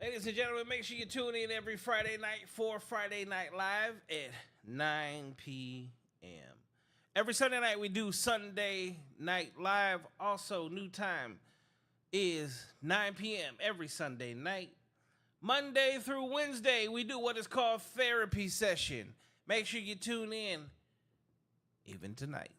Ladies and gentlemen, make sure you tune in every Friday night for Friday Night Live at 9 p.m. Every Sunday night we do Sunday Night Live. Also, new time is 9 p.m. every Sunday night. Monday through Wednesday, we do what is called therapy session. Make sure you tune in even tonight.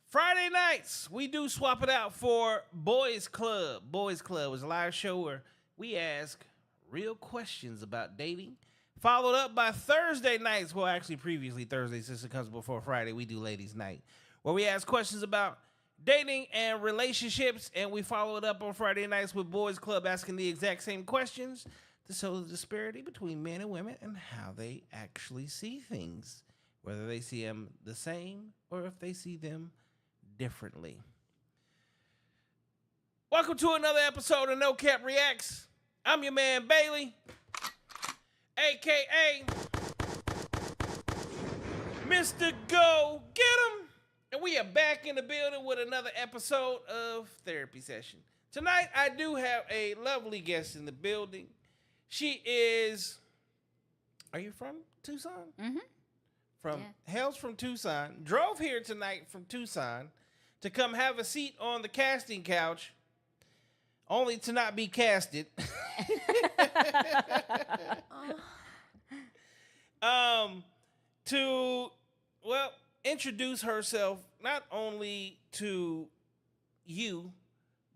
Friday nights, we do swap it out for Boys Club. Boys Club is a live show where we ask real questions about dating, followed up by Thursday nights. Well, actually, previously Thursday, since it comes before Friday, we do Ladies' Night, where we ask questions about dating and relationships, and we follow it up on Friday nights with Boys Club asking the exact same questions to show the disparity between men and women and how they actually see things, whether they see them the same or if they see them differently. Welcome to another episode of No Cap Reacts. I'm your man Bailey, a.k.a. Mr. Go Get 'Em. And we are back in the building with another episode of Therapy Session. Tonight, I do have a lovely guest in the building. She is, are you from Tucson? Mm-hmm. Hails from Tucson. Drove here tonight from Tucson to come have a seat on the casting couch, only to not be casted. To, well, introduce herself not only to you,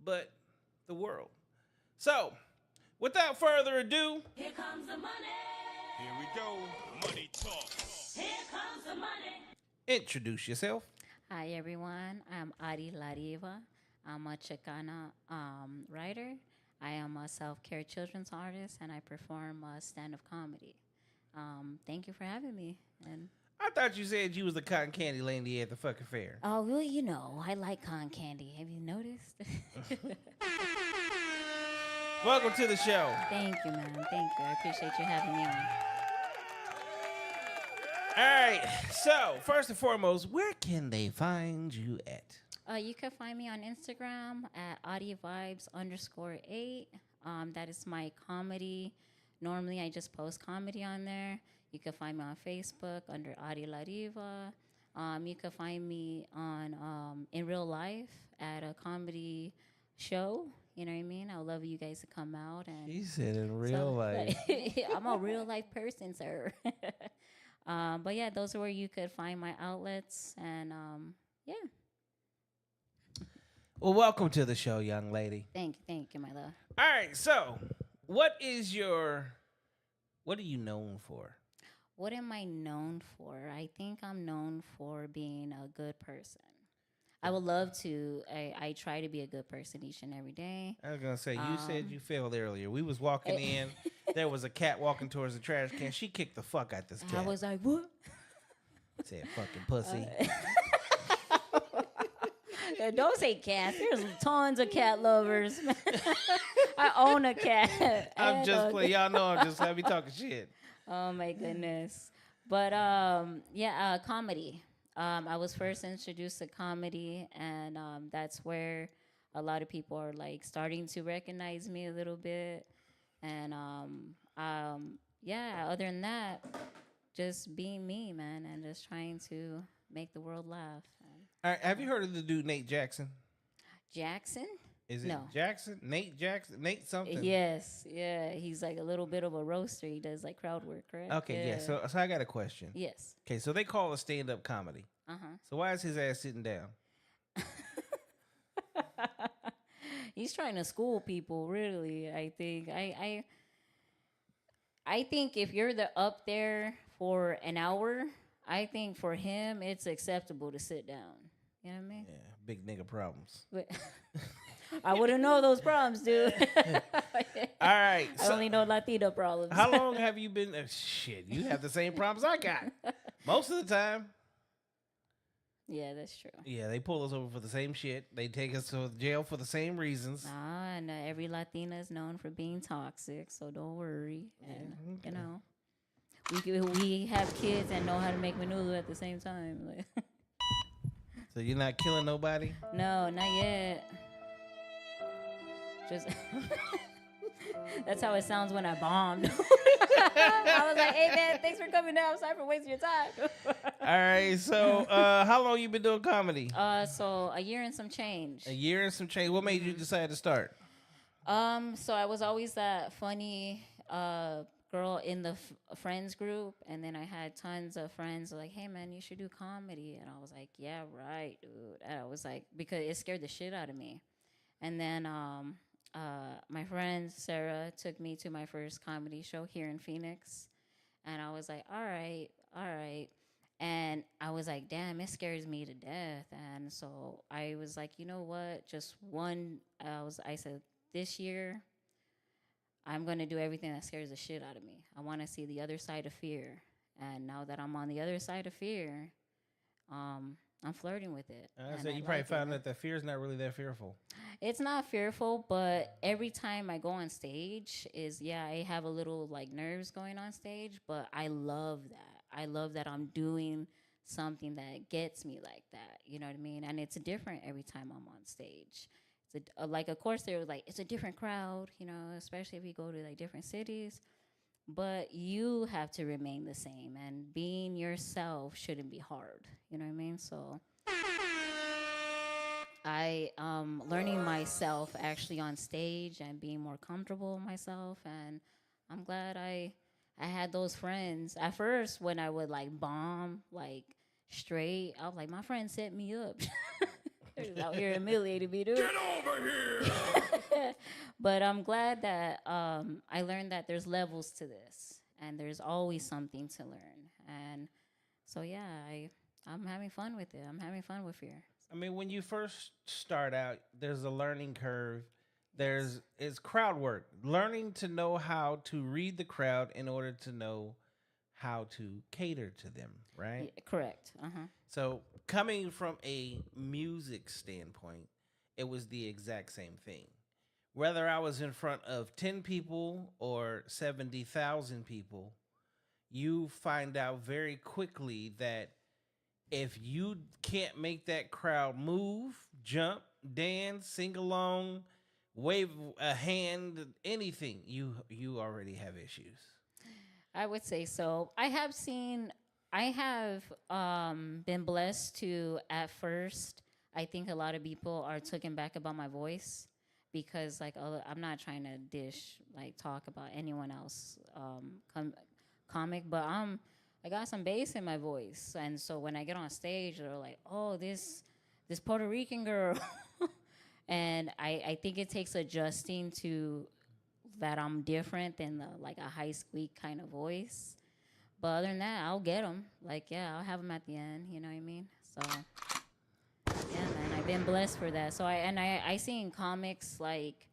but the world. So, without further ado, here comes the money. Here we go. Money talk. Here comes the money. introduce yourself. Hi, everyone. I'm Audi Lariva. I'm a Chicano writer. I am a self-care children's artist, and I perform stand-up comedy. Thank you for having me. And I thought you said you was the cotton candy lady at the fucking fair. oh, well, you know, I like cotton candy. Have you noticed? Welcome to the show. Thank you, man. Thank you. I appreciate you having me on. All right. So, first and foremost, where can they find you at? You can find me on Instagram at audivibes_8. That is my comedy. Normally, I just post comedy on there. You can find me on Facebook under Audi Lariva. You can find me on in real life at a comedy show. You know what I mean? I would love you guys to come out. And He said in real life. I'm a real life person, sir. But yeah, those are where you could find my outlets. And yeah. Well, welcome to the show, young lady. Thank you, my love. All right. So, what are you known for? What am I known for? I think I'm known for being a good person. I would love to. I try to be a good person each and every day. I was going to say, you said you failed earlier. We was walking in. There was a cat walking towards the trash can. She kicked the fuck out this cat. I was like, what? Said fucking pussy. Don't say cats. There's tons of cat lovers. I own a cat. I'm just playing. Y'all know I'm just be talking shit. Oh, my goodness. But, comedy. I was first introduced to comedy, and that's where a lot of people are, like, starting to recognize me a little bit. And, other than that, just being me, man, and just trying to make the world laugh. All right, have you heard of the dude Nate Jackson? Jackson? Is it No. Jackson? Nate Jackson? Nate something? Yes, yeah. He's like a little bit of a roaster. He does like crowd work, right? Okay, yeah. So I got a question. Yes. Okay, so they call it stand-up comedy. Uh-huh. So why is his ass sitting down? He's trying to school people, really, I think. I think if you're up there for an hour, I think for him it's acceptable to sit down. You know what I mean? Yeah, big nigga problems. But I wouldn't know those problems, dude. All right. I only know Latino problems. How long have you been? Shit, you have the same problems I got. Most of the time. Yeah, that's true. Yeah, they pull us over for the same shit. They take us to jail for the same reasons. Nah, and every Latina is known for being toxic, so don't worry. And okay. you know, we have kids and know how to make manulu at the same time. Like, So you're not killing nobody? no, not yet. Just that's how it sounds when I bombed. I was like, "Hey man, thanks for coming down. Sorry for wasting your time." All right. So how long you been doing comedy? So a year and some change. A year and some change. What made you decide to start? So I was always that funny girl in the friends group, and then I had tons of friends like, "Hey man, you should do comedy," and I was like, "Yeah, right, dude." And I was like, because it scared the shit out of me. And then my friend Sarah took me to my first comedy show here in Phoenix, and I was like, all right. And I was like, damn, it scares me to death. And so I was like, you know what? I said, this year, I'm going to do everything that scares the shit out of me. I want to see the other side of fear. And now that I'm on the other side of fear, I'm flirting with it. So you probably found that the fear is not really that fearful. It's not fearful, but every time I go on stage I have a little like nerves going on stage, but I love that. I love that I'm doing something that gets me like that. You know what I mean? And it's different every time I'm on stage. It's like, of course, there was like, it's a different crowd, you know, especially if you go to like different cities. But you have to remain the same, and being yourself shouldn't be hard. You know what I mean? So I learning myself actually on stage and being more comfortable with myself, and I'm glad I had those friends. At first, when I would like bomb like straight, I was like, my friend set me up. He was out here humiliating me, dude. Get over here! But I'm glad that I learned that there's levels to this, and there's always something to learn. And so yeah, I'm having fun with it. I'm having fun with fear. I mean, when you first start out, there's a learning curve. It's crowd work. Learning to know how to read the crowd in order to know how to cater to them, right? Yeah, correct. Uh-huh. So coming from a music standpoint, it was the exact same thing. Whether I was in front of 10 people or 70,000 people, you find out very quickly that if you can't make that crowd move, jump, dance, sing along, wave a hand, anything, you already have issues. I would say so. I have been blessed to, at first, I think a lot of people are taken back about my voice, because like I'm not trying to talk about anyone else comic, but I got some bass in my voice, and so when I get on stage, they're like, "Oh, this Puerto Rican girl," and I think it takes adjusting to that I'm different than like a high squeak kind of voice. But other than that, I'll get them. Like, yeah, I'll have them at the end. You know what I mean? So, yeah, man, I've been blessed for that. So I seen comics like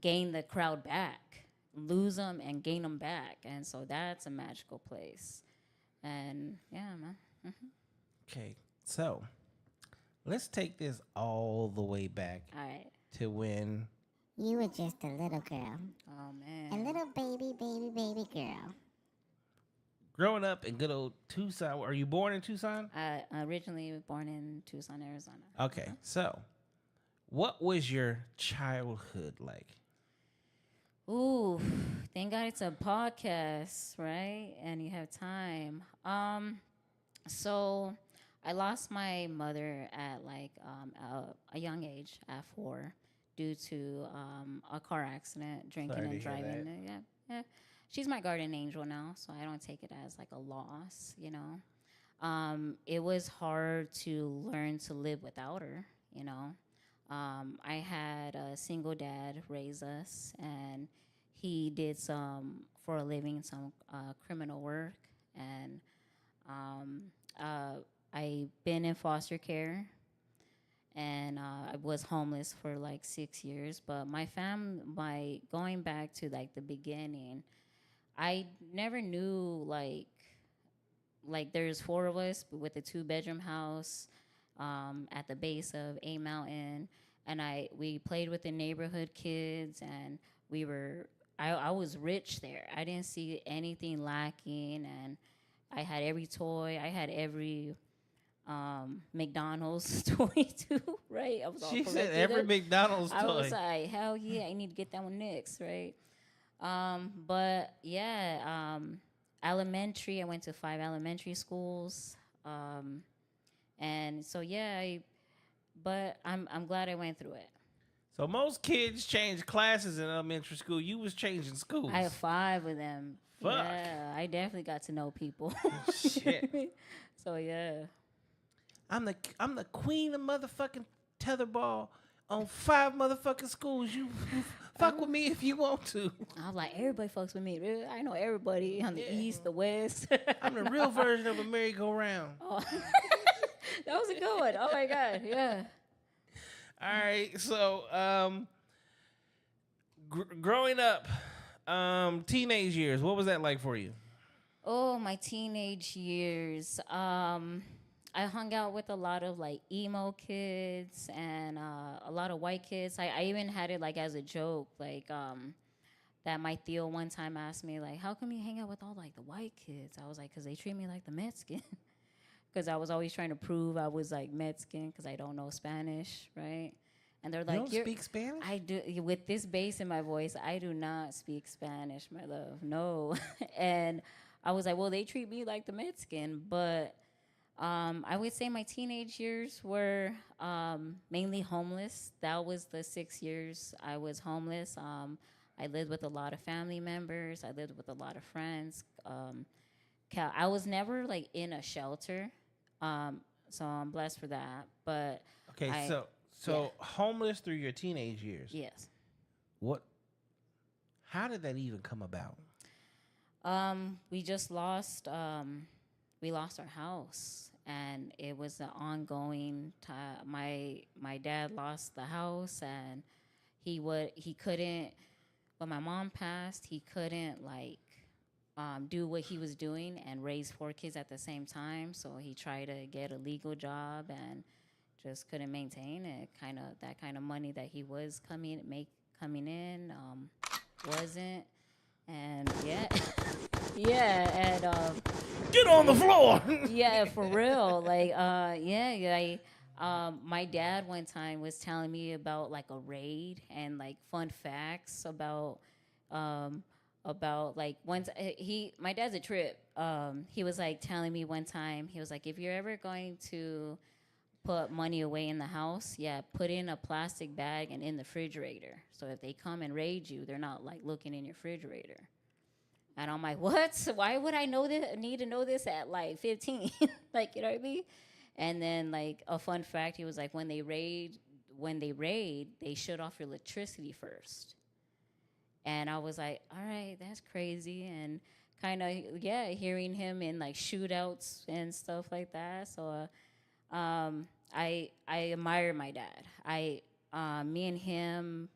gain the crowd back, lose them and gain them back, and so that's a magical place. And yeah, man. Mm-hmm. Okay, so let's take this all the way back All right. to when You were just a little girl. Oh man. A little baby girl. growing up in good old Tucson. Are you born in Tucson? I originally was born in Tucson, Arizona. Okay, so what was your childhood like? Ooh, thank God it's a podcast, right? And you have time. So I lost my mother at like a young age, at 4, due to a car accident, drinking Sorry to and hear driving. that. Yeah. She's my guardian angel now, so I don't take it as like a loss, you know. It was hard to learn to live without her, you know. I had a single dad raise us, and he did for a living, some criminal work, and I been in foster care, and I was homeless for like 6 years. But my going back to like the beginning, I never knew like there's four of us with a 2-bedroom house at the base of a mountain, and we played with the neighborhood kids, and we were I was rich there. I didn't see anything lacking, and I had every toy. I had every McDonald's toy too, right? I was all She said collected every up. McDonald's I was toy. like, hell yeah, I need to get that one next, right? But yeah, elementary, I went to 5 elementary schools. And so yeah, but I'm glad I went through it. So most kids change classes in elementary school. You was changing schools. I have 5 of them. Fuck. Yeah, I definitely got to know people. Shit. So yeah. I'm the queen of motherfucking tetherball on 5 motherfucking schools. You fuck with me if you want to. I'm like, everybody fucks with me. Really? I know everybody on the east, the west. I'm the real version of a merry-go-round. Oh. That was a good one. Oh my god, yeah. All right, so growing up, teenage years, what was that like for you? Oh, my teenage years. I hung out with a lot of like emo kids and a lot of white kids. I even had it like as a joke, like that my Theo one time asked me like, "How come you hang out with all like the white kids?" I was like, "Cause they treat me like the Mexican." Because I was always trying to prove I was like Mexican because I don't know Spanish, right? And they're like, You don't speak Spanish? I do. With this bass in my voice, I do not speak Spanish, my love. No. And I was like, well, they treat me like the Mexican. But I would say my teenage years were mainly homeless. That was the 6 years I was homeless. I lived with a lot of family members. I lived with a lot of friends. I was never like in a shelter. So I'm blessed for that. But Okay, so homeless through your teenage years. yes. How did that even come about? We just lost we lost our house, and it was an ongoing time. My dad lost the house, and he couldn't, when my mom passed, he couldn't like do what he was doing and raise 4 kids at the same time. So he tried to get a legal job and just couldn't maintain it. That kind of money that he was coming in wasn't. And yeah, yeah, and Get on the floor. yeah, for real. Like, my dad one time was telling me about like a raid and like fun facts about like once my dad's a trip. He was like telling me one time, he was like, if you're ever going to put money away in the house, put in a plastic bag and in the refrigerator. So if they come and raid you, they're not like looking in your refrigerator. And I'm like, what? Why would I need to know this at like 15? Like, you know what I mean? And then like a fun fact, he was like, when they raid, they shut off your electricity first. And I was like, all right, that's crazy. And kind of, hearing him in like shootouts and stuff like that. So I admire my dad. Me and him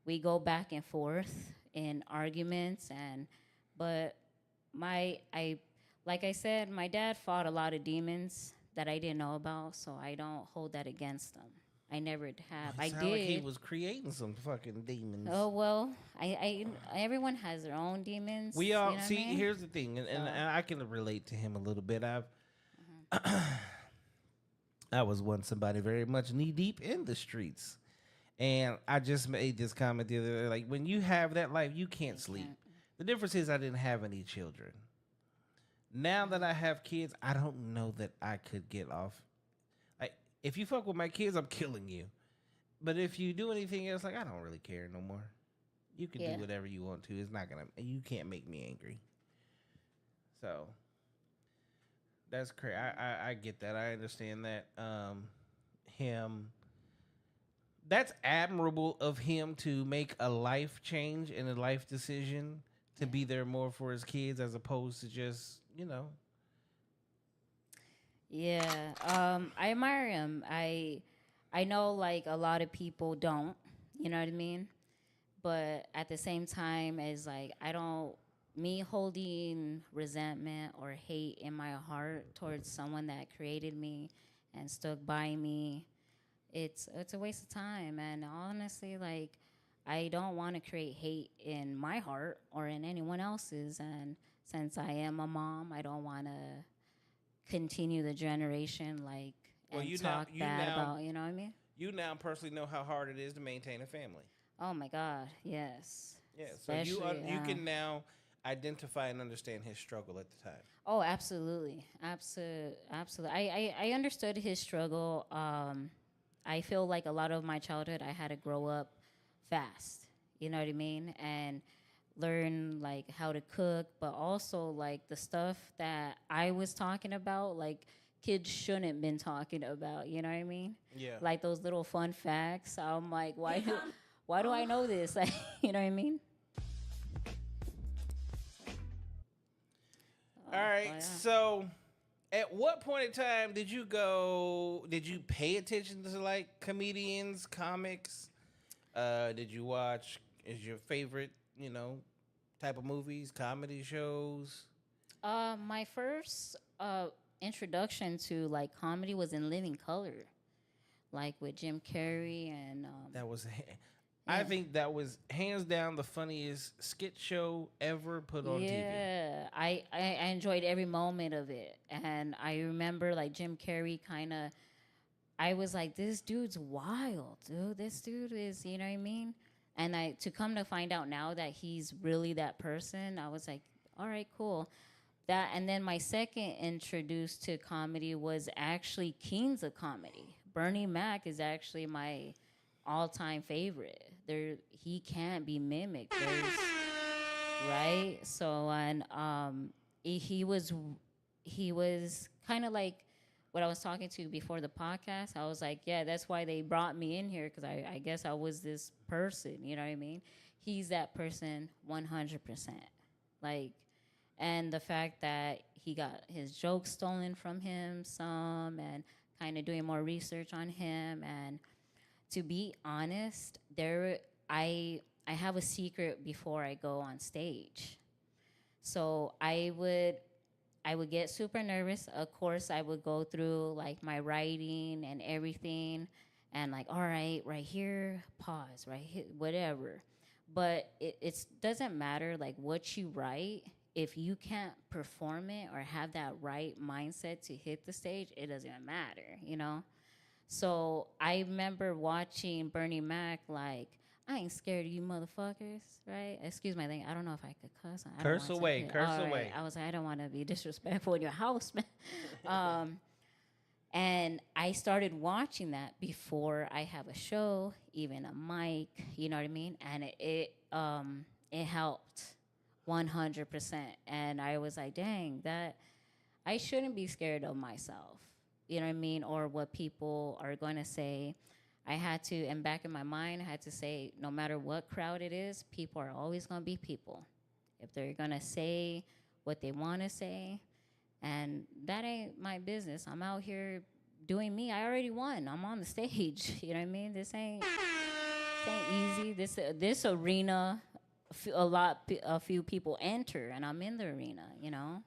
we go back and forth in arguments, but like I said, my dad fought a lot of demons that I didn't know about, so I don't hold that against him. I never have. I did. Like he was creating some fucking demons. Oh well, everyone has their own demons. We all you know see. what I mean? Here's the thing, and I can relate to him a little bit. I was once somebody very much knee deep in the streets, and I just made this comment the other day. Like, when you have that life, you can't sleep. The difference is I didn't have any children. Now that I have kids, I don't know that I could get off. Like, if you fuck with my kids, I'm killing you. But if you do anything else, like, I don't really care no more. You can do whatever you want to. It's not gonna. You can't make me angry. So that's crazy. I get that. I understand that. That's admirable of him to make a life change and a life decision to be there more for his kids as opposed to just, Yeah, I admire him. I know like a lot of people don't, you know what I mean? But at the same time as like I don't me holding resentment or hate in my heart towards someone that created me and stuck by me, it's a waste of time. And honestly, like I don't want to create hate in my heart or in anyone else's. And since I am a mom, I don't want to continue the generation like Well, and you now talk you bad now about, you know what I mean? you now personally know how hard it is to maintain a family. Oh my God, yes. Yeah, so Especially, you can now identify and understand his struggle at the time. oh, absolutely, absolutely. I understood his struggle. I feel like a lot of my childhood, I had to grow up fast. You know what I mean? And learn like how to cook, but also like the stuff that I was talking about, like kids shouldn't been talking about. You know what I mean? Yeah. Like those little fun facts. I'm like, why do I know this? Like, you know what I mean? All right. yeah. So, at what point in time did you go? Did you pay attention to like comedians, comics? Did you watch? Is your favorite, type of movies, comedy shows? My first introduction to like comedy was in Living Color, like with Jim Carrey and That was, I yeah. think that was hands down the funniest skit show ever put on TV. yeah, I enjoyed every moment of it, and I remember like Jim Carrey kind of. I was like, this dude's wild, dude. This dude is, you know what I mean? And I to come to find out now that he's really that person, I was like, all right, cool. That and then my second introduced to comedy was actually Kings of Comedy. Bernie Mac is actually my all-time favorite. There, he can't be mimicked. Right? So and he was kind of like what I was talking to before the podcast. I was like, yeah, that's why they brought me in here because I guess I was this person. You know what I mean? He's that person 100%. Like, and the fact that he got his jokes stolen from him some and kind of doing more research on him and to be honest, I have a secret before I go on stage. So I would get super nervous. Of course, I would go through like my writing and everything and like, all right, right here, pause, right here, whatever. But it doesn't matter like what you write. If you can't perform it or have that right mindset to hit the stage, it doesn't matter, you know? So I remember watching Bernie Mac like, I ain't scared of you motherfuckers, right? Excuse my thing. I don't know if I could cuss. I don't Curse want to. away, curse All right. away. I was like, I don't want to be disrespectful in your house, man. And I started watching that before I have a show, even a mic, you know what I mean? And it helped 100%. And I was like, dang, that I shouldn't be scared of myself, you know what I mean? Or what people are going to say. I had to, and back in my mind, I had to say, no matter what crowd it is, people are always going to be people. If they're going to say what they want to say, and that ain't my business. I'm out here doing me. I already won. I'm on the stage. You know what I mean? This ain't easy. This arena, a few people enter, and I'm in the arena. You know,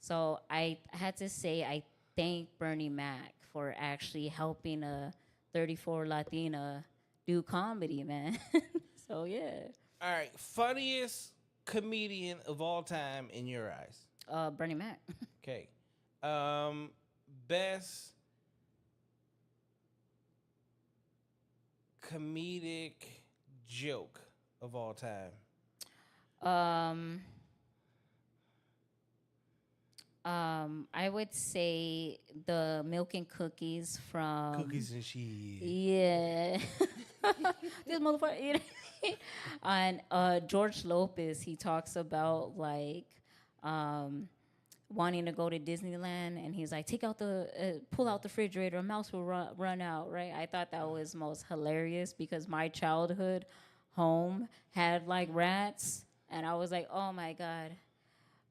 so I had to say I thank Bernie Mac for actually helping a 34 Latina do comedy, man. So yeah. All right, funniest comedian of all time in your eyes. Bernie Mac. Okay. Best comedic joke of all time. I would say the milk and cookies from Cookies and cheese. Yeah. This motherfucker. You know? And George Lopez, he talks about like wanting to go to Disneyland, and he's like, pull out the refrigerator, a mouse will run out, right? I thought that was most hilarious because my childhood home had like rats, and I was like, oh my God.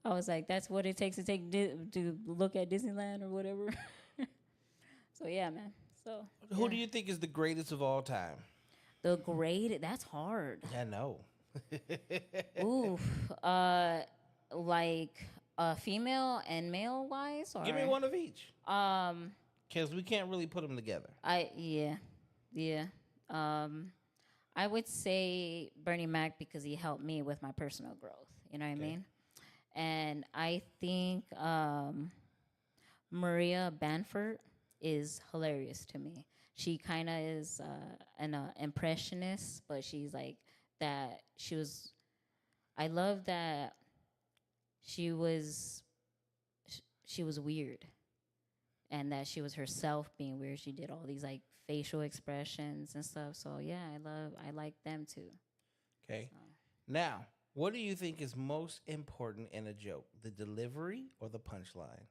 I was like, that's what it takes to to look at Disneyland or whatever. So yeah, man. So Who yeah. do you think is the greatest of all time? The grade? That's hard. I know. Oof. Like female and male wise, or Give me one of each, um, because we can't really put them together. yeah. Um, I would say Bernie Mac because he helped me with my personal growth. You know what I Okay. mean? And I think Maria Banford is hilarious to me. She kind of is an impressionist, but she's like that. She was. I love that she was. She was weird, and that she was herself being weird. She did all these like facial expressions and stuff. So yeah, I like them too. Okay. So. Now, what do you think is most important in a joke? The delivery or the punchline?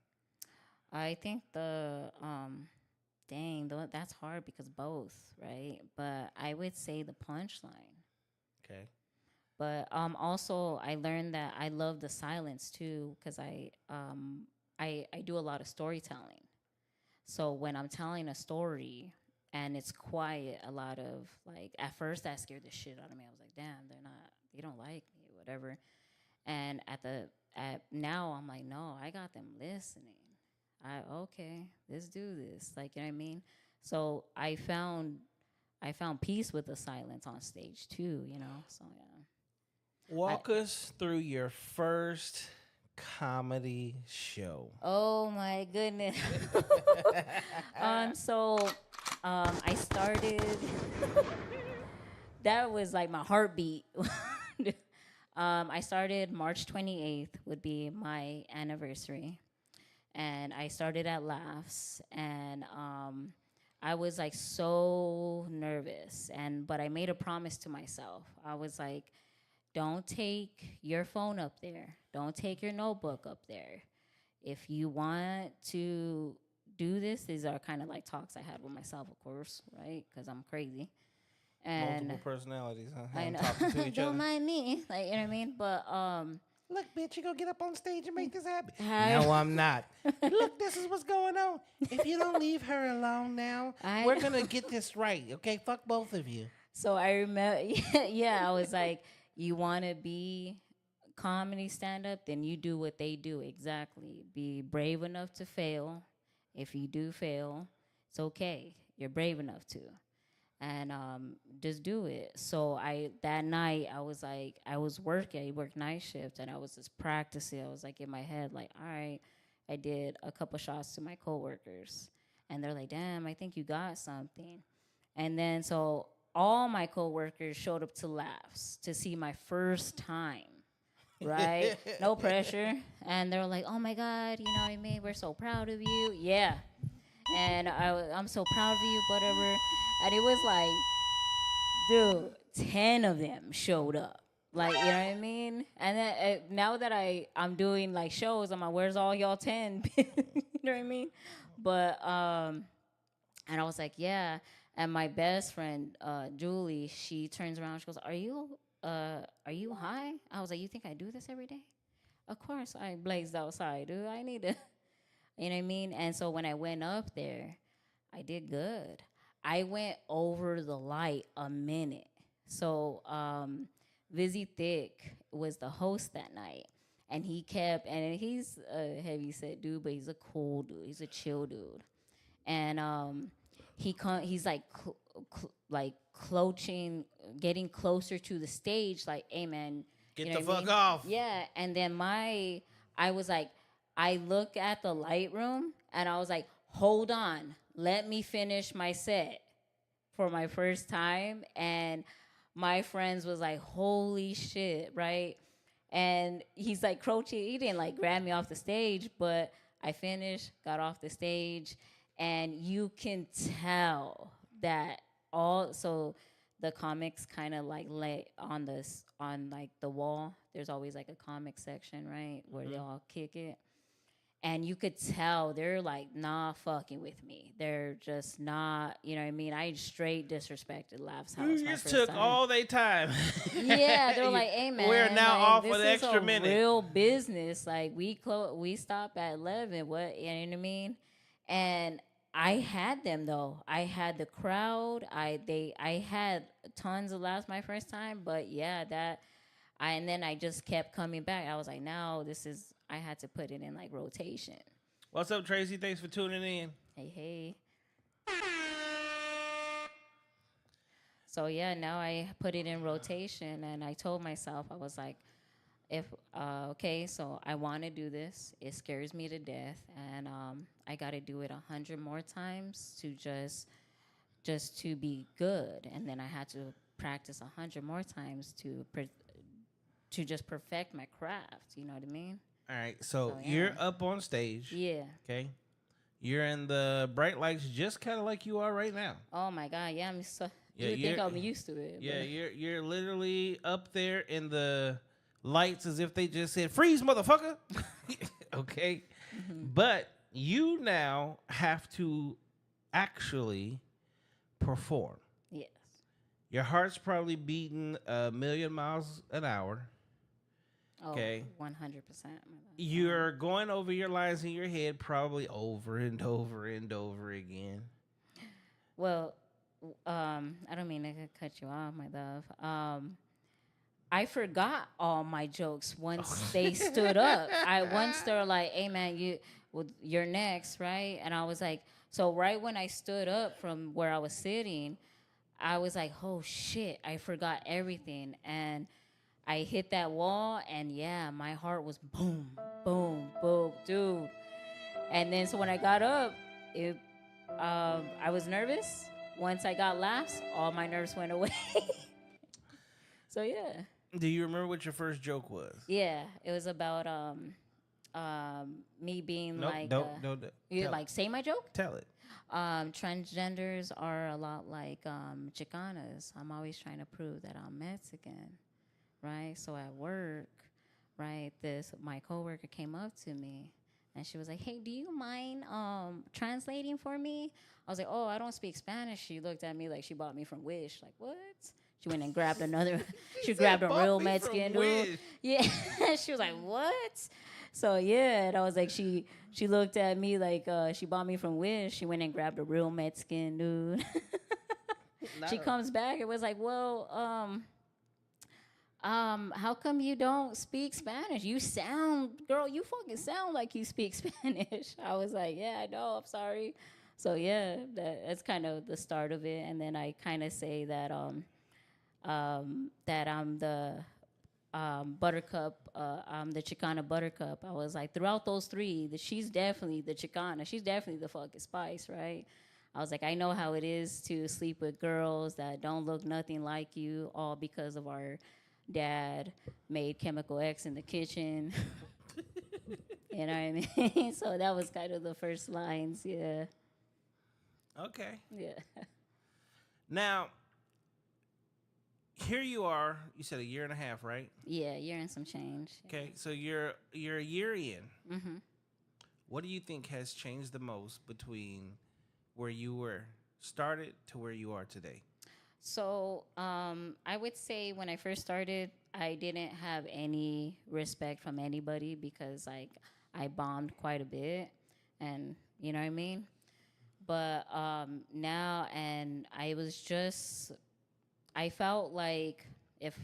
I think that's hard because both, right? But I would say the punchline. Okay. But also I learned that I love the silence too because I do a lot of storytelling. So when I'm telling a story and it's quiet, a lot of like at first that scared the shit out of me. I was like, damn, they don't like me, whatever. And at now I'm like, no, I got them listening. Okay, let's do this. Like, you know what I mean? So I found peace with the silence on stage too, you know. So yeah. Walk us through your first comedy show. Oh my goodness. I started that was like my heartbeat. I started March 28th would be my anniversary. And I started at Laughs, and I was like so nervous, but I made a promise to myself. I was like, don't take your phone up there. Don't take your notebook up there. If you want to do this, these are kind of like talks I had with myself, of course, right? Because I'm crazy. And Multiple personalities, huh? I Having know. talking to each Don't other. mind me, like you know what I mean. But Look, bitch, you gonna get up on stage and make this happen? Hi. No, I'm not. Look, this is what's going on. If you don't leave her alone now, we're gonna get this right, okay? Fuck both of you. So I remember, yeah, I was like, you want to be comedy stand up, then you do what they do exactly. Be brave enough to fail. If you do fail, it's okay. You're brave enough to. And just do it. So that night I was like, I was working. I worked night shift, and I was just practicing. I was like in my head, like, all right. I did a couple shots to my coworkers, and they're like, damn, I think you got something. And then so all my coworkers showed up to Laughs to see my first time. Right? No pressure. And they were like, oh my God, you know what I mean? We're so proud of you. Yeah. And I'm so proud of you, whatever. And it was like, dude, 10 of them showed up. Like, you know what I mean? And then now that I'm doing like shows, I'm like, where's all y'all 10? You know what I mean? But, and I was like, yeah. And my best friend, Julie, she turns around, she goes, are you high? I was like, you think I do this every day? Of course I blazed outside, dude. I need to, you know what I mean? And so when I went up there, I did good. I went over the light a minute. So Vizzy Thick was the host that night. And he kept, and he's a heavy set dude, but he's a cool dude. He's a chill dude. And he's like crouching, getting closer to the stage, like, hey man, Get you know the what I fuck mean? off. Yeah. And then I was like, I look at the light room and I was like, hold on, let me finish my set for my first time. And my friends was like, holy shit, right? And he's like crouching. He didn't like grab me off the stage, but I finished, got off the stage, and you can tell that so the comics kind of like lay on like the wall. There's always like a comic section, right, where they all kick it. And you could tell they're like, nah, fucking with me. They're just not, you know what I mean? I straight disrespected Laughs House. You just took all thetheir time. Yeah, they're like, hey man, we're now like, off this with is extra a minute. real business. Like we stop at 11. What, you know what I mean? And I had them though. I had the crowd. I had tons of laughs my first time, but yeah, and then I just kept coming back. I was like, now I had to put it in like rotation. What's up, Tracy? Thanks for tuning in. Hey. So yeah, now I put it in rotation, and I told myself, I was like, okay, so I want to do this. It scares me to death, and I got to do it 100 more times to just to be good, and then I had to practice 100 more times to just perfect my craft. You know what I mean? All right, so So, yeah. you're up on stage. Yeah. Okay. You're in the bright lights, just kind of like you are right now. Oh my God. Yeah. I'm so. Yeah, You would think you're- I'm used to it. Yeah, but- you're literally up there in the lights as if they just said freeze, motherfucker. Okay, but you now have to actually perform. Yes. Your heart's probably beating 1,000,000 miles an hour. Oh, Okay. 100%. You're going over your lines in your head probably over and over and over again. Well, I don't mean to cut you off, my love. I forgot all my jokes once they stood up. Once they were like, "Hey, man, you're next, right?" And I was like, so right when I stood up from where I was sitting, I was like, "Oh shit, I forgot everything," and I hit that wall, and yeah, my heart was boom, boom, boom, dude. And then so when I got up, I was nervous. Once I got laughs, all my nerves went away. So yeah, Do you remember what your first joke was? yeah, it was about me being Nope, like, don't you tell like say my joke. Tell it. Transgenders are a lot like Chicanas. I'm always trying to prove that I'm Mexican, right? So at work, right, my coworker came up to me and she was like, "Hey, do you mind translating for me?" I was like, "Oh, I don't speak Spanish." She looked at me like she bought me from Wish. Like, what? She went and grabbed another. She grabbed a "Bought real me Mexican from dude. Wish." Yeah, she was like, "What?" So yeah, and I was like, she looked at me like she bought me from Wish. She went and grabbed a real Mexican dude. She No. comes back and was like, "Well, how come you don't speak Spanish? You fucking sound like you speak Spanish." I was like, "Yeah, I know. I'm sorry." So yeah, that's kind of the start of it, and then I kind of say that that I'm the Buttercup, I'm the Chicana Buttercup. I was like, throughout those three, she's definitely the Chicana. She's definitely the fucking Spice, right? I was like, I know how it is to sleep with girls that don't look nothing like you, all because of our dad made Chemical X in the kitchen. You know what I mean? So that was kind of the first lines, yeah. Okay. Yeah. Now, here you are. You said a year and a half, right? Yeah, year and some change. Okay, so you're a year in. Mm-hmm. What do you think has changed the most between where you were started to where you are today? So I would say when I first started, I didn't have any respect from anybody because like I bombed quite a bit, and you know what I mean. But now, and I felt like if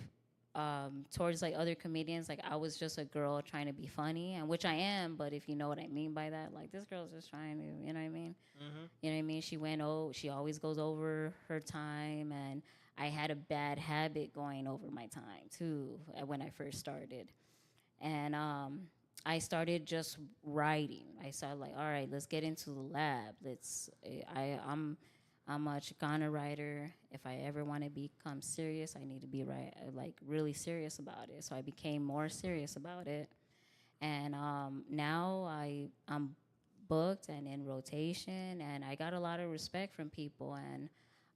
towards like other comedians, like I was just a girl trying to be funny, and which I am. But if you know what I mean by that, like this girl's just trying to, you know what I mean? Mm-hmm. You know what I mean? She always goes over her time, and I had a bad habit going over my time too when I first started, and I started just writing. I started like, all right, let's get into the lab. I'm a Chicana writer. If I ever want to become serious, I need to be like really serious about it. So I became more serious about it, and now I'm booked and in rotation, and I got a lot of respect from people, and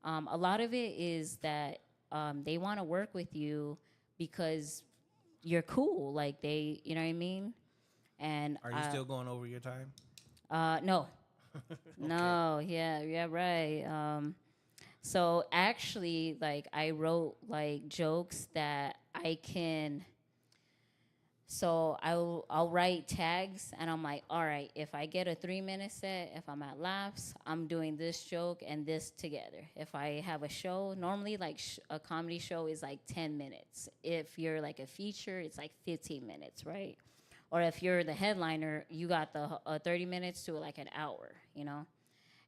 a lot of it is that they want to work with you because you're cool. Like you know what I mean? And Are you still going over your time? no. No, yeah, right. So actually, like I wrote like jokes that I can So I'll write tags, and I'm like, all right, if I get a 3-minute set, if I'm at laughs, I'm doing this joke and this together. If I have a show, normally like a comedy show is like 10 minutes. If you're like a feature, it's like 15 minutes, right? Or if you're the headliner, you got the 30 minutes to like an hour, you know?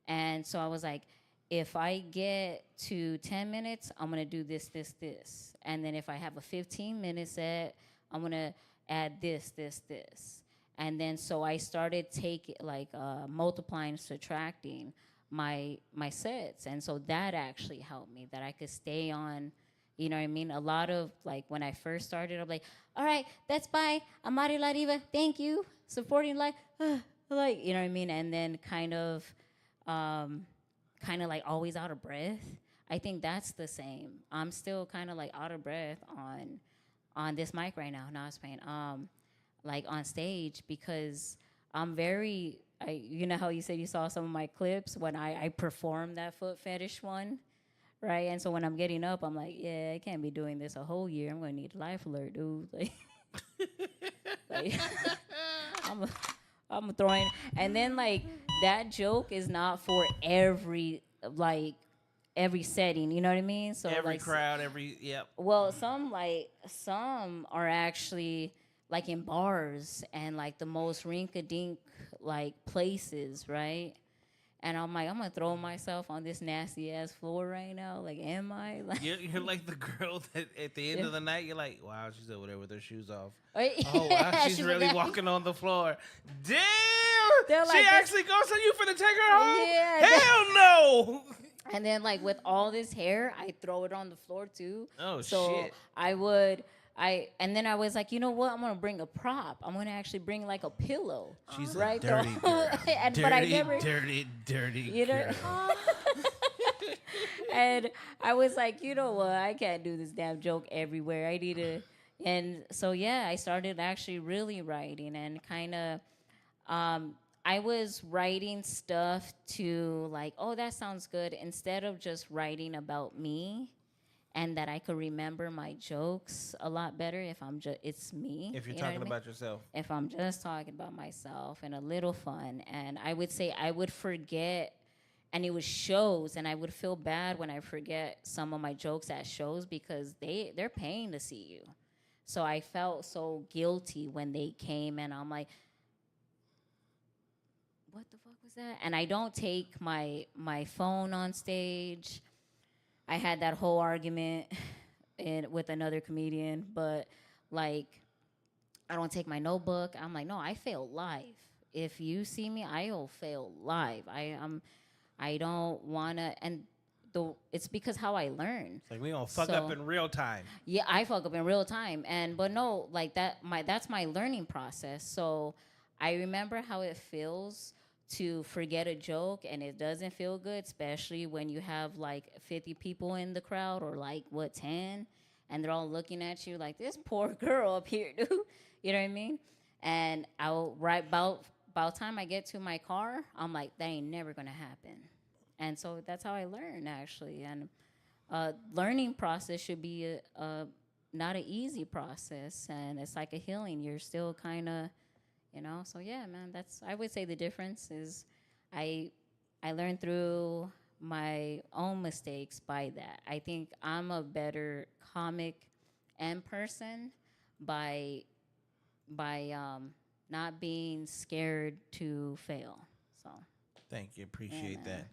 And so I was like, if I get to 10 minutes, I'm gonna do this, this, this. And then if I have a 15-minute set, I'm gonna add this, this, this. And then so I started multiplying, subtracting my sets. And so that actually helped me, that I could stay on, you know what I mean? A lot of, like, when I first started, I'm like, all right, that's bye. Amari La Diva, thank you. Supporting life. Like, you know what I mean? And then kind of like always out of breath. I think that's the same. I'm still kind of like out of breath on this mic right now. No, I was playing. Like on stage, because I'm very, you know how you said you saw some of my clips when I performed that foot fetish one, right? And so when I'm getting up, I'm like, yeah, I can't be doing this a whole year. I'm gonna need a life alert, dude. Like I'm throwing, and then like that joke is not for every setting, you know what I mean? So Every like, crowd, yep. well, some are actually like in bars and like the most rink-a-dink like places, right? And I'm like, I'm gonna throw myself on this nasty ass floor right now. Like, am I? Like, You're like the girl that at the end of the night, you're like, wow, she's over there with her shoes off. oh Wow, she's really walking on the floor. Damn! They're She like, actually goes, so you finna take her home? Yeah. Hell no! And then like with all this hair, I throw it on the floor too. Oh, so shit. And then I was like, you know what? I'm gonna bring a prop. I'm gonna actually bring like a pillow. She's right? a dirty girl. But I never, dirty you know. girl. And I was like, you know what? I can't do this damn joke everywhere. I need to. And so yeah, I started actually really writing and kind of. I was writing stuff to like, oh, that sounds good, instead of just writing about me, and that I could remember my jokes a lot better if it's me. If you're you know what talking I mean? about yourself. If I'm just talking about myself and a little fun. And I would say I would forget, and it was shows, and I would feel bad when I forget some of my jokes at shows, because they're paying to see you. So I felt so guilty when they came, and I'm like, what the fuck was that? And I don't take my phone on stage. I had that whole argument with another comedian, but like, I don't take my notebook. I'm like, no, I fail live. If you see me, I'll fail live. I don't wanna, and it's because how I learn. Like, we gonna fuck up in real time. Yeah, I fuck up in real time, but no, like that's my learning process. So I remember how it feels to forget a joke, and it doesn't feel good, especially when you have like 50 people in the crowd, or like 10, and they're all looking at you like, this poor girl up here, dude. You know what I mean? And I'll right about time I get to my car, I'm like, that ain't never gonna happen. And so that's how I learn, actually. And learning process should be not an easy process, and it's like a healing. You're still kind of, you know. So yeah, man, I would say the difference is I learned through my own mistakes by that. I think I'm a better comic and person by not being scared to fail. So Thank you. Appreciate Yeah. that.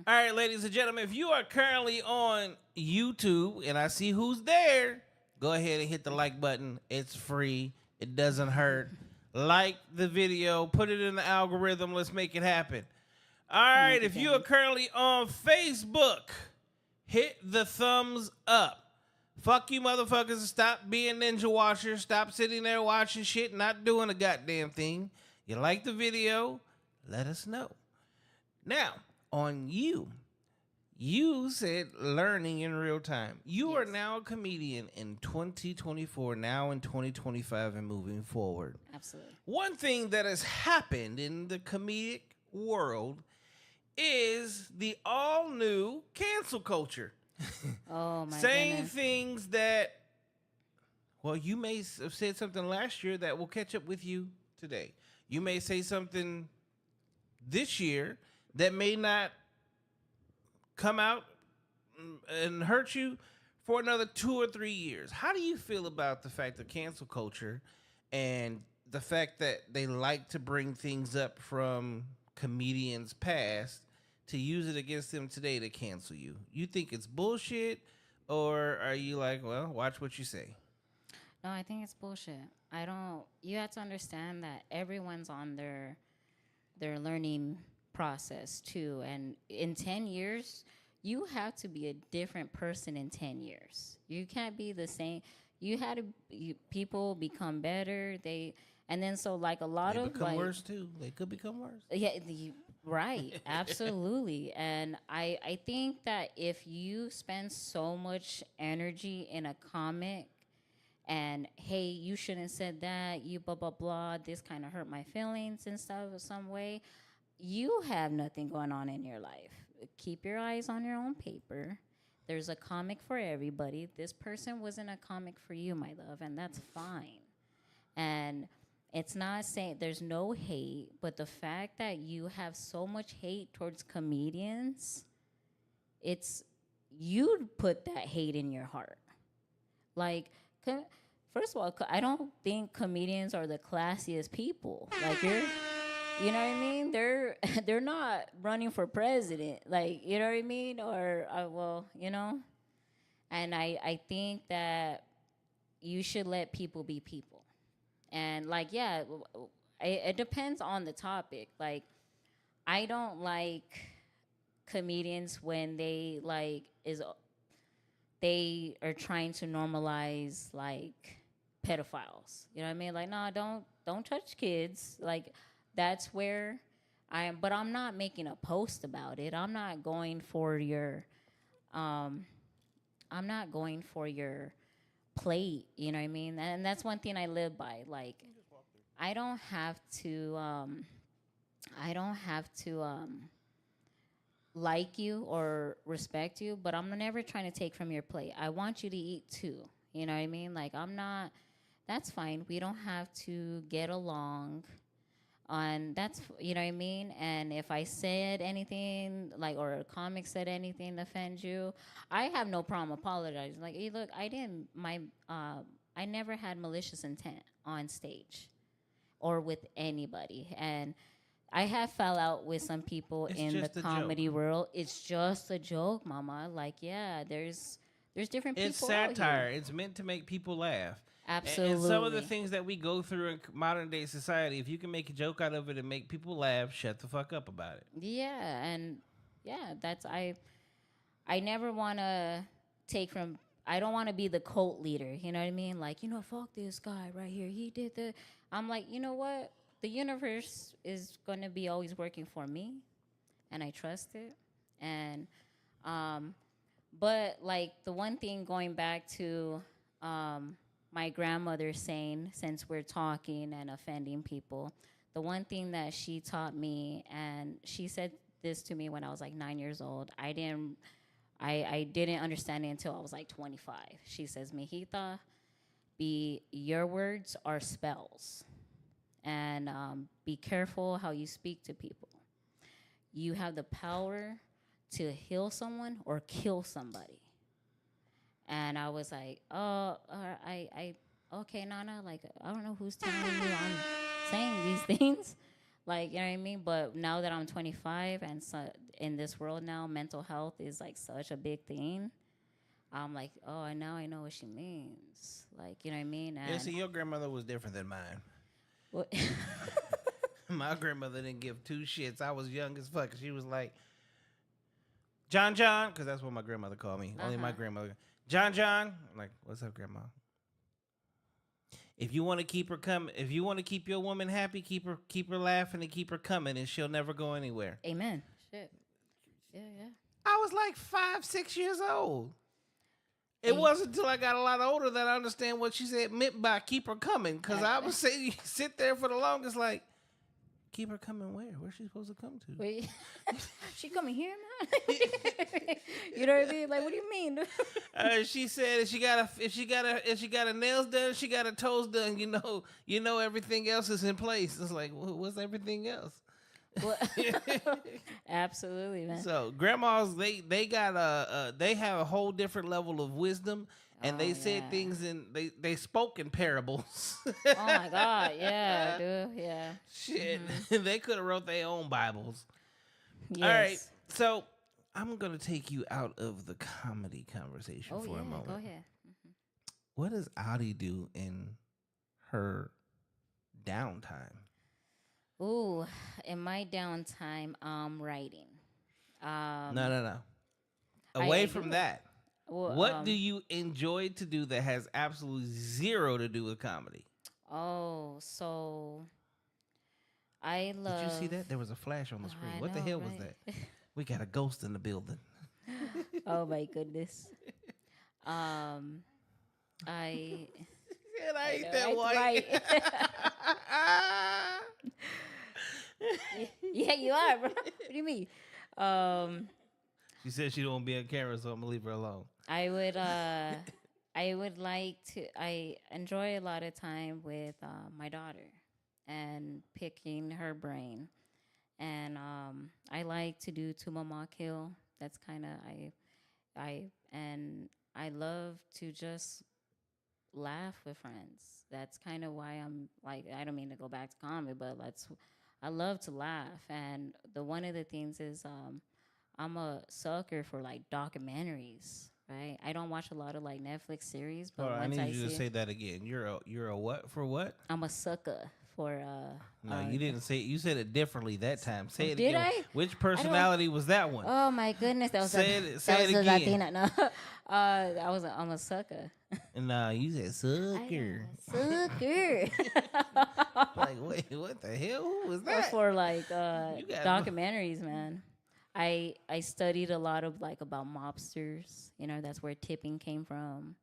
All right, ladies and gentlemen, if you are currently on YouTube and I see who's there, go ahead and hit the like button. It's free. It doesn't hurt. Like the video. Put it in the algorithm. Let's make it happen. All right, if you are currently on Facebook, hit the thumbs up. Fuck you motherfuckers. Stop being ninja watchers. Stop sitting there watching shit, not doing a goddamn thing. You like the video? Let us know. Now, on you said learning in real time. You are now a comedian in 2024, now in 2025 and moving forward. absolutely. One thing that has happened in the comedic world is the all-new cancel culture. Oh my Saying goodness. things that Well, you may have said something last year that will catch up with you today. You may say something this year that may not come out and hurt you for another 2 or 3 years. How do you feel about the fact of cancel culture and the fact that they like to bring things up from comedians past to use it against them today to cancel you? You think it's bullshit, or are you like, well, watch what you say? No, I think it's bullshit. I don't. You have to understand that everyone's on their learning process too, and in 10 years, you have to be a different person in 10 years. You can't be the same. You had to. People become better. And then so like a lot They of become like worse too. They could become worse. yeah, right, absolutely. And I think that if you spend so much energy in a comic and hey, you shouldn't have said that, you blah blah blah, this kind of hurt my feelings and stuff some way, you have nothing going on in your life. Keep your eyes on your own paper. There's a comic for everybody. This person wasn't a comic for you, my love, and that's fine. And it's not saying there's no hate, but the fact that you have so much hate towards comedians, it's you put that hate in your heart. Like, first of all, I don't think comedians are the classiest people. Like you know what I mean? They're not running for president. Like, you know what I mean? Or well, you know. And I think that you should let people be people. And like, yeah, it depends on the topic. Like, I don't like comedians when they are trying to normalize like pedophiles. You know what I mean? Like, no, don't touch kids. Like, that's where but I'm not making a post about it. I'm not going for your plate, you know what I mean? And that's one thing I live by. Like, I don't have to like you or respect you, but I'm never trying to take from your plate. I want you to eat too. You know what I mean? Like, that's fine. We don't have to get along. That's, you know what I mean? And if I said anything, like, or a comic said anything to offend you, I have no problem apologizing. Like, hey, look, I never had malicious intent on stage or with anybody. And I have fell out with some people in the comedy world. It's just a joke, mama. Like, yeah, there's different people. It's satire. Out here. It's meant to make people laugh. Absolutely. And some of the things that we go through in modern day society, if you can make a joke out of it and make people laugh, shut the fuck up about it. Yeah, and yeah, I never want to take from. I don't want to be the cult leader. You know what I mean? Like, fuck this guy right here. He did the. I'm like, you know what? The universe is going to be always working for me, and I trust it. And, but like the one thing going back to, my grandmother saying, since we're talking and offending people, the one thing that she taught me, and she said this to me when I was like 9 years old. I didn't understand it until I was like 25. She says, "Mijita, your words are spells, and be careful how you speak to people. You have the power to heal someone or kill somebody." And I was like, "Oh, okay, Nana. Like, I don't know who's telling you I'm saying these things, like, you know what I mean." But now that I'm 25 and in this world now, mental health is like such a big thing. I'm like, oh, now I know what she means. Like, you know what I mean? And yeah, see, your grandmother was different than mine. what? My grandmother didn't give two shits. I was young as fuck. She was like, John, because that's what my grandmother called me. Only my grandmother. John. I'm like, what's up, Grandma? If you want to keep her coming, if you want to keep your woman happy, keep her laughing and keep her coming, and she'll never go anywhere. Amen. Shit. Yeah. I was like 5, 6 years old. It wasn't until I got a lot older that I understand what she said meant by keep her coming. Because I would sit there for the longest like, keep her coming where? Where's she supposed to come to? Wait, she coming here, man? You know what I mean? Like, what do you mean? She said if she got her nails done, she got her toes done. You know everything else is in place. It's like, what's everything else? Well, absolutely, man. So grandmas, they got they have a whole different level of wisdom, and they said yeah. things they spoke in parables. Oh my God, yeah, dude, yeah. Shit, they could have wrote their own Bibles. Yes. All right, so I'm gonna take you out of the comedy conversation Oh for yeah, a moment. go ahead. What does Audi do in her downtime? Ooh, in my downtime, writing. No. Away I from do. that, Well, what do you enjoy to do that has absolutely zero to do with comedy? Oh, so I love. Did you see that? There was a flash on the screen. I What the know, hell was right? that? We got a ghost in the building. Oh my goodness. I. And I ain't know, that right, white. Yeah, you are, bro. What do you mean? She said she don't want to be on camera, so I'm gonna leave her alone. I would like to. I enjoy a lot of time with my daughter and picking her brain, and I like to do to mama kill. That's kind of I love to just laugh with friends. That's kind of why I'm like, I don't mean to go back to comedy, but I love to laugh. And one of the things is I'm a sucker for like documentaries, right? I don't watch a lot of like Netflix series, but Hold on, I once need I you to see say it, that again. You're a what for what? I'm a sucker for No, you didn't say it. You said it differently that time. Say it Did again. I? Which personality was that one? Oh my goodness, that was Say a, it- that say was it a again. Latina. No, I'm a sucker. No, you said sucker. Sucker. Like, wait, what the hell? Who was that? For like You got- documentaries, man. I studied a lot of like about mobsters. You know, that's where tipping came from.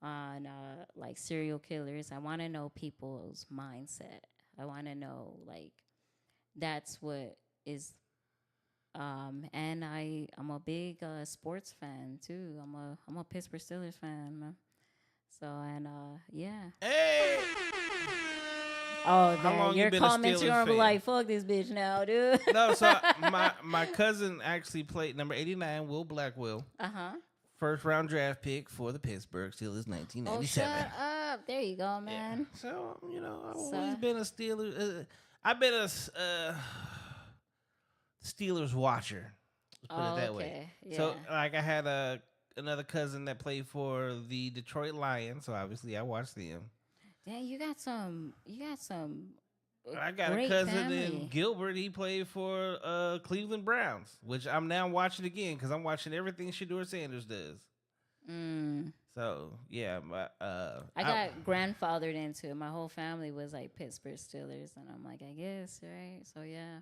On like serial killers. I want to know people's mindset. I want to know like that's what is. And I'm a big sports fan too. I'm a Pittsburgh Steelers fan, man. So and yeah. Hey! Oh, How man, long you your been a comments Steelers are gonna be fan? like, "Fuck this bitch now, dude." No, so my cousin actually played number 89, Will Blackwell. First round draft pick for the Pittsburgh Steelers, Oh, 1997. shut up! There you go, man. So, I've So- always been a Steelers. I've been a Steelers watcher. Let's put it that way. Okay, yeah. So, like, I had another cousin that played for the Detroit Lions, so obviously I watched them. Yeah, you got some. I got great a cousin family. in Gilbert. He played for Cleveland Browns, which I'm now watching again because I'm watching everything Shador Sanders does. So yeah, I got grandfathered into it. My whole family was like Pittsburgh Steelers, and I'm like, I guess, right? So yeah.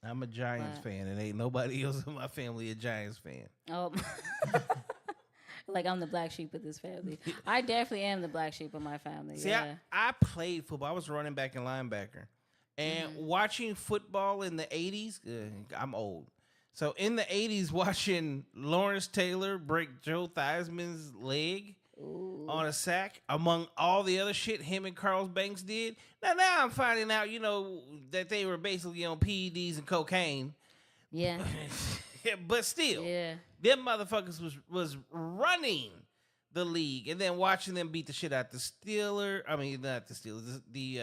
I'm a Giants fan, and ain't nobody else in my family a Giants fan. Oh, like I'm the black sheep of this family. I definitely am the black sheep of my family. See, yeah. I played football. I was running back and linebacker, and watching football in the '80s. I'm old, so in the '80s, watching Lawrence Taylor break Joe Theismann's leg on a sack, among all the other shit him and Carlos Banks did. Now I'm finding out, that they were basically on PEDs and cocaine. Yeah. But still, Yeah. them motherfuckers was running the league, and then watching them beat the shit out the Steelers. I mean, not the Steelers, the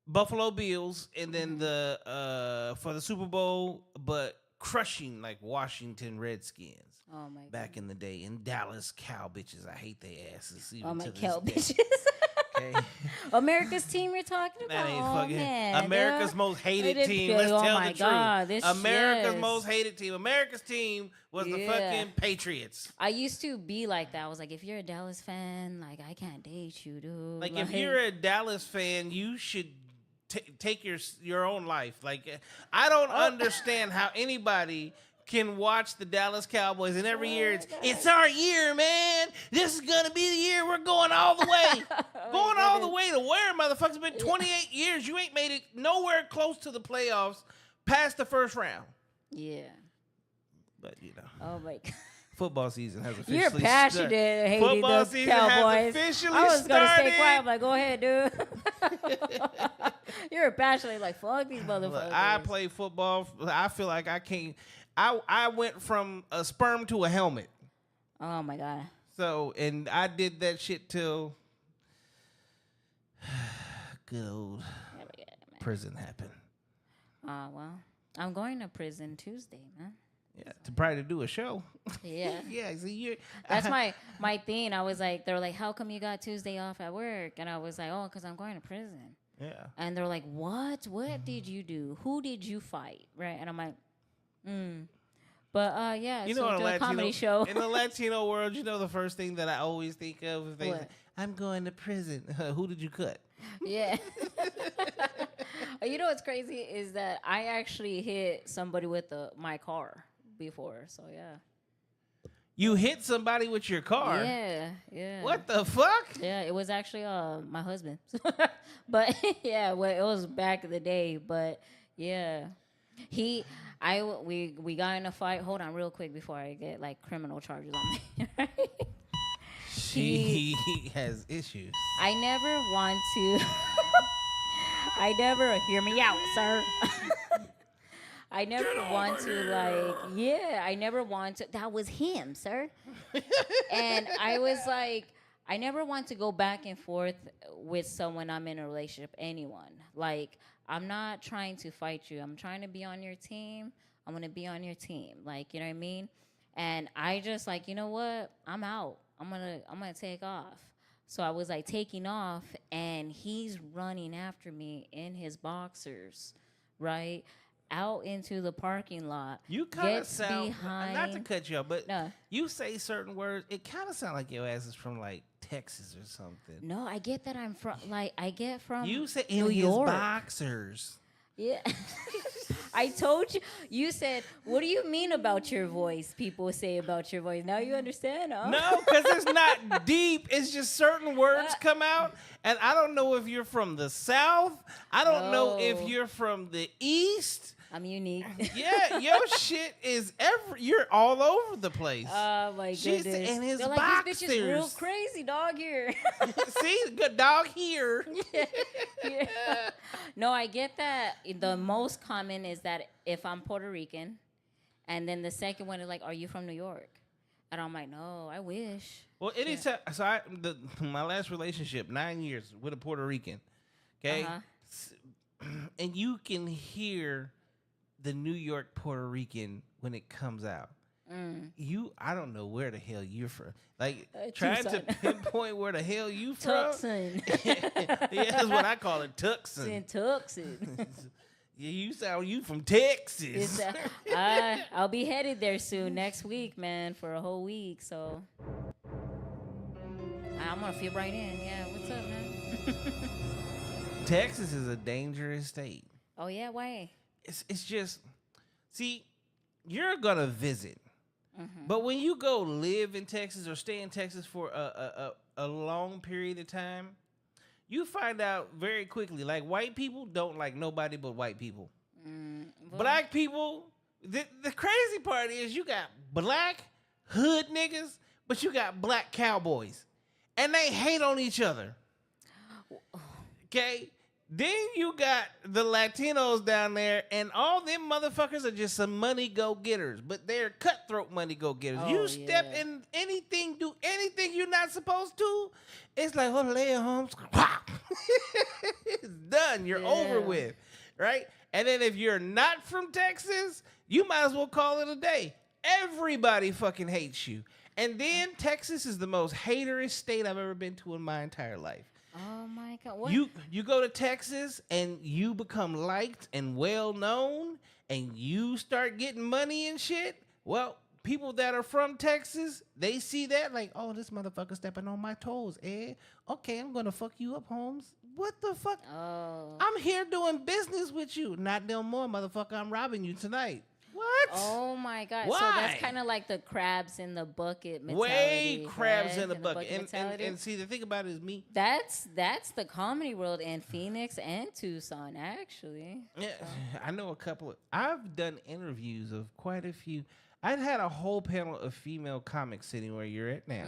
Buffalo Bills, and then the for the Super Bowl, but crushing like Washington Redskins. Oh my god. Back in the day, in Dallas cow bitches. I hate their asses. Even Oh my to this cow day. bitches. Okay? America's team you're talking about? That ain't Oh, fucking man, America's dude. most hated It is team. good. Let's Oh tell my the God, truth. this America's yes. most hated team. America's team was the Yeah. fucking Patriots. I used to be like that. I was like, if you're a Dallas fan, like I can't date you, dude. Like if you're a Dallas fan, you should take your own life. Like I don't understand how anybody can watch the Dallas Cowboys, and every year it's our year, man. This is gonna be the year we're going all the way, going all the way to where, motherfuckers? It's been 28 years. You ain't made it nowhere close to the playoffs, past the first round. Yeah. But Oh my God. football season has officially You're passionate, hating Football the season Cowboys. has officially I was gonna started. stay quiet. I'm like, go ahead, dude. You're passionate, like fuck these motherfuckers. Look, I play football. I feel like I can't. I went from a sperm to a helmet. Oh my God. So, and I did that shit till good old prison happened. Well, I'm going to prison Tuesday, man. Yeah, to probably do a show. Yeah. Yeah, see, That's my thing. I was like, they were like, how come you got Tuesday off at work? And I was like, oh, because I'm going to prison. Yeah. And they're like, what? What did you do? Who did you fight? Right? And I'm like, But yeah, You so know, in do a a comedy show. in the Latino world, the first thing that I always think of is What? I'm going to prison. Who did you cut? Yeah. You know what's crazy is that I actually hit somebody with my car before. So yeah. You hit somebody with your car. Yeah. What the fuck? Yeah, it was actually my husband. But yeah, well, it was back in the day. But yeah, we got in a fight. Hold on, real quick before I get like criminal charges on me. Right? He has issues. I never want to. I never hear me out, sir. I never want to I never want to. That was him, sir. And I was like, I never want to go back and forth with someone I'm in a relationship, anyone. Like, I'm not trying to fight you. I'm trying to be on your team. I'm going to be on your team. Like, you know what I mean? And I just like, you know what? I'm out. I'm going to take off. So I was like taking off and he's running after me in his boxers, right? Out into the parking lot. You kind of Gets sound, behind, not to cut you off, but No. you say certain words, it kind of sounds like your ass is from like Texas or something. No, I get that I'm from You say New in his York. boxers. Yeah. I told you. You said, what do you mean about your voice? People say about your voice. Now you understand, huh? No, because it's not deep. It's just certain words come out. And I don't know if you're from the South. I don't know if No. you're from the East. I'm unique. Yeah, your shit is you're all over the place. Oh, my She's goodness. in his They're like, this bitch is real boxers. crazy, dog, here. See, good dog here. Yeah. No, I get that. The most common is that if I'm Puerto Rican, and then the second one is like, are you from New York? And I'm like, no, I wish. Well, anytime. So my last relationship, 9 years with a Puerto Rican. Okay, and you can hear the New York Puerto Rican when it comes out. I don't know where the hell you're from. Like trying to Tucson. pinpoint where the hell you from. Tucson. Yeah, that's what I call it, Tucson. In Tucson. Yeah, you sound you from Texas. It's, I'll be headed there soon next week, man, for a whole week. So I'm gonna fit right in. Yeah, what's up, man? Texas is a dangerous state. Oh yeah, why? It's just, see, you're gonna visit, but when you go live in Texas or stay in Texas for a long period of time, you find out very quickly, like white people don't like nobody but white people. Black people, the crazy part is you got black hood niggas, but you got black cowboys, and they hate on each other. Okay? Then you got the Latinos down there, and all them motherfuckers are just some money go-getters, but they're cutthroat money go-getters. You step in anything, do anything you're not supposed to, it's like, oh, lay at home. It's done. You're over with, right? And then if you're not from Texas, you might as well call it a day. Everybody fucking hates you. And then Texas is the most haterish state I've ever been to in my entire life. Oh my God! What? You go to Texas and you become liked and well known, and you start getting money and shit. Well, people that are from Texas, they see that like, oh, this motherfucker stepping on my toes, eh? Okay, I'm gonna fuck you up, Holmes. What the fuck? Oh. I'm here doing business with you. Not no more, motherfucker. I'm robbing you tonight. What? Oh my God! Why? So that's kind of like the crabs in the bucket mentality. Way crabs right? in the bucket. mentality. And see, the thing about it is me. That's the comedy world in Phoenix and Tucson, actually. Yeah, I know a couple of. I've done interviews of quite a few. I'd had a whole panel of female comics sitting where you're at now,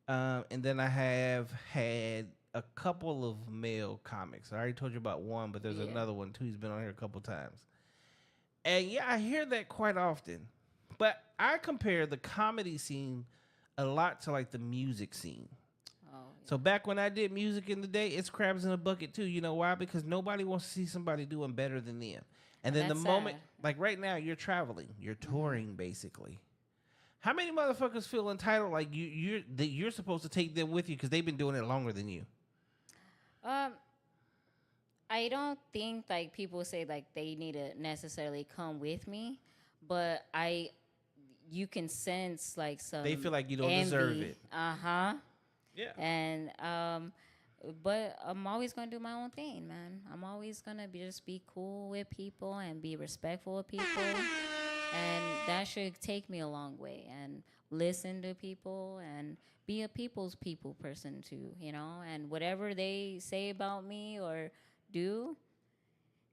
and then I have had a couple of male comics. I already told you about one, but there's another one too. He's been on here a couple times, and yeah, I hear that quite often. But I compare the comedy scene a lot to like the music scene. So back when I did music in the day, it's crabs in a bucket too. You know why? Because nobody wants to see somebody doing better than them. And then the moment, like right now, you're traveling, you're touring basically. How many motherfuckers feel entitled like you're supposed to take them with you because they've been doing it longer than you? I don't think like people say like they need to necessarily come with me, but you can sense like some. They feel like you don't envy. deserve it. Yeah. And but I'm always gonna do my own thing, man. I'm always gonna just be cool with people and be respectful of people, and that should take me a long way. And listen to people and be a people's people person too, you know. And whatever they say about me or do,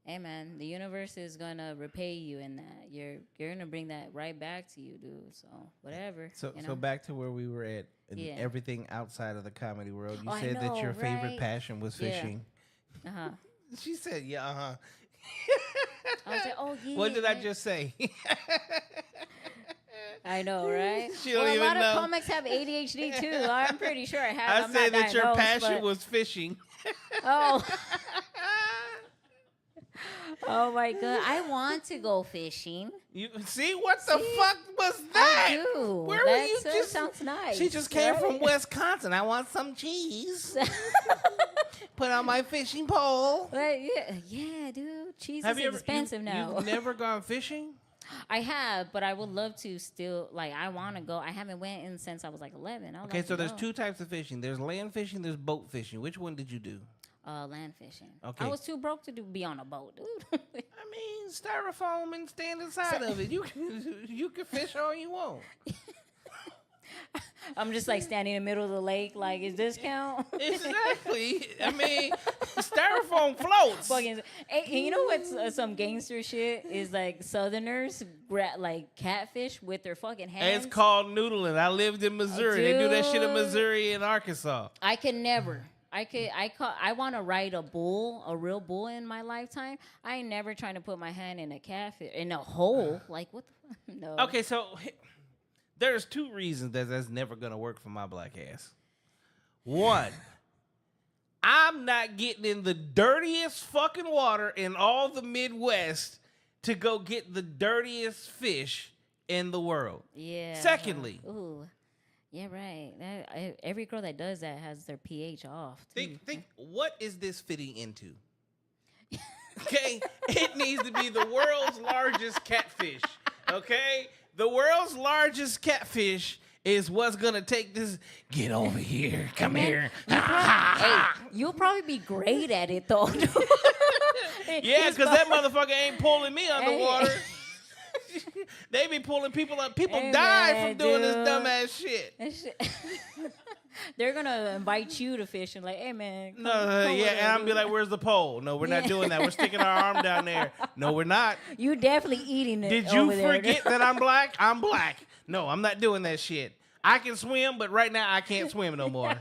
hey man, the universe is gonna repay you in that. You're gonna bring that right back to you, dude. So whatever. So you know? so back to where we were at. And everything outside of the comedy world. You said that your favorite passion was fishing. She said, yeah, I was like, oh, yeah. What did I just say? I know, right? She don't even know. A lot of comics have ADHD, too. I'm pretty sure I have. I said that your passion was fishing. Oh. Oh my God! I want to go fishing. You see what the fuck was that? I do. Where were you? Just sounds nice. She just came from Wisconsin. I want some cheese. Put on my fishing pole. Yeah, dude. Cheese is expensive now. You've never gone fishing? I have, but I would love to still. Like, I want to go. I haven't went in since I was like 11. Okay, so there's two types of fishing. There's land fishing. There's boat fishing. Which one did you do? Land fishing. Okay. I was too broke to be on a boat, dude. I mean, styrofoam and stand inside of it. You can fish all you want. I'm just like standing in the middle of the lake. Like, is this count? Exactly. I mean, styrofoam floats. Hey, you know what's some gangster shit is like Southerners like catfish with their fucking hands. It's called noodling. I lived in Missouri. They do that shit in Missouri and Arkansas. I could never. I want to ride a real bull in my lifetime. I ain't never trying to put my hand in a catfish in a hole. Like, what the fuck? No. Okay, so there's two reasons that's never gonna work for my black ass. One, I'm not getting in the dirtiest fucking water in all the Midwest to go get the dirtiest fish in the world. Yeah. Secondly. Ooh. Yeah, right. Every girl that does that has their pH off. Too. Think, what is this fitting into? Okay? It needs to be the world's largest catfish. Okay? The world's largest catfish is what's going to take this. Get over here. Come here. You'll probably be great at it, though. Yeah, because that motherfucker ain't pulling me underwater. They be pulling people up. People die from doing this dumbass shit. They're gonna invite you to fish and like, hey man. No, and I'm be like, where's the pole? No, we're not doing that. We're sticking our arm down there. No, we're not. You definitely eating it. Did you forget that I'm black? I'm black. No, I'm not doing that shit. I can swim, but right now I can't swim no more.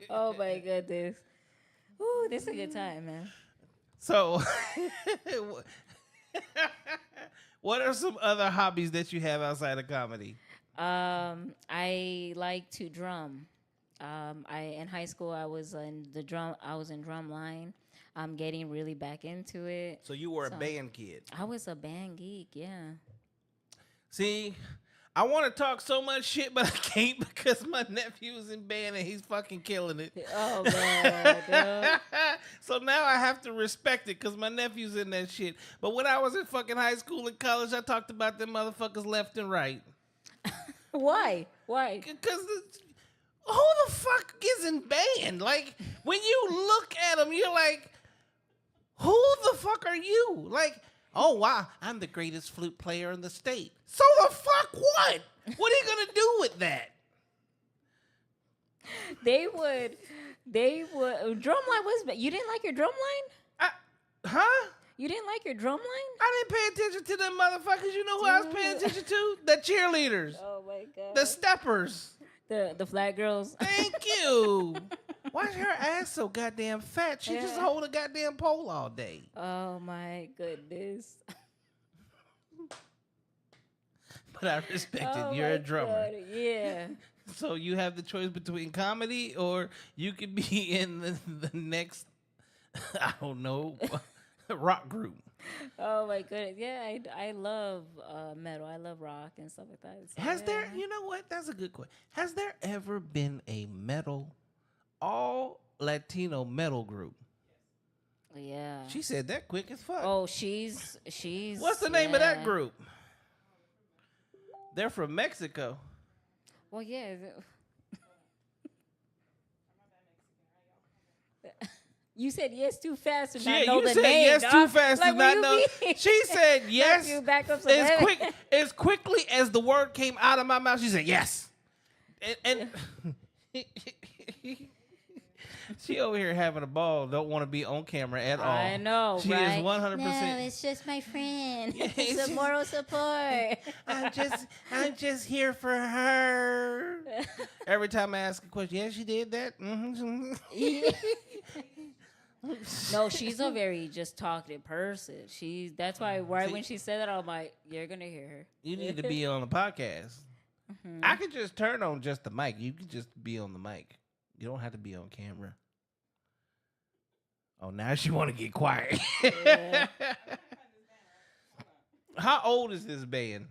Oh my goodness. Ooh, this is a good time, man. So, what are some other hobbies that you have outside of comedy? I like to drum. In high school I was in drum line. I'm getting really back into it. So you were a band kid. I was a band geek, yeah. See, I want to talk so much shit, but I can't because my nephew's in band and he's fucking killing it. Oh, man. So now I have to respect it because my nephew's in that shit. But when I was in fucking high school and college, I talked about them motherfuckers left and right. Why? Because who the fuck is in band? Like, when you look at them, you're like, who the fuck are you? Like, Oh, wow, I'm the greatest flute player in the state. So the fuck what? What are you going to do with that? They would, drumline was, you didn't like your drumline? Huh? You didn't like your drumline? I didn't pay attention to them motherfuckers. You know who I was paying attention to? The cheerleaders. Oh my God. The steppers. The flat girls. Thank you. Why is her ass so goddamn fat? She just Yeah. hold a goddamn pole all day. Oh my goodness. But I respect Oh it. You're my a drummer. God, yeah. So you have the choice between comedy or you could be in the next, I don't know, rock group. Oh my goodness. Yeah, I love metal. I love rock and stuff like that. So, Has there, yeah. you know what? That's a good question. Has there ever been a metal, all Latino metal group? Yeah. She said that quick as fuck. Oh, she's. What's the name of that yeah. group? They're from Mexico. Well, yeah. You said yes too fast to not know You the said name. yes dog. too fast Like, to what not you know. mean? She said yes You back up some as evidence. as quickly as the word came out of my mouth. She said yes, and she over here having a ball. Don't want to be on camera at all. I know, She right? is 100%. No, it's just my friend. it's It's just- a moral support. I'm just here for her. Every time I ask a question, yeah, she did that. Mm-hmm. No, she's a very just talkative person. That's why when she said that, I'm like, you're gonna hear her. You need to be on the podcast. I could just turn on just the mic. You can just be on the mic. You don't have to be on camera. Oh, now she want to get quiet. Yeah. How old is this band?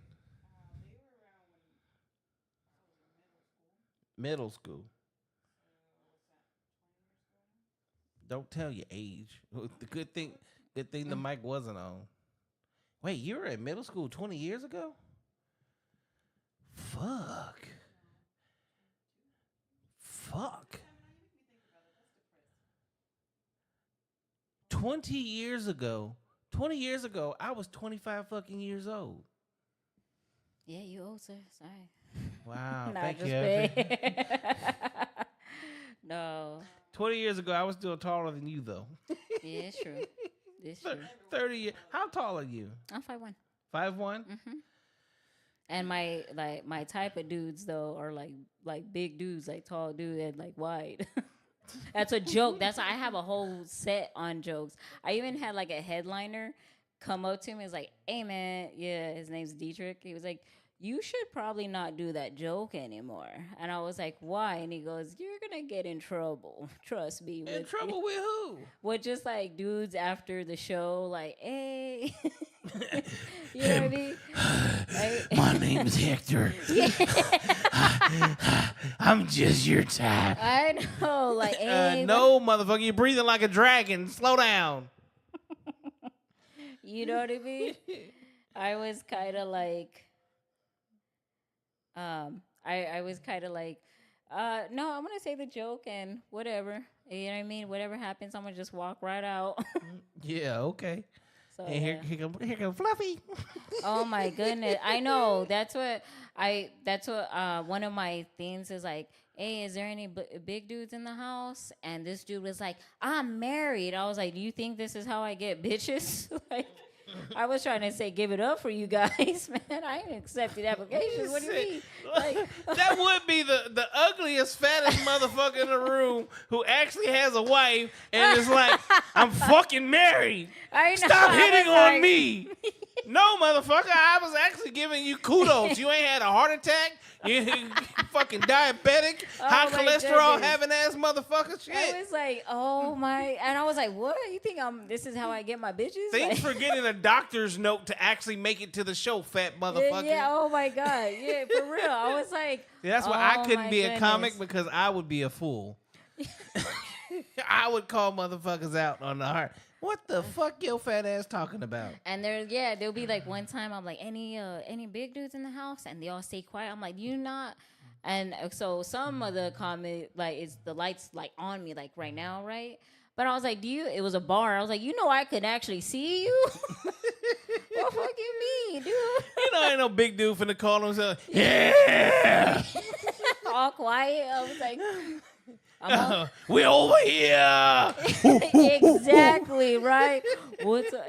Middle school. Don't tell your age. The good thing the mic wasn't on. Wait, you were in middle school 20 years ago? Fuck. 20 years ago, I was 25 fucking years old. Yeah, you old, sir. Sorry. Wow, Nah, thank just you, Effie. playing. No. 20 years ago, I was still taller than you, though. Yeah, it's true. It's true. 30 years. How tall are you? I'm 5'1". 5'1"? And my type of dudes though are like big dudes, like tall dudes and like wide. That's a joke. I have a whole set on jokes. I even had like a headliner come up to me. He's like, "Hey man, yeah, his name's Dietrich." He was like, "You should probably not do that joke anymore." And I was like, "Why?" And he goes, "You're gonna get in trouble. Trust me." In trouble with who? With just like dudes after the show, like, "Hey." You know what I mean? My name's Hector. I'm just your type. I know, like, hey, No, motherfucker, you're breathing like a dragon. Slow down. you know what I mean? I was kind of like, I was kind of like, no, I'm gonna say the joke and whatever. You know what I mean? Whatever happens, I'm gonna just walk right out. Yeah, okay. So And yeah. here come Fluffy. Oh my goodness, I know. That's what one of my themes is like. Hey, is there any big dudes in the house? And this dude was like, I'm married. I was like, do you think this is how I get bitches? Like, I was trying to say, give it up for you guys, man. I ain't accepted applications. What do you mean? Like, That would be the ugliest, fattest motherfucker in the room who actually has a wife and is like, I'm fucking married. I know. Stop I hitting was on like- me. No, motherfucker, I was actually giving you kudos. You ain't had a heart attack. You fucking diabetic, high my cholesterol goodness. having ass motherfucker shit. I was like, oh my, and I was like, what? You think this is how I get my bitches? Thanks Like- for getting a doctor's note to actually make it to the show, fat motherfucker. Yeah, oh my God. Yeah, for real. I was like, See, that's why I oh couldn't my be a comic goodness. because I would be a fool. I would call motherfuckers out on the heart. What the fuck your fat ass talking about? And there'll be like one time I'm like, any big dudes in the house? And they all stay quiet. I'm like, you not. And so some of the comment, like, it's the lights like on me, like right now, right? But I was like, it was a bar. I was like, I could actually see you. no big dude finna call himself. Yeah. All quiet. I was like, We're over here. exactly, right? What's up?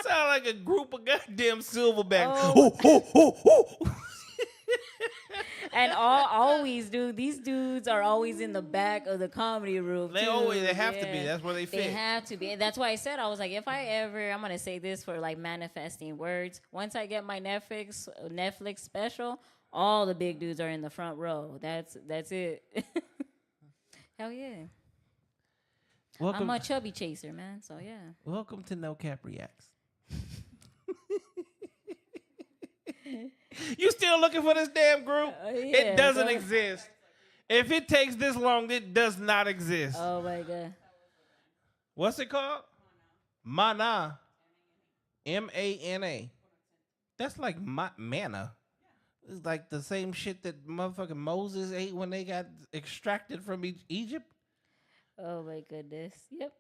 Sound like a group of goddamn silverbacks. Oh. And always, dude, these dudes are always in the back of the comedy room. They have to be. That's where they fit. They have to be. And that's why I said, I was like, if I'm gonna say this for like manifesting words. Once I get my Netflix special, all the big dudes are in the front row. That's it. Hell yeah. I'm a chubby chaser, man. So yeah. Welcome to No Cap Reacts. You still looking for this damn group? Yeah, it doesn't exist. If it takes this long, it does not exist. Oh my god. What's it called? Mana. M-A-N-A. That's like manna. It's like the same shit that motherfucking Moses ate when they got extracted from Egypt. Oh my goodness. Yep.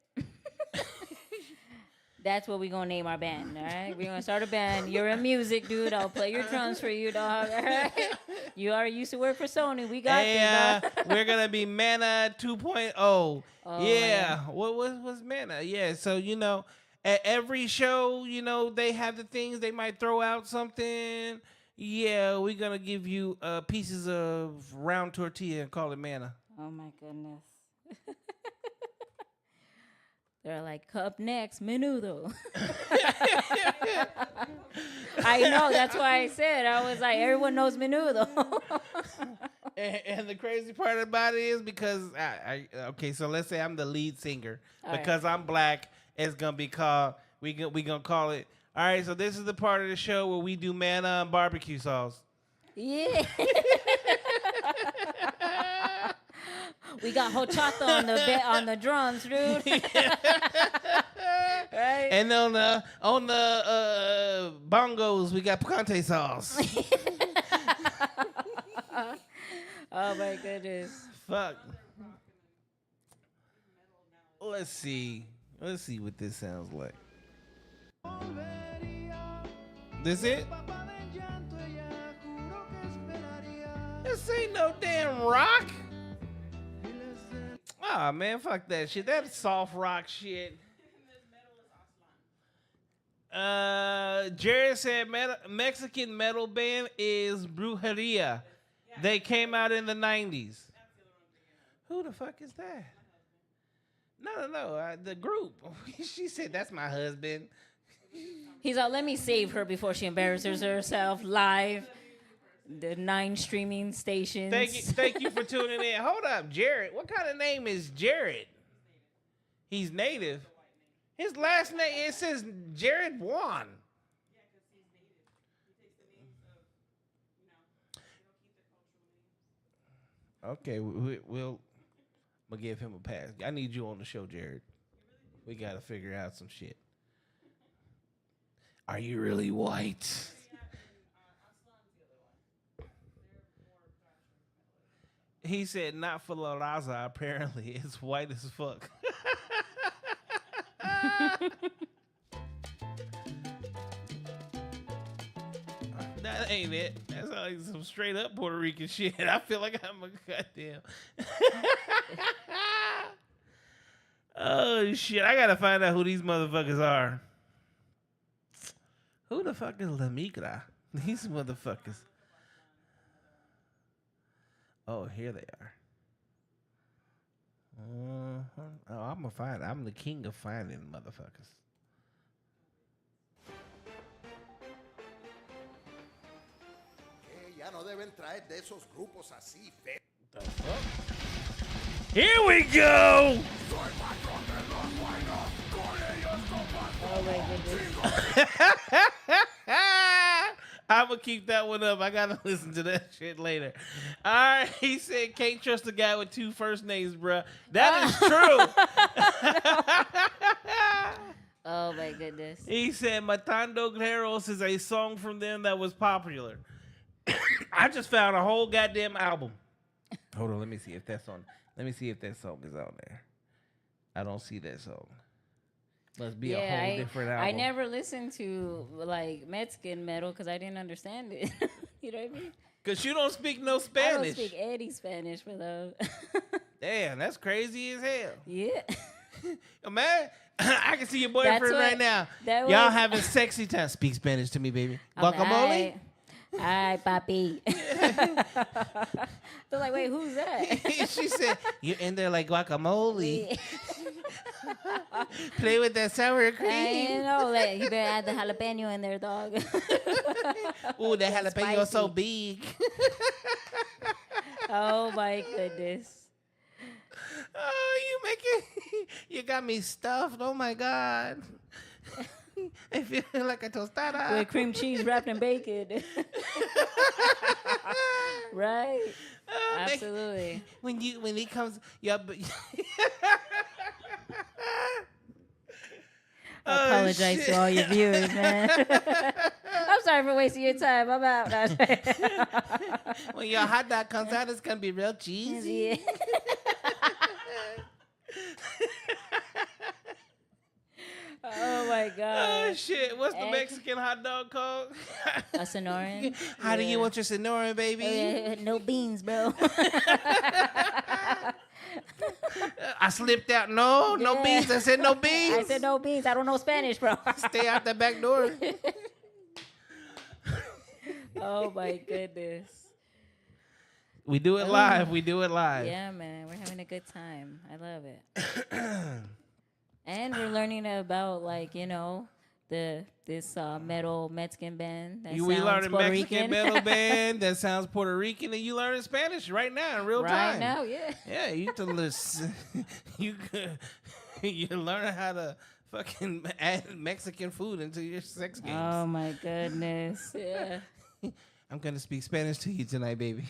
That's what we're going to name our band, all right? We're going to start a band. You're a music dude. I'll play your drums for you, dog. All right? You already used to work for Sony. We got this, dog. We're going to be Mana 2.0. Oh, yeah. What was Mana? Yeah, so, at every show, they have the things. They might throw out something. Yeah, we're going to give you pieces of round tortilla and call it Mana. Oh, my goodness. They're like, up next, menudo. I know. That's why I said. I was like, everyone knows menudo. and the crazy part about it is because, okay, so let's say I'm the lead singer. Because I'm black, it's going to be called, we going to call it, all right, so this is the part of the show where we do Mana and barbecue sauce. Yeah. We got horchata on the drums, dude. Right? And on the bongos, we got picante sauce. Oh my goodness. Fuck. Let's see what this sounds like. This it? This ain't no damn rock. Ah, man, fuck that shit. That's soft rock shit. Jared said Mexican metal band is Brujeria. They came out in the 90s. Who the fuck is that? No. The group. She said, that's my husband. He's like, let me save her before she embarrasses herself live. The 9 streaming stations. Thank you for tuning in. Hold up, Jared. What kind of name is Jared? He's native. His last name, it says Jared Juan. Okay, we'll give him a pass. I need you on the show, Jared. We got to figure out some shit. Are you really white? He said, not for La Raza, apparently. It's white as fuck. That ain't it. That's like some straight up Puerto Rican shit. I feel like I'm a goddamn. Oh, shit. I got to find out who these motherfuckers are. Who the fuck is La Migra? These motherfuckers. Oh, here they are. Oh, I'm the king of finding motherfuckers. Ya no deben traer de esos grupos así, fe. The fuck? Here we go! Oh my goodness. I'm going to keep that one up. I got to listen to that shit later. All right. He said, can't trust a guy with 2 first names, bruh. That is true. Oh, my goodness. He said, Matando Guerreros is a song from them that was popular. I just found a whole goddamn album. Hold on. Let me see if that's on. Let me see if that song is on there. I don't see that song. Must be a whole different album. I never listened to like Mexican metal because I didn't understand it. You know what I mean? Because you don't speak no I Spanish. don't speak any Spanish for those. Damn, that's crazy as hell. Yeah. Man, I can see your boyfriend That's what- right now. that Y'all was- having sexy time. Speak Spanish to me, baby. I'm Guacamole? Ay, papi. They're like, wait, who's that? She said, you're in there like guacamole. Play with that sour I cream. know that you better add the jalapeno in there, dog. Ooh, that jalapeno is so Spicy. big. Oh my goodness. Oh, you got me stuffed. Oh my God. I feel like a tostada. With cream cheese wrapped in bacon. Right? Oh, man. Absolutely. When he comes, yeah. I apologize to all your viewers, man. I'm sorry for wasting your time. I'm out. When your hot dog comes out, it's gonna be real cheesy. Yeah. Oh my Oh god. shit! What's the Egg. Mexican hot dog called? A Sonoran? How do you Yeah. want your Sonoran, baby? No beans, bro. I slipped out. No Yeah. beans. I said no beans. I said no beans. I don't know Spanish, bro. Stay out the back door. Oh my goodness. We do it live. We do it live. Yeah, man. We're having a good time. I love it. And we're learning about this metal Mexican band that We sounds learning Puerto Mexican Rican. metal band that sounds Puerto Rican, and you learning Spanish right now in real right time. now, yeah. Yeah, you to listen. You learn how to fucking add Mexican food into your sex games. Oh my goodness. Yeah. I'm gonna speak Spanish to you tonight, baby.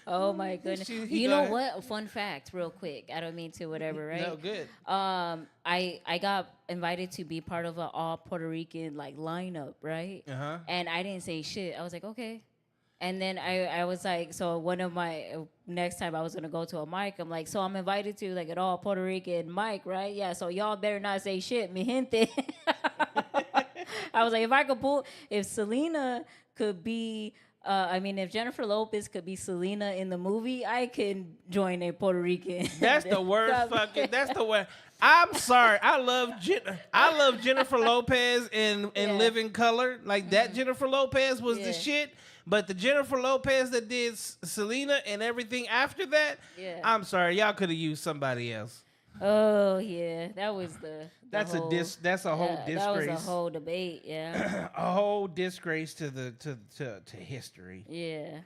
Oh my goodness. She- You go know ahead. what? Fun fact, real quick. I don't mean to whatever, right? No, good. I got invited to be part of an all Puerto Rican lineup, right? Uh-huh. And I didn't say shit. I was like, okay. And then I was like, so one of my next time I was gonna go to a mic, I'm like, so I'm invited to an all Puerto Rican mic, right? Yeah. So y'all better not say shit, mi gente. I was like, if Selena could be. If Jennifer Lopez could be Selena in the movie, I can join a Puerto Rican. That's the worst fucking. That's the worst. I'm sorry. I love Jennifer Lopez in Yeah. Living Color. Like that Jennifer Lopez was Yeah. the shit. But the Jennifer Lopez that did Selena and everything after that, Yeah. I'm sorry. Y'all could have used somebody else. Oh yeah, that was the That's whole, That's a whole yeah, disgrace. That was a whole debate. Yeah, A whole disgrace to to history. yeah.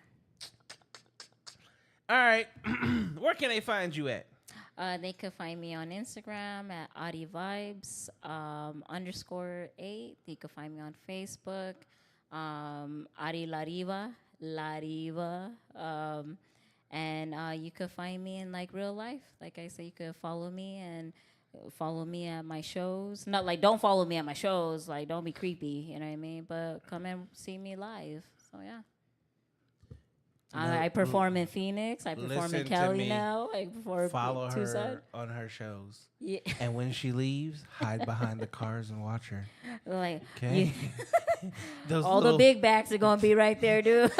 All right. Where can they find you at? They could find me on Instagram at Audi Vibes _8. You could find me on Facebook, Audi La Riva. And you could find me in real life. Like I said, you could follow me and follow me at my shows. Not don't follow me at my shows. Don't be creepy. You know what I mean? But come and see me live. So yeah. I perform in Phoenix. I perform Listen in to Cali me. now. I perform Follow in Tucson. her on her shows. Yeah. And when she leaves, hide behind the cars and watch her. Okay. Okay? Those All the big backs are gonna be right there, dude.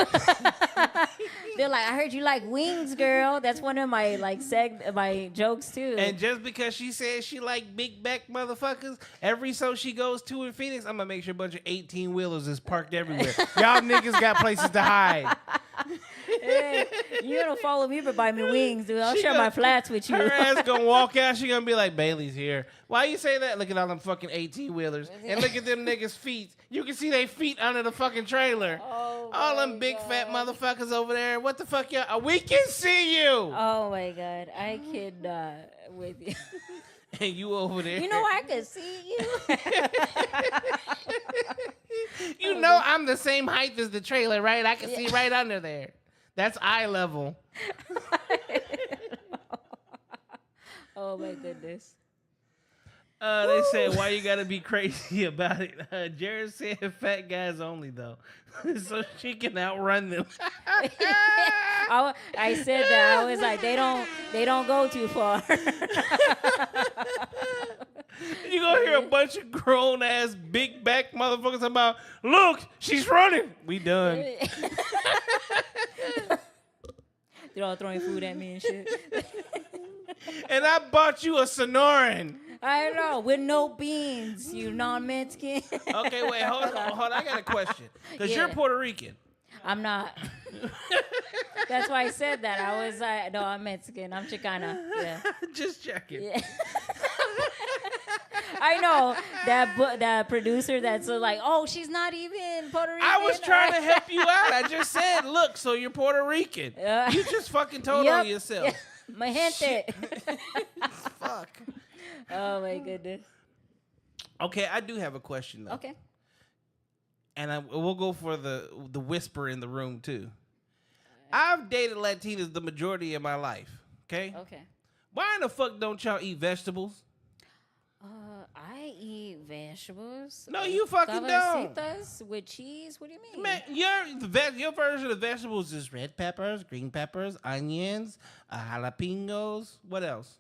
They're like, I heard you like wings, girl. That's one of my my jokes too. And just because she says she like big back motherfuckers, every show she goes to in Phoenix, I'm gonna make sure a bunch of 18-wheelers is parked everywhere. Y'all niggas got places to hide. Hey, you don't follow me but buy me wings, dude. I'll She share gonna- my flats with you. Her ass gonna walk out. She gonna be like, Bailey's here. Why you say that? Look at all them fucking 18-wheelers. And look at them niggas' feet. You can see they feet under the fucking trailer. Oh all my them big fat God. motherfuckers over there. What the fuck y'all? We can see you. Oh my God, I cannot with you. And you over there. You know I could see you. You know I'm the same height as the trailer, right? I can see right under there. That's eye level. Oh my goodness. They said, why you gotta be crazy about it? Jared said fat guys only, though. So she can outrun them. I said that. I was like, they don't go too far. You gonna hear a bunch of grown ass big back motherfuckers talking about, look, she's running. We done. They're all throwing food at me and shit. And I bought you a Sonoran. I know, with no beans, you non-Mexican. Okay, wait, hold on. I got a question. Because you're Yeah. Puerto Rican. I'm not. That's why I said that. I was like, no, I'm Mexican. I'm Chicana. Yeah. Just checking. Yeah. I know that producer that's like, oh, she's not even Puerto Rican. I was trying to help you out. I just said, look, so you're Puerto Rican. You just fucking told on yourself. My gente. Fuck. Oh my goodness. Okay, I do have a question though. Okay. And we'll go for the whisper in the room too. I've dated Latinas the majority of my life. Okay. Okay. Why in the fuck don't y'all eat vegetables? I eat vegetables. No, you fucking don't. Calabacitas with cheese. What do you mean? Man, your version of vegetables is red peppers, green peppers, onions, jalapenos. What else?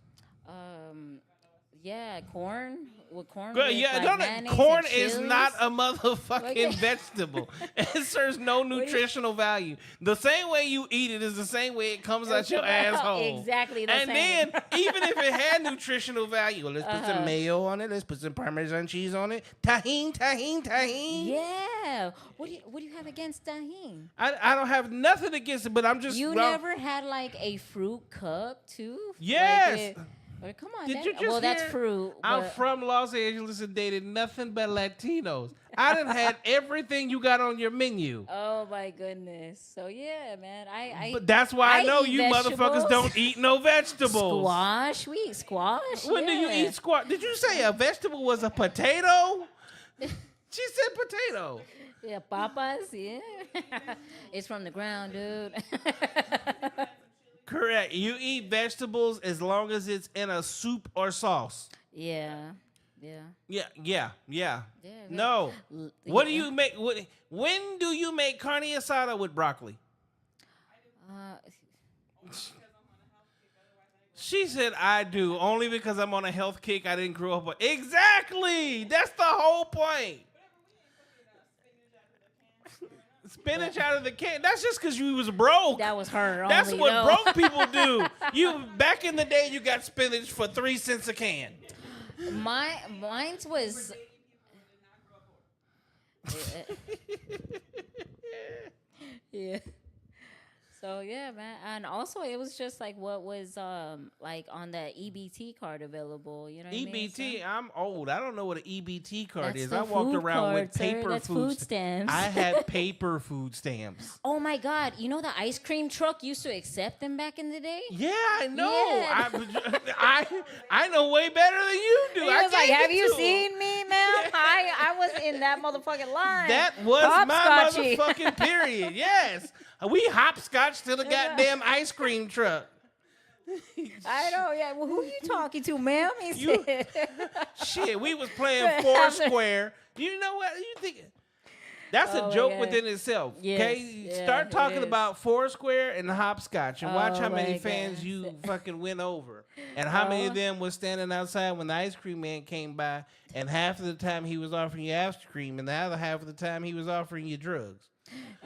Yeah, corn. With corn. Girl, with, yeah, like, mayonnaise corn and is chilies. not a motherfucking Okay. vegetable. It serves no nutritional value. The same way you eat it is the same way it comes out your asshole. Exactly the And same. then, even if it had nutritional value, let's put some mayo on it. Let's put some Parmesan cheese on it. Tahini. Yeah. What do you have against tahini? I don't have nothing against it, but I'm just... You never had like a fruit cup too? Yes. Come on. Did you just well, that's hear? fruit. I'm but- from Los Angeles and dated nothing but Latinos. I done had everything you got on your menu. Oh my goodness. So yeah, man. But that's why I know eat you vegetables. motherfuckers don't eat no vegetables. Squash. We eat squash. When do you eat squash? Did you say a vegetable was a potato? She said potato. Yeah, papas. Yeah. It's from the ground, dude. Correct. You eat vegetables as long as it's in a soup or sauce. Yeah. Yeah. Yeah, No. L- What do yeah. you make? When do you make carne asada with broccoli? She said, I do, only because I'm on a health kick I didn't grow up with. Exactly! That's the whole point. Spinach out of the can. That's just because you was broke. That was her. That's only, what no. broke people do. You back in the day, you got spinach for 3 cents a can. Mine's was. Yeah. So yeah, man, and also it was just like what was like on the EBT card available. You know what I mean? EBT, I'm old. I don't know what an EBT card That's is. the I walked food around with card, sir. paper That's food food stamps. I had paper food stamps. Oh my God! You know the ice cream truck used to accept them back in the day. Yeah, I know. Yeah. I know way better than you do. He I was like, gave "Have it you to him. seen me, ma'am? I was in that motherfucking line." That was my Hopscotchy. motherfucking period. Yes. We hopscotched to the goddamn ice cream truck. I know. Yeah. Well, who you talking to, ma'am? He You- said. Shit, we was playing Foursquare. You know what? You think that's Oh a my joke God. within itself. Yes, Okay, yeah, start it talking is. about Foursquare and hopscotch, and watch Oh how many my fans God. you fucking win over, and how many of Oh. them was standing outside when the ice cream man came by, and half of the time he was offering you ice cream, and the other half of the time he was offering you drugs.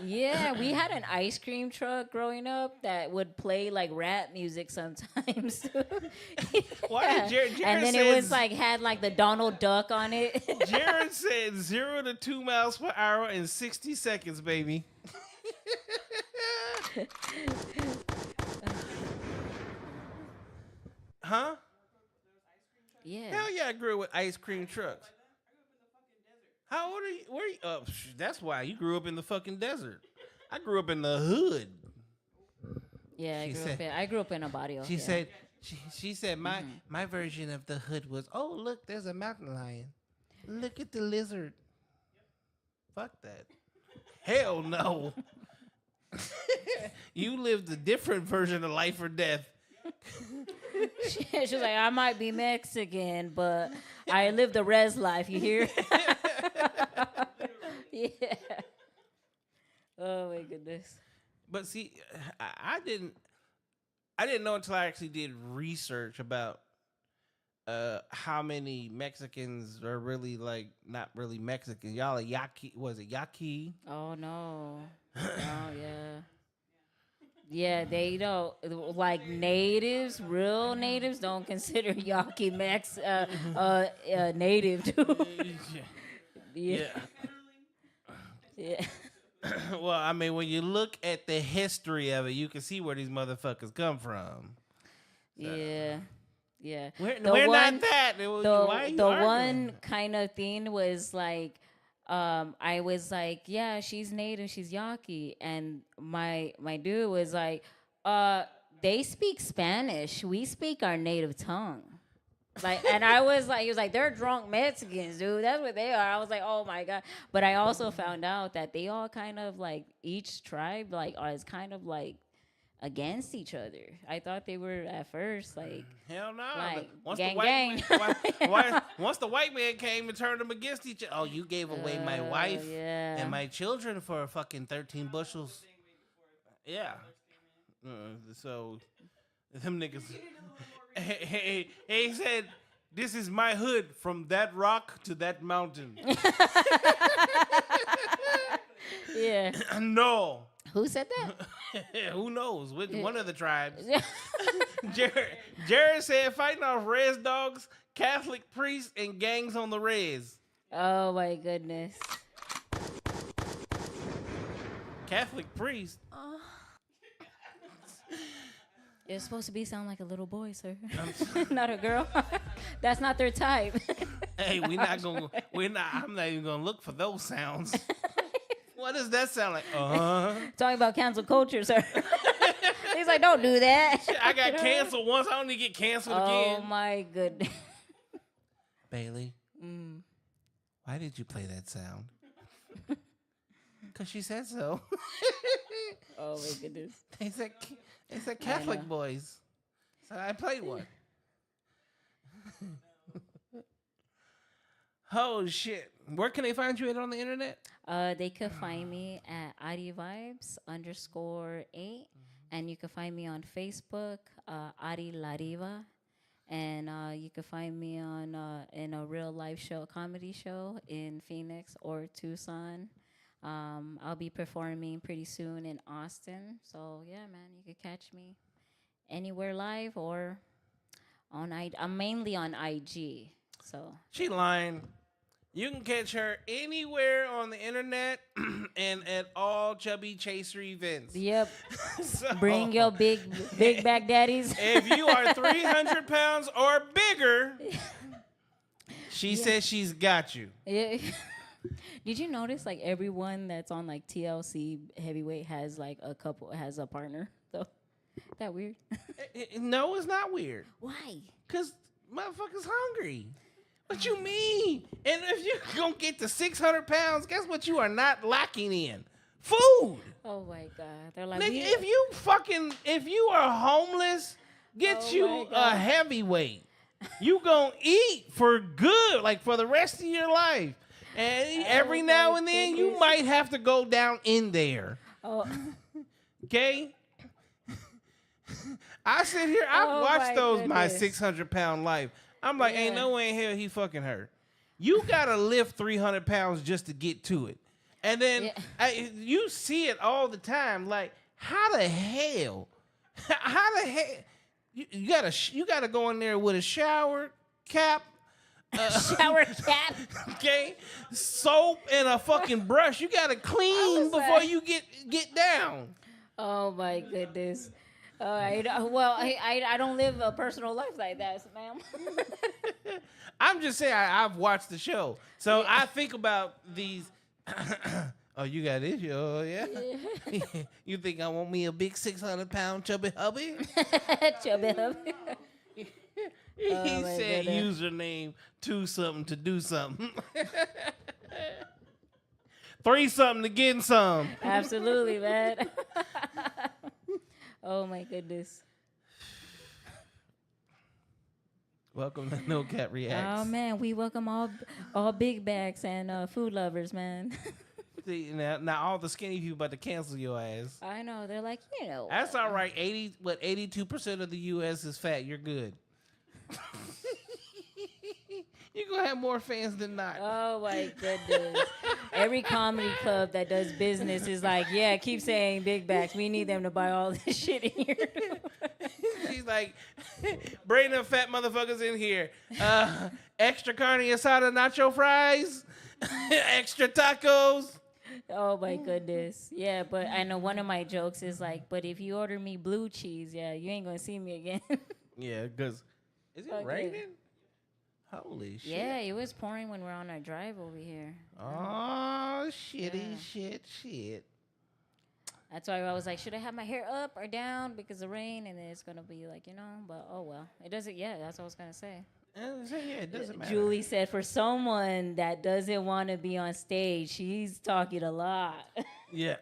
Yeah, we had an ice cream truck growing up that would play like rap music sometimes. Why did Jared and then said- it was like had like the Donald Duck on it. Jared said 0 to 2 miles per hour in 60 seconds, baby. Huh? Yeah. Hell yeah, I grew up with ice cream trucks. How old are you? Where you? That's why you grew up in the fucking desert. I grew up in the hood. Yeah, She said- I grew up in a barrio. She yeah. said. She said my version of the hood was, oh look, there's a mountain lion. Look at the lizard. Fuck that. Hell no. You lived a different version of life or death. She was like, I might be Mexican, but I live the res life. You hear? Yeah. Oh my goodness. But see, I didn't know until I actually did research about how many Mexicans are really like not really Mexican. Y'all are Yaqui. Was it Yaqui? Oh no. Oh yeah. Yeah, they don't like natives. Real natives don't consider Yaqui native too. Yeah. Yeah. Well, I mean, when you look at the history of it, you can see where these motherfuckers come from. Yeah. Yeah. We're The not one- that. Why are you the arguing? one kind of thing was like I was like, yeah, she's native, she's Yaqui, and my dude was like, they speak Spanish, we speak our native tongue. Like, and I was like, he was like, they're drunk Mexicans, dude. That's what they are. I was like, oh my god. But I also found out that they all kind of like each tribe like is kind of like against each other. I thought they were at first like Hell no. like, Once gang, the white gang. once the white man came and turned them against each other, oh, you gave away my wife yeah. and my children for fucking 13 bushels. Yeah. So them niggas. He said, "This is my hood from that rock to that mountain." Yeah. No. Who said that? Who knows? Which one of the tribes? Jared said, fighting off res dogs, Catholic priests, and gangs on the res. Oh my goodness. Catholic priest? It's supposed to be sound like a little boy, sir. Not a girl. That's not their type. Hey, I'm not even gonna look for those sounds. What does that sound like? Talking about cancel culture, sir. He's like, don't do that. I got canceled once. I don't need to get canceled again. Oh my goodness. Bailey, why did you play that sound? Because she said so. Oh my goodness. They said Catholic boys. So I played one. Oh shit. Where can they find you at on the internet? They could find me at Audi Vibes _8, and you can find me on Facebook, Audi La Riva, and you can find me on in a real life show, comedy show in Phoenix or Tucson. I'll be performing pretty soon in Austin, so yeah, man, you could catch me anywhere live or on I'm mainly on IG, so She lying. You can catch her anywhere on the internet and at all Chubby Chaser events. yep. So, Bring your big back daddies. if you are 300 pounds or bigger, she says she's got you. Yeah. Did you notice like everyone that's on like TLC heavyweight has like has a partner though? That weird? No, it's not weird. Why? Cause motherfuckers hungry. What you mean? And if you're gonna get to 600 pounds, guess what you are not lacking in? Food. Oh my god. They're like, Nigga, if you are homeless, get Oh you my a God. heavyweight. You gonna eat for good, like for the rest of your life. And every Oh now my and then, you goodness. might have to go down in there. oh, Okay? I sit here, I Oh watch my those my goodness. 600-pound life. I'm like, ain't Yeah. no way in hell he fucking her. You gotta lift 300 pounds just to get to it. And then Yeah. you see it all the time. Like, how the hell? You gotta go in there with a shower cap, shower cap. okay, soap and a fucking brush. You gotta clean was before like- you get down. Oh my goodness. Well, I don't live a personal life like that, ma'am. I'm just saying I've watched the show, so I think about these. Oh, you got this? Oh yeah. You think I want me a big 600-pound chubby hubby? Chubby hubby. He Oh, my said goodness. username 2 something to do something. 3 something to get some. Absolutely, man. Oh my goodness. Welcome to No Cat Reacts. Oh man, we welcome all big bags and food lovers, man. See, now all the skinny people about to cancel your ass. I know they're like, That's all right. 82% of the U.S. is fat. You're good. You're gonna have more fans than not. Oh my goodness. Every comedy club that does business is like, yeah, keep saying big backs. We need them to buy all this shit in here. She's like, bring them fat motherfuckers in here. Extra carne asada nacho fries, extra tacos. Oh my goodness. Yeah, but I know one of my jokes is like, but if you order me blue cheese, yeah, you ain't gonna see me again. Yeah, because is it Okay. raining? Holy shit. Yeah, it was pouring when we're on our drive over here. Oh, shitty Yeah. shit. That's why I was like, should I have my hair up or down because of rain? And then it's gonna be like, but oh well. It doesn't. Yeah, that's what I was gonna say. Yeah, it doesn't matter. Julie said, for someone that doesn't want to be on stage, she's talking a lot. Yeah.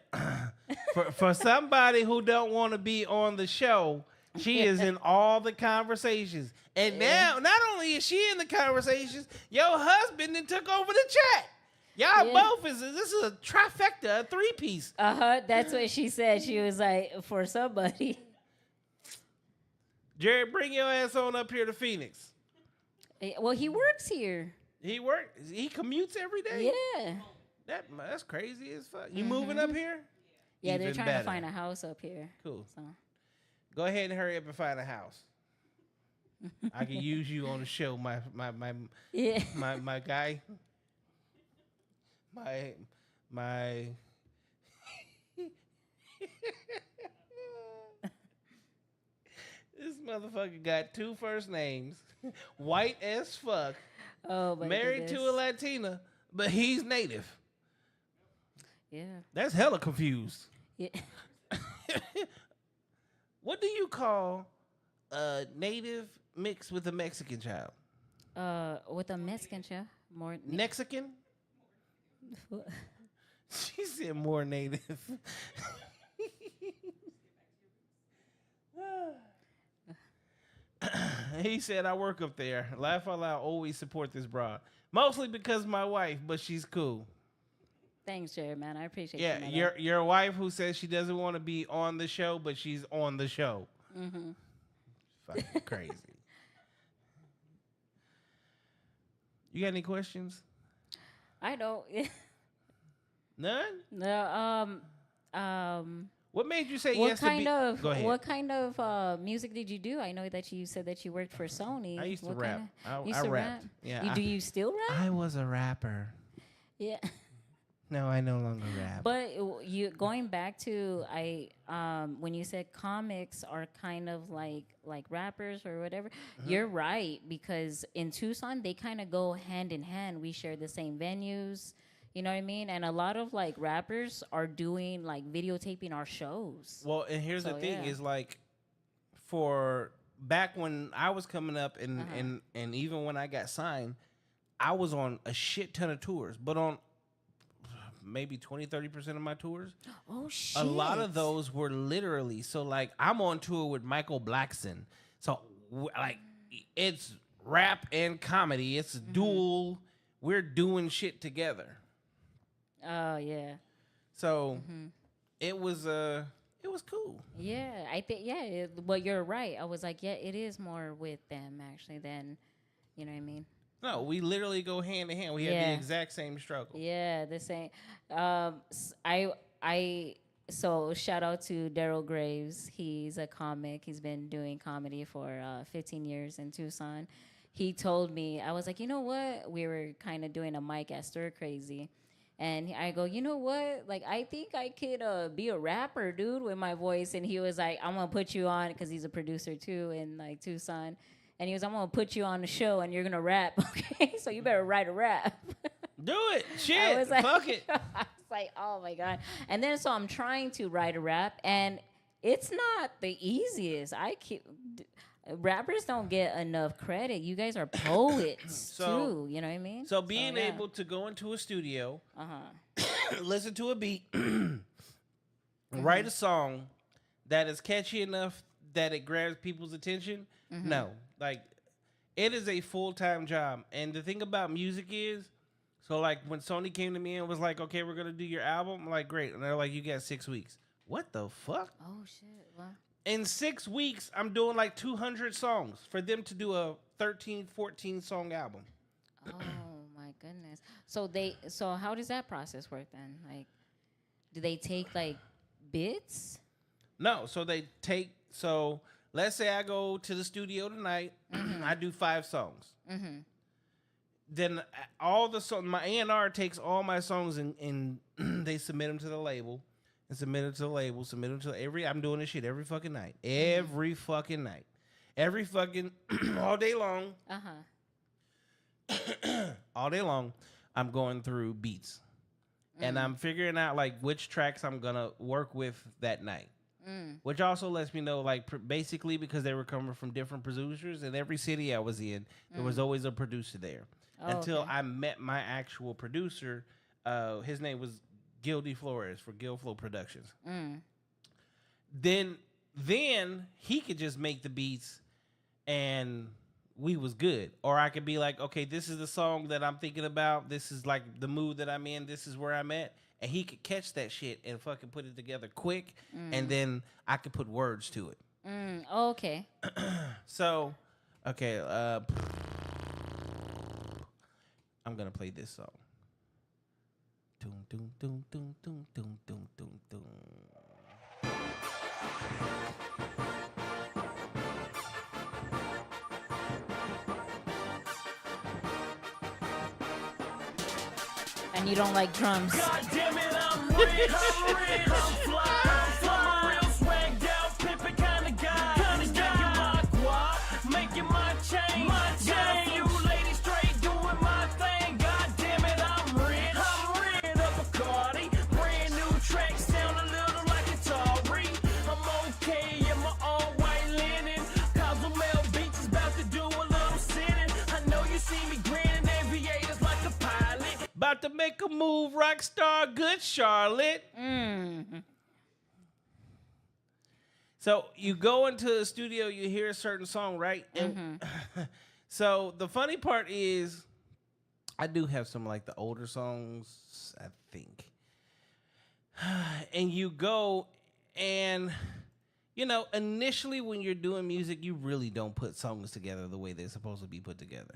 for somebody who don't want to be on the show, she is in all the conversations. And now, not only is she in the conversations, your husband then took over the chat. Y'all both this is a trifecta, a three-piece. That's what she said. She was like, for somebody. Jared, bring your ass on up here to Phoenix. Well, he works here. He commutes every day? Yeah. That's crazy as fuck. You moving up here? Yeah, they're Even trying better. to find a house up here. Cool. So. Go ahead and hurry up and find a house. I can use you on the show, my Yeah. my guy. My This motherfucker got 2 first names, white as fuck, Oh, my married to a goodness. Latina, but he's native. Yeah. That's hella confused. Yeah. What do you call a native mixed with a Mexican child? With a Mexican show. More. Mexican? She said more native. He said, I work up there. Laugh out loud, always support this broad. Mostly because of my wife, but she's cool. Thanks, Jared, man. I appreciate Yeah, you. your wife who says she doesn't want to be on the show, but she's on the show. Mm-hmm. Fucking crazy. You got any questions? I don't. None? No. What made you say What yes kind to be? of Go ahead. what kind of music did you do? I know that you said that you worked for Sony. I used to What rap. kinda- I used to rapped. rap? Yeah, Do you still rap? I was a rapper. Yeah. No, I no longer rap. But you going back to when you said comics are kind of like rappers or whatever, you're right, because in Tucson they kind of go hand in hand. We share the same venues, you know what I mean? And a lot of like rappers are doing like videotaping our shows. Well, and here's the So, thing: yeah. is like, for back when I was coming up, and even when I got signed, I was on a shit ton of tours, but on maybe 20-30% of my tours, Oh shit! a lot of those were literally, so like I'm on tour with Michael Blackson, so like it's rap and comedy, it's dual, we're doing shit together. Oh yeah. So it was cool. Yeah, I think well, you're right. I was like, yeah, it is more with them actually than, you know what I mean? No, we literally go hand in hand. We have the Yeah. exact same struggle. Yeah, the same. So shout out to Daryl Graves. He's a comic. He's been doing comedy for 15 years in Tucson. He told me, I was like, you know what? We were kind of doing a mic at Stir Crazy. And I go, you know what? Like, I think I could be a rapper, dude, with my voice. And he was like, I'm going to put you on, because he's a producer, too, in, like, Tucson. And he was, I'm going to put you on the show, and you're going to rap, okay? So you better write a rap. Do it. I Shit. was like, Fuck it. I was like, oh, my God. And then, so I'm trying to write a rap, and it's not the easiest. Rappers don't get enough credit. You guys are poets, too. You know what I mean? So being yeah. able to go into a studio, Uh-huh. listen to a beat, write a song that is catchy enough that it grabs people's attention. No, like It is a full-time job. And the thing about music is, so like when Sony came to me and was like, okay, we're going to do your album. I'm like, great. And they're like, you got 6 weeks. What the fuck? Oh shit! What? In 6 weeks, I'm doing like 200 songs for them to do a 13, 14 song album. Oh my goodness. So how does that process work then? Like, do they take like bits? No, so let's say I go to the studio tonight, I do 5 songs. Then all the songs, my A&R takes all my songs and they submit them to the label. And submit them to the label, submit them to I'm doing this shit every fucking night. Every fucking night. Every fucking, all day long. All day long, I'm going through beats. And I'm figuring out, like, which tracks I'm going to work with that night. Which also lets me know, like, basically because they were coming from different producers. In every city I was in, there was always a producer there. Until I met my actual producer. His name was Gildy Flores for Gil Flow Productions. Then he could just make the beats and we was good. Or I could be like, okay, this is the song that I'm thinking about. This is like the mood that I'm in. This is where I'm at. And he could catch that shit and fucking put it together quick. And then I could put words to it. Okay. So, okay. I'm going to play this song. Doom, doom, doom, doom, doom, doom, doom, doom, doom. And you don't like drums. God damn it, I'm rich, I'm fly, I'm a real swagged out, pimpin' kinda guy. Making my guap, making my chain, got a few ladies straight doing my thing. God damn it, I'm rid of a Cardi, brand new track, sound a little like Atari. I'm okay in my all white linen, Cozumel Beach is about to do a little sinning. I know you see me grinning, aviators like a pilot. About to make a move, rock star, good Charlotte. So you go into the studio, you hear a certain song, right? And so the funny part is, I do have some like the older songs, I think. And you go and, you know, initially when you're doing music, you really don't put songs together the way they're supposed to be put together.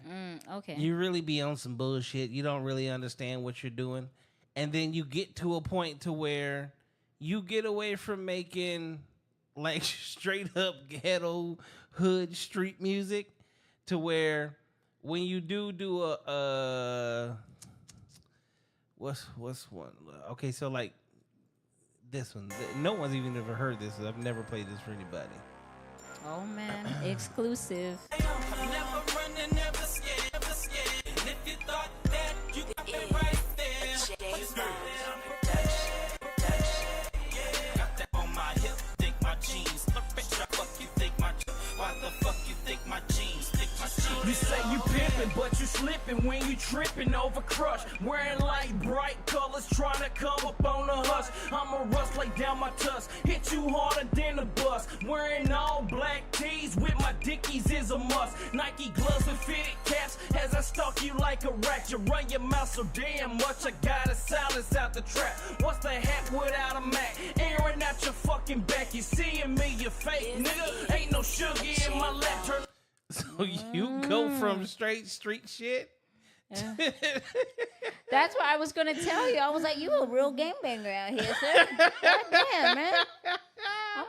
Okay. You really be on some bullshit. You don't really understand what you're doing. And then you get to a point to where you get away from making like straight up ghetto hood street music to where when you do a what's one? Okay, so like this one. No one's even ever heard this. I've never played this for anybody. Oh man, exclusive. Never running, never scared, never scared. And if you thought that, you got me right there. Got that on my hip, think my jeans. Fuck you think my why the fuck you think my jeans? Think my jeans. You say you pimpin', but you slippin' when you trippin' over crush. Wearing light bright colors, trying to come up on the hush. I'ma rust like down my tusk, hit you harder than a bus. Wearing all black tees with my dickies is a must. Nike gloves with fitted caps as I stalk you like a rat. You run your mouth so damn much, I gotta silence out the trap. What's the hat without a Mac? Airing out your fucking back, you seeing me, you fake nigga. Ain't no sugar in my lap. Turn So you go from straight street shit. Yeah. That's what I was gonna tell you. I was like, you a real gangbanger out here, sir. God damn, man.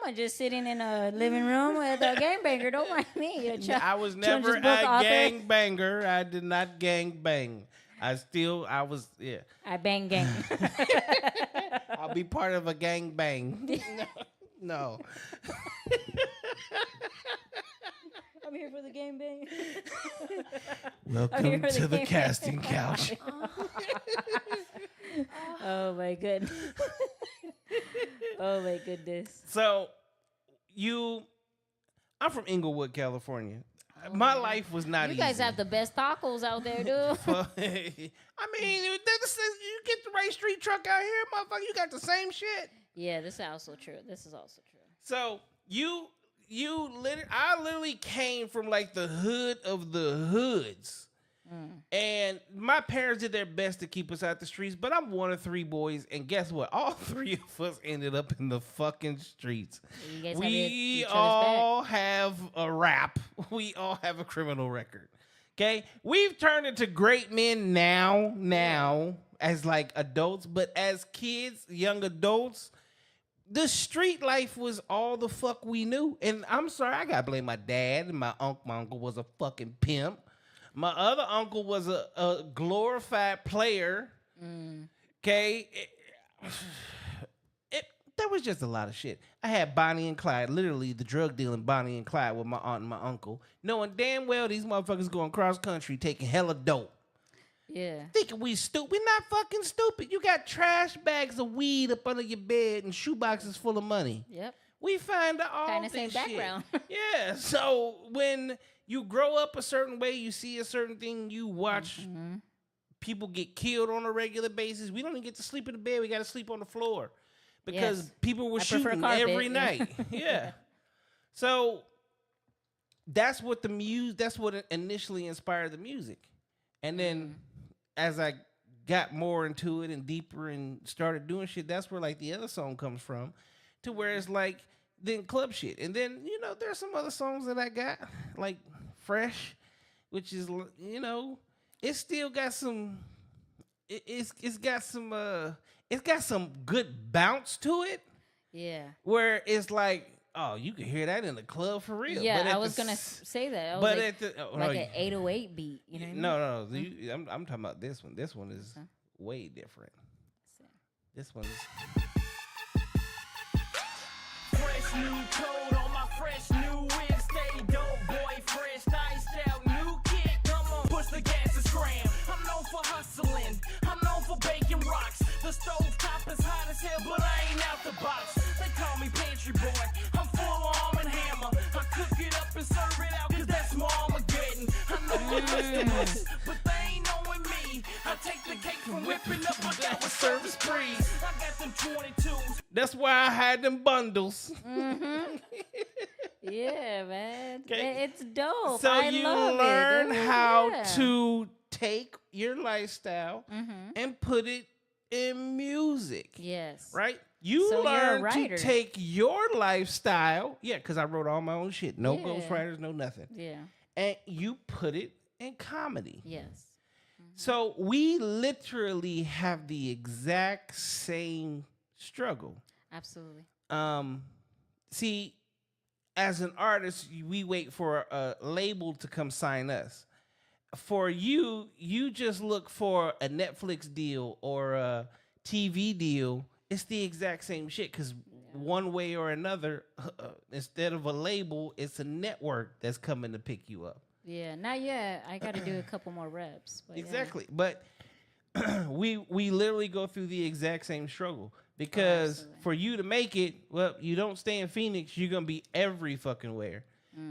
I'm just sitting in a living room with a gangbanger. Don't mind me. I was never a gang banger. I did not gang bang. I was, yeah. I bang gang. I'll be part of a gang bang. No. I'm here for the game bang. Welcome to the casting couch. Oh my goodness. Oh my goodness. So, I'm from Inglewood, California. My life was not easy. You guys have the best tacos out there, dude. I mean, you get the right street truck out here, motherfucker. You got the same shit. Yeah, this is also true. This is also true. So I literally came from like the hood of the hoods. And my parents did their best to keep us out the streets, but I'm one of three boys, and guess what? All three of us ended up in the fucking streets. You guys have We each other's all have a rap. We all have a criminal record. Okay? We've turned into great men now as like adults, but as kids, young adults, the street life was all the fuck we knew. And I'm sorry, I gotta blame my dad and my uncle. My uncle was a fucking pimp. My other uncle was a glorified player. Okay. There was just a lot of shit. I had Bonnie and Clyde, literally the drug dealing Bonnie and Clyde with my aunt and my uncle, knowing damn well these motherfuckers going cross country taking hella dope. Yeah. Thinking we stupid. We not fucking stupid. You got trash bags of weed up under your bed and shoeboxes full of money. Yep. We find all Kinda this same shit. background. Yeah. So when you grow up a certain way, you see a certain thing, you watch people get killed on a regular basis. We don't even get to sleep in the bed. We got to sleep on the floor because Yes. people were I prefer shooting carpet, every yeah. night. Yeah. So that's what that's what initially inspired the music. And then as I got more into it and deeper and started doing shit, that's where like the other song comes from, to where it's like then club shit. And then, there's some other songs that I got, like Fresh, which is, it's still got some, it's got some good bounce to it, Yeah. where it's like, oh, you can hear that in the club for real. Yeah, But at I was the gonna s- say that. I was But like, at the like an 808 beat. You know what I mean? no, I'm talking about this one. This one is way different. This one is. Fresh new coat on my fresh new wig. Stay dope, boy, fresh, iced out, new kid. Come on, push the gas and scram. I'm known for hustling. I'm known for baking rocks. The stove top is hot as hell, but I ain't out the box. They call me pantry boy. I'm full of arm and hammer. I cook it up and serve it out, cause that's my Armageddon. I know the customers, but they ain't knowing me. I take the cake from whipping up, I got with service breeze. I got them 22s. That's why I had them bundles. Yeah, man. Okay. It's dope. So I you love learn it. how Yeah. to take your lifestyle and put it in music. Yes. Right? You So you're a learn to writer. take your lifestyle. Yeah, because I wrote all my own shit. No Yeah. ghostwriters, no nothing. Yeah. And you put it in comedy. Yes. So we literally have the exact same struggle. Absolutely. See, as an artist, we wait for a label to come sign us. For you, you just look for a Netflix deal or a TV deal. It's the exact same shit because one way or another, instead of a label, it's a network that's coming to pick you up. Yeah. Not yet. I got to do a couple more reps. But yeah. Exactly. But we literally go through the exact same struggle because absolutely. for you to make it, well, you don't stay in Phoenix, you're going to be every fucking where.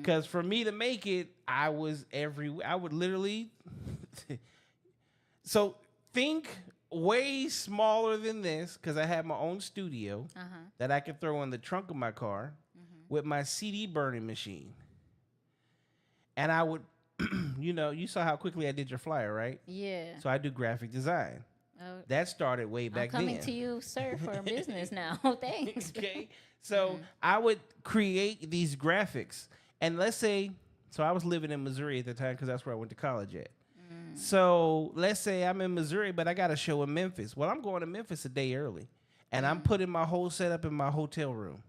Because for me to make it, I was everywhere. I would literally. So think way smaller than this because I have my own studio that I can throw in the trunk of my car with my CD burning machine. And I would, you saw how quickly I did your flyer, right? Yeah. So I do graphic design. Oh, That started way I'm back coming then. to you, sir, for business now. Thanks. Okay. So I would create these graphics. And let's say, so I was living in Missouri at the time because that's where I went to college at. So let's say I'm in Missouri, but I got a show in Memphis. Well, I'm going to Memphis a day early. And I'm putting my whole setup in my hotel room.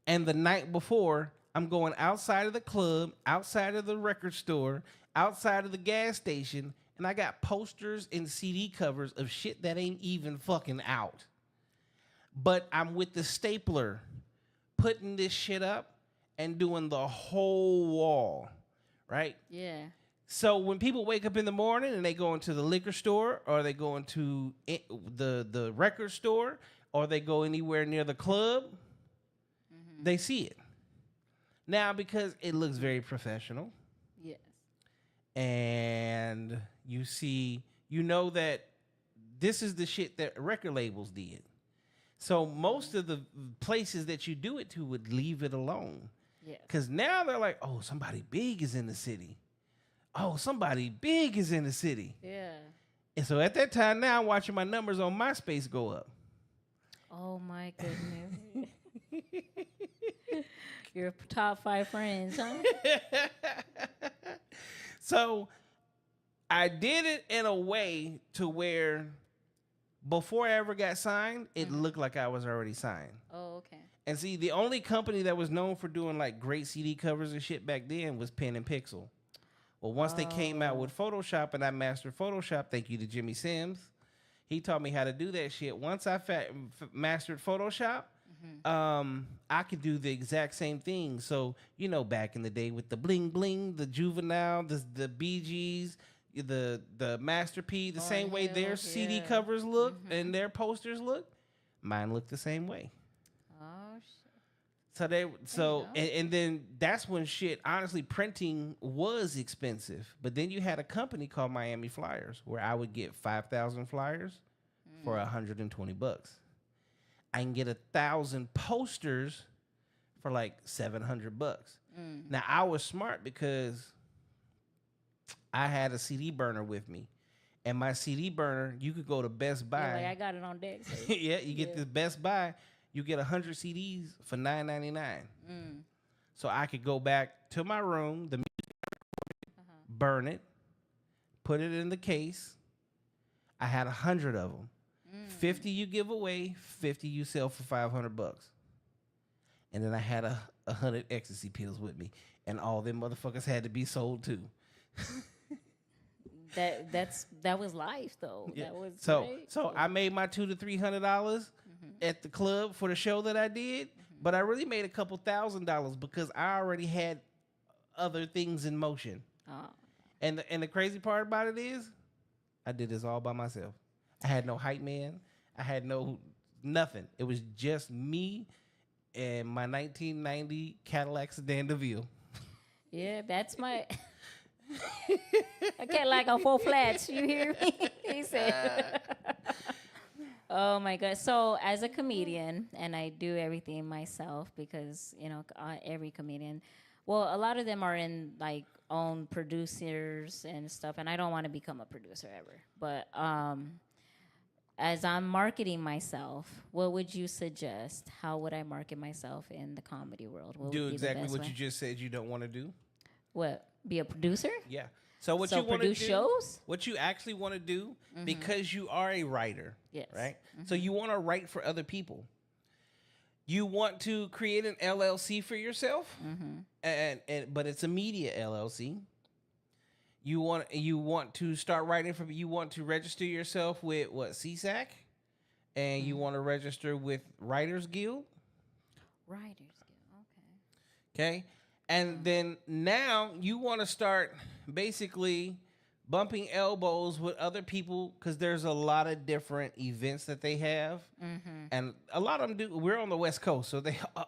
And the night before, I'm going outside of the club, outside of the record store, outside of the gas station, and I got posters and CD covers of shit that ain't even fucking out. But I'm with the stapler putting this shit up and doing the whole wall, right? Yeah. So when people wake up in the morning and they go into the liquor store or they go into the record store or they go anywhere near the club, they see it. Now, because it looks very professional Yes. and you know that this is the shit that record labels did. So most of the places that you do it to would leave it alone. Yes. Because now they're like, oh, somebody big is in the city. Oh, somebody big is in the city. Yeah. And so at that time now, I'm watching my numbers on MySpace go up. Oh my goodness. Your top 5 friends, huh? So I did it in a way to where before I ever got signed, it looked like I was already signed. Oh, okay. And see, the only company that was known for doing like great CD covers and shit back then was Pen and Pixel. Well, once they came out with Photoshop and I mastered Photoshop, thank you to Jimmy Sims, he taught me how to do that shit. Once I mastered Photoshop, I could do the exact same thing. So, you know, back in the day with the bling bling, the Juvenile, the BGs, the Master P, the same way their CD covers look and their posters look, mine look the same way. Oh, shit. And then that's when shit, honestly, printing was expensive. But then you had a company called Miami Flyers where I would get 5,000 flyers for $120. I can get 1,000 posters for like $700. Now I was smart because I had a CD burner with me. And my CD burner, you could go to Best Buy. Yeah, like I got it on deck. So. Yeah, you get this Best Buy. You get 100 CDs for $9.99. So I could go back to my room, the music, burn it, put it in the case. I had 100 of them. 50 you give away, 50 you sell for $500. And then I had 100 ecstasy pills with me, and all them motherfuckers had to be sold too. That was life though. Yeah. That was so great. so I made my $200 to $300 at the club for the show that I did, but I really made a couple $1,000s because I already had other things in motion. Oh. And the crazy part about it is, I did this all by myself. I had no hype man. I had nothing. It was just me and my 1990 Cadillac Sedan DeVille. Yeah, that's my. I can't like on 4 flats. You hear me? He said. Oh my God. So as a comedian, and I do everything myself because, you know, every comedian, well, a lot of them are in like own producers and stuff, and I don't want to become a producer ever. But as I'm marketing myself, what would you suggest? How would I market myself in the comedy world? What Do would be the exactly best what way? you just said you don't want to do. What? Be a producer? Yeah. So what So you want to do? produce shows? What you actually want to do, because you are a writer, Yes. right? So you want to write for other people. You want to create an LLC for yourself, but it's a media LLC. You want to start writing for. You want to register yourself with what, CSAC, and you want to register with Writers Guild. Writers Guild. Okay. Okay. And then now you want to start basically bumping elbows with other people because there's a lot of different events that they have. And a lot of them do. We're on the West Coast, so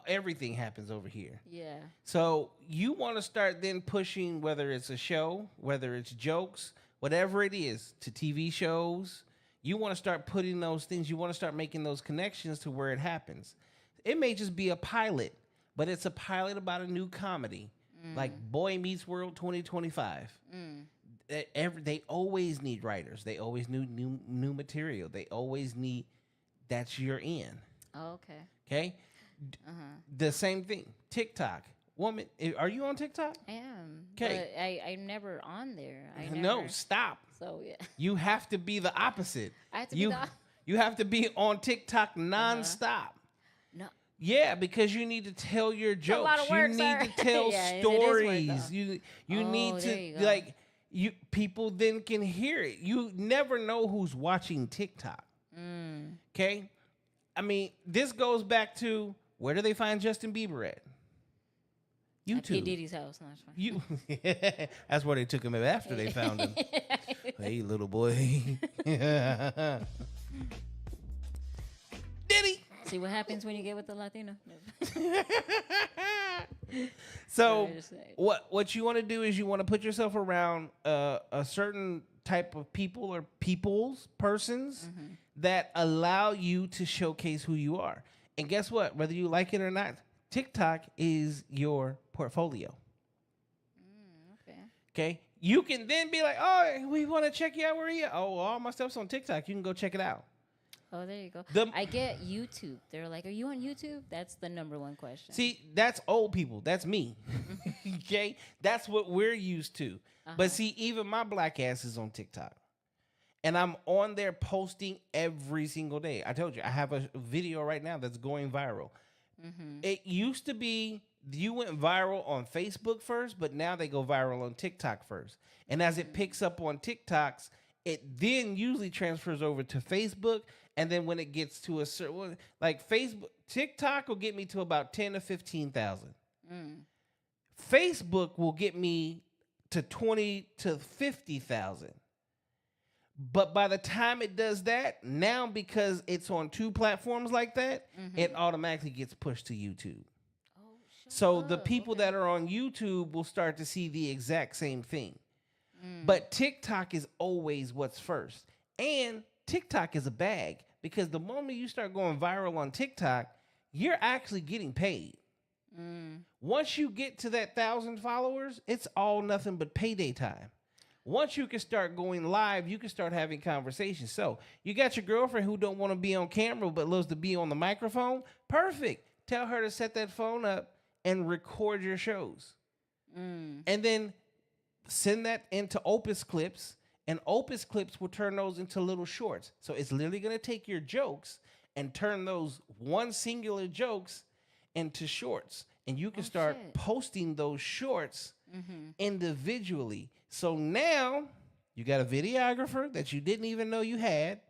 everything happens over here. Yeah. So you want to start then pushing, whether it's a show, whether it's jokes, whatever it is, to TV shows. You want to start putting those things. You want to start making those connections to where it happens. It may just be a pilot, but it's a pilot about a new comedy, like Boy Meets World 2025. They always need writers. They always need new material. They always need that you're in. Oh, okay. Okay? The same thing. TikTok. Woman, are you on TikTok? I am. 'Kay. But I'm never on there. No, stop. So yeah. You have to be the opposite. I have to be the. You have to be on TikTok nonstop. No. Yeah, because you need to tell your jokes. lot of work, you sir. need to tell Yeah, it is stories. work, though. You Oh, need there you to go. like people then can hear it. You never know who's watching TikTok. Okay? I mean, this goes back to, where do they find Justin Bieber at? P. YouTube. Diddy's house. No, it's fine. You That's where they took him after they found him. Hey, little boy. Diddy. See what happens when you get with the Latino. So Yeah, just say- what you want to do is you want to put yourself around a certain type of people or persons that allow you to showcase who you are. And guess what? Whether you like it or not, TikTok is your portfolio. Okay. Okay. You can then be like, oh, we want to check you out. Where are you? Oh, all my stuff's on TikTok. You can go check it out. Oh, there you go. The- I get YouTube. They're like, are you on YouTube? That's the number one question. See, that's old people. That's me. Okay? That's what we're used to. But see, even my black ass is on TikTok. And I'm on there posting every single day. I told you, I have a video right now that's going viral. It used to be you went viral on Facebook first, but now they go viral on TikTok first. And as it picks up on TikToks, it then usually transfers over to Facebook. And then when it gets to a certain, like Facebook, TikTok will get me to about 10 to 15,000. Facebook will get me to 20 to 50,000. But by the time it does that, now because it's on two platforms like that, it automatically gets pushed to YouTube. So the people that are on YouTube will start to see the exact same thing. But TikTok is always what's first. And TikTok is a bag because the moment you start going viral on TikTok, you're actually getting paid. Once you get to that 1,000 followers, it's all nothing but payday time. Once you can start going live, you can start having conversations. So you got your girlfriend who don't want to be on camera but loves to be on the microphone. Perfect. Tell her to set that phone up and record your shows. And then send that into Opus Clips, and Opus Clips will turn those into little shorts. So it's literally going to take your jokes and turn those one singular jokes into shorts. And you can start posting those shorts individually. So now you got a videographer that you didn't even know you had.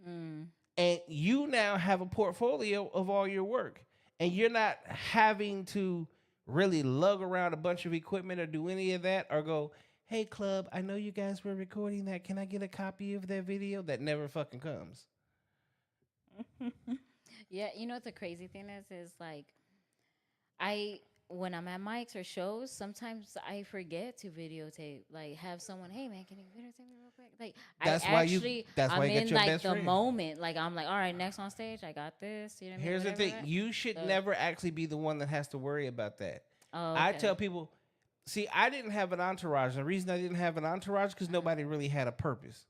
And you now have a portfolio of all your work. And you're not having to really lug around a bunch of equipment or do any of that or go, hey, club, I know you guys were recording that. Can I get a copy of that video? That never fucking comes. Yeah, you know what the crazy thing is like, when I'm at mics or shows, sometimes I forget to videotape. Like, have someone, hey man, can you videotape me real quick? Like, That's I why actually, that's why I'm you get in your like best the friend. moment. Like, I'm like, all right, next on stage, I got this. You know what I mean? Here's the Whatever thing. that. You should never actually be the one that has to worry about that. Oh, I okay. tell people, see, I didn't have an entourage. The reason I didn't have an entourage because nobody really had a purpose.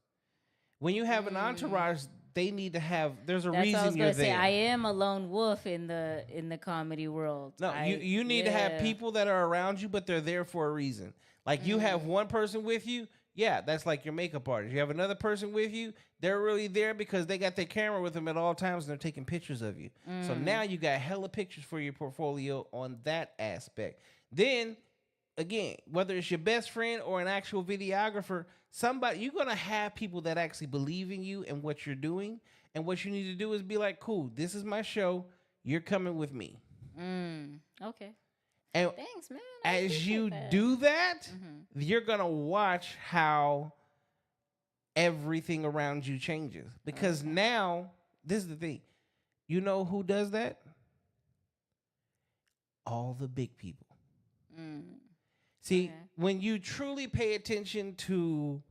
When you have an entourage, they need to have. There's a That's what I reason was you're gonna say. there. I am a lone wolf in the comedy world. No, you need to have people that are around you, but they're there for a reason. Like you have one person with you, yeah, that's like your makeup artist. You have another person with you, they're really there because they got their camera with them at all times and they're taking pictures of you. So now you got hella pictures for your portfolio on that aspect. Then again, whether it's your best friend or an actual videographer, somebody you're gonna have people that actually believe in you and what you're doing. And what you need to do is be like, cool, this is my show. You're coming with me. Okay. And Thanks, man. I as appreciate you that. do that, you're gonna watch how everything around you changes. Because now, this is the thing. You know who does that? All the big people. See, when you truly pay attention to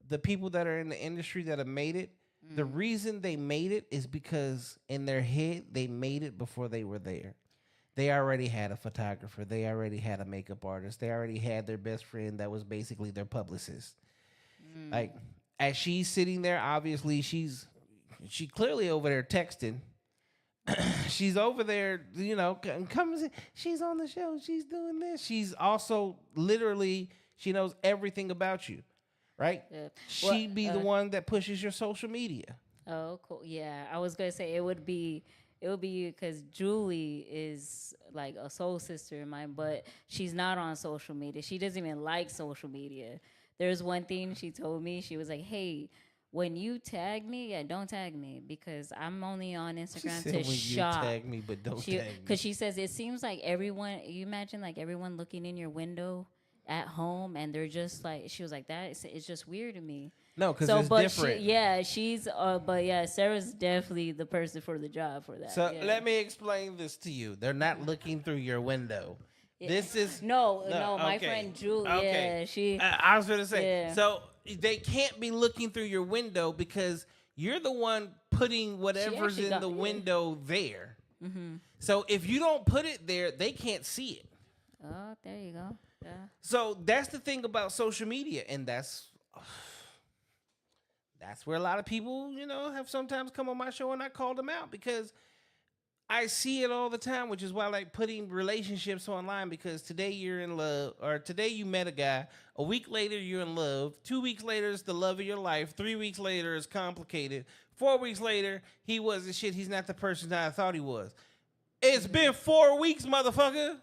the people that are in the industry that have made it, the reason they made it is because in their head, they made it before they were there. They already had a photographer. They already had a makeup artist. They already had their best friend that was basically their publicist. Like, as she's sitting there, obviously, she clearly over there texting. She's over there, you know, come. She's on the show. She's doing this. She's also literally, she knows everything about you, right? Yeah. She'd be the one that pushes your social media. Oh, cool. Yeah, I was gonna say it would be because Julie is like a soul sister of mine, but she's not on social media. She doesn't even like social media. There's one thing she told me. She was like, "Hey, when you tag me, don't tag me because I'm only on Instagram to shop." You tag me, but don't tag me. Because she says it seems like everyone. You imagine like everyone looking in your window at home, and they're just like. She was like that. It's just weird to me. No, because it's different. But yeah, Sarah's definitely the person for the job for that. So yeah. let me explain this to you. They're not looking through your window. Yeah. This is no. My okay. friend Julie. Okay. Yeah, she. I was going to say. Yeah. So they can't be looking through your window because you're the one putting whatever's actually in got the it. window there. So if you don't put it there, they can't see it. Oh, there you go. Yeah. So that's the thing about social media, and that's where a lot of people, have sometimes come on my show and I call them out because I see it all the time, which is why I like putting relationships online, because today you're in love, or today you met a guy, a week later you're in love, 2 weeks later it's the love of your life, 3 weeks later it's complicated, 4 weeks later he wasn't shit, he's not the person that I thought he was. It's been 4 weeks, motherfucker.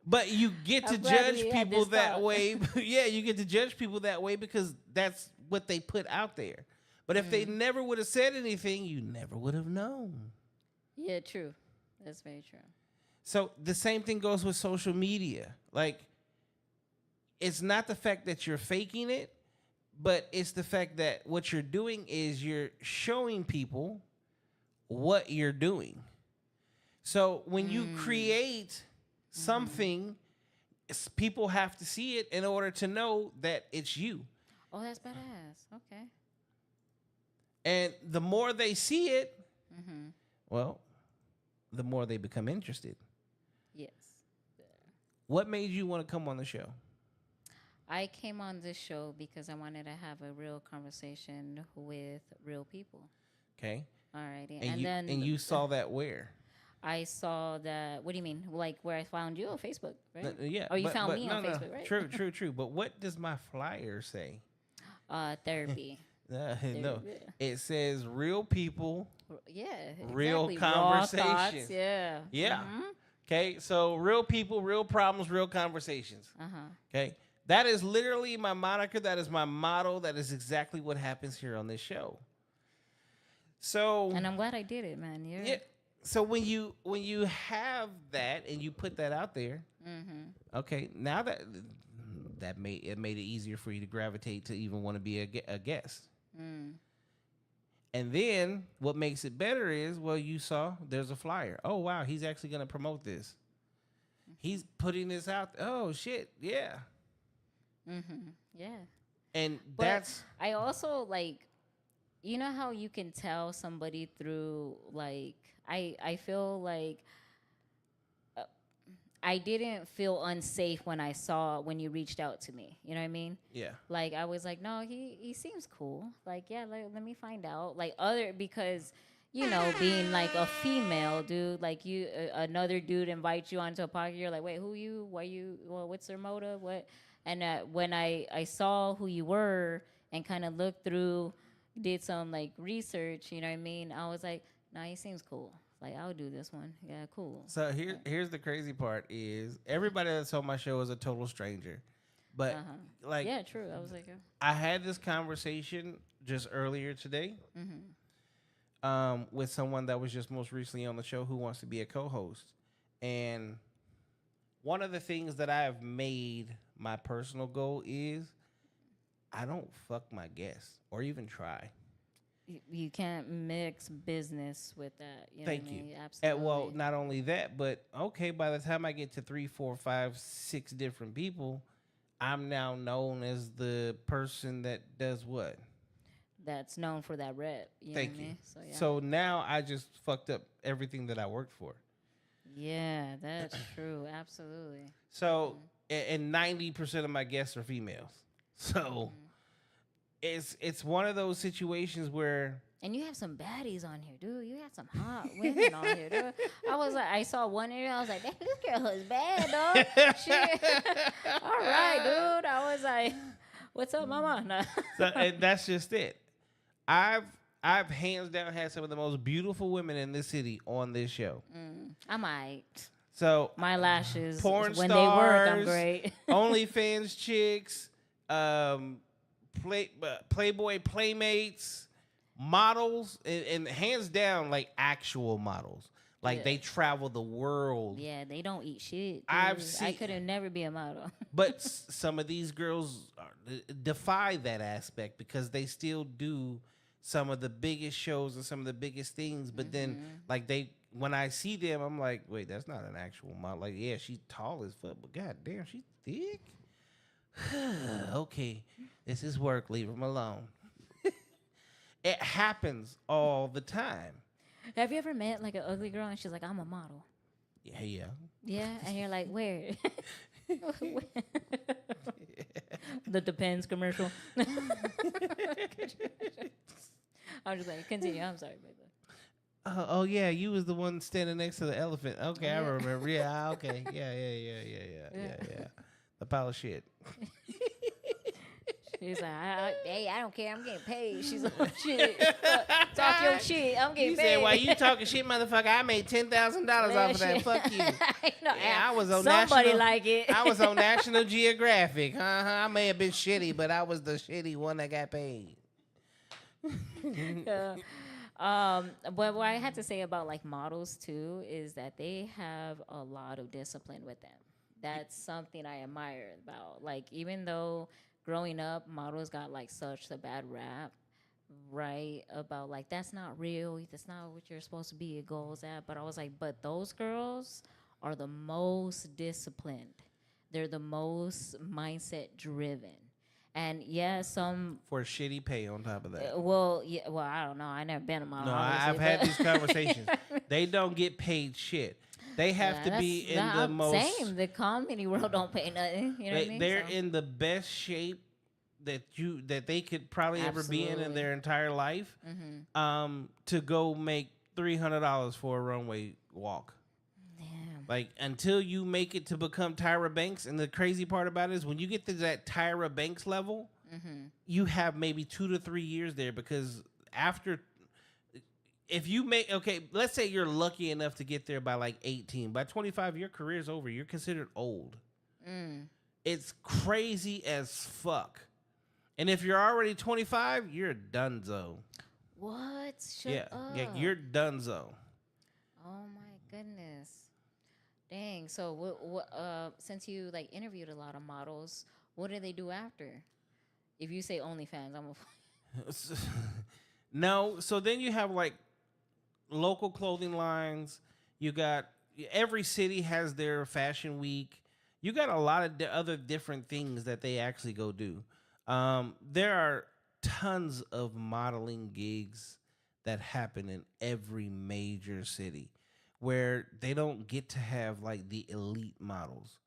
But you get to I'm glad judge we had people this that talk. way. Yeah, you get to judge people that way because that's what they put out there. But if they never would have said anything, you never would have known. Yeah, true. That's very true. So the same thing goes with social media. Like, it's not the fact that you're faking it, but it's the fact that what you're doing is you're showing people what you're doing. So when you create something, people have to see it in order to know that it's you. Oh, that's badass. Okay. And the more they see it, well, the more they become interested. Yes. What made you want to come on the show? I came on this show because I wanted to have a real conversation with real people. Okay. Alrighty. And you saw that where? I saw that. What do you mean? Like where I found you on Facebook, right? Yeah. Or you but- found but me no, on no. Facebook, right? True. But what does my flyer say? Therapy. No, Yeah. it says real people. Yeah. Real exactly. Raw thoughts, conversations. yeah. Yeah. Okay. So real people, real problems, real conversations. Okay. That is literally my moniker. That is my motto. That is exactly what happens here on this show. So. And I'm glad I did it, man. Yeah. So when you have that and you put that out there, okay, now that made it easier for you to gravitate to even want to be a guest. And then what makes it better is, well, you saw there's a flyer. Oh wow, he's actually going to promote this. He's putting this out. Oh shit, yeah. Yeah. And But that's I also like, you know how you can tell somebody through like I feel like I didn't feel unsafe when you reached out to me. You know what I mean? yeah. Like I was like, no, he seems cool. Like yeah, let me find out. Like because being like a female dude, like you another dude invites you onto a podcast, you're like, wait, who you? Why you? Well, what's their motive? What? And when I saw who you were and kind of looked through, did some like research, you know what I mean? I was like, nah, he seems cool. Like I'll do this one. Yeah, cool. So here's the crazy part is everybody that's on my show is a total stranger. But like Yeah, true. I was like, I had this conversation just earlier today with someone that was just most recently on the show who wants to be a co-host. And one of the things that I have made my personal goal is I don't fuck my guests or even try. you can't mix business with that. You know Thank what I you. mean? Absolutely. Well, not only that, but okay, by the time I get to 3, 4, 5, 6 different people, I'm now known as the person that does what? That's known for that rep. You Thank know what you. I mean? So, yeah. So now I just fucked up everything that I worked for. Yeah, that's true. Absolutely. So, and 90% of my guests are females. So, it's one of those situations where. And you have some baddies on here, dude. You have some hot women on here, dude. I was like, I saw one area. I was like, this girl is bad, dog. She, all right, dude. I was like, what's up, mama? No. So, and that's just it. I've hands down had some of the most beautiful women in this city on this show. I might. So My lashes, porn when they work, I'm stars, great. OnlyFans chicks, Playboy Playmates, models, and hands down, like actual models. Like they travel the world. Yeah, they don't eat shit. Dude. I've I seen- couldn't never be a model. But some of these girls defy that aspect because they still do some of the biggest shows and some of the biggest things. But then, like when I see them, I'm like, wait, that's not an actual model. Like, yeah, she's tall as fuck, but god damn, she's thick. Okay, this is work. Leave him alone. It happens all the time. Have you ever met like an ugly girl and she's like, I'm a model? Yeah, yeah. Yeah, and you're like, where? The Depends commercial. I'm just like, continue. I'm sorry, baby. Oh yeah, you was the one standing next to the elephant. Okay, I Yeah. remember. Yeah, okay. Yeah. The pile of shit. He's like, hey, I don't care. I'm getting paid. She's like, shit. Talk your shit. I'm getting You paid. said, "Why you talking shit, motherfucker? I made $10,000 off of that. Shit. Fuck you." I know, Yeah, I was on somebody National, like it. I was on National Geographic. I may have been shitty, but I was the shitty one that got paid. But what I had to say about like models too is that they have a lot of discipline with them. That's something I admire about. Like, even though growing up, models got like such a bad rap, right? About like, that's not real. That's not what you're supposed to be. It goes at. But I was like, but those girls are the most disciplined. They're the most mindset driven. And yeah, some For shitty pay on top of that. well, yeah, well, I don't know. I never been a model. No, obviously, I've had but- these conversations. They don't get paid shit. They have Yeah, to that's- be in that- the I'm most. Same. The comedy world don't pay nothing. You know what I mean? They're So- in the best shape that they could probably ever be in Absolutely. their entire life. Mm-hmm. To go make $300 for a runway walk. Damn. Like, until you make it to become Tyra Banks, and the crazy part about it is when you get to that Tyra Banks level, Mm-hmm. you have maybe 2 to 3 years there, because after, if you make, okay, let's say you're lucky enough to get there by like 18, by 25 your career's over. You're considered old. It's crazy as fuck. And if you're already 25, you're donezo. What? Shut Yeah, up. yeah, you're donezo. Oh my goodness. Dang. So what? Since you like interviewed a lot of models, what do they do after? If you say OnlyFans, I'm a. No, so then you have like local clothing lines. You got, every city has their fashion week. You got a lot of other different things that they actually go do. There are tons of modeling gigs that happen in every major city where they don't get to have like the elite models.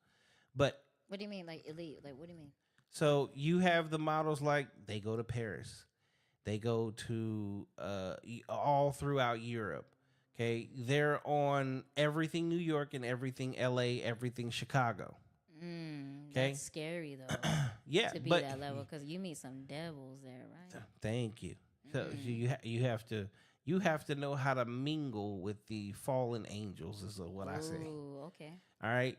But What do you mean, like elite? Like, what do you mean? so you have the models, like they go to Paris, they go to all throughout Europe. Okay, they're on everything New York and everything LA, everything Chicago. Okay, That's scary though. yeah, To be but that level, because you meet some devils there, right? thank you. So you have to know how to mingle with the fallen angels, is what I say. Ooh, okay. All right.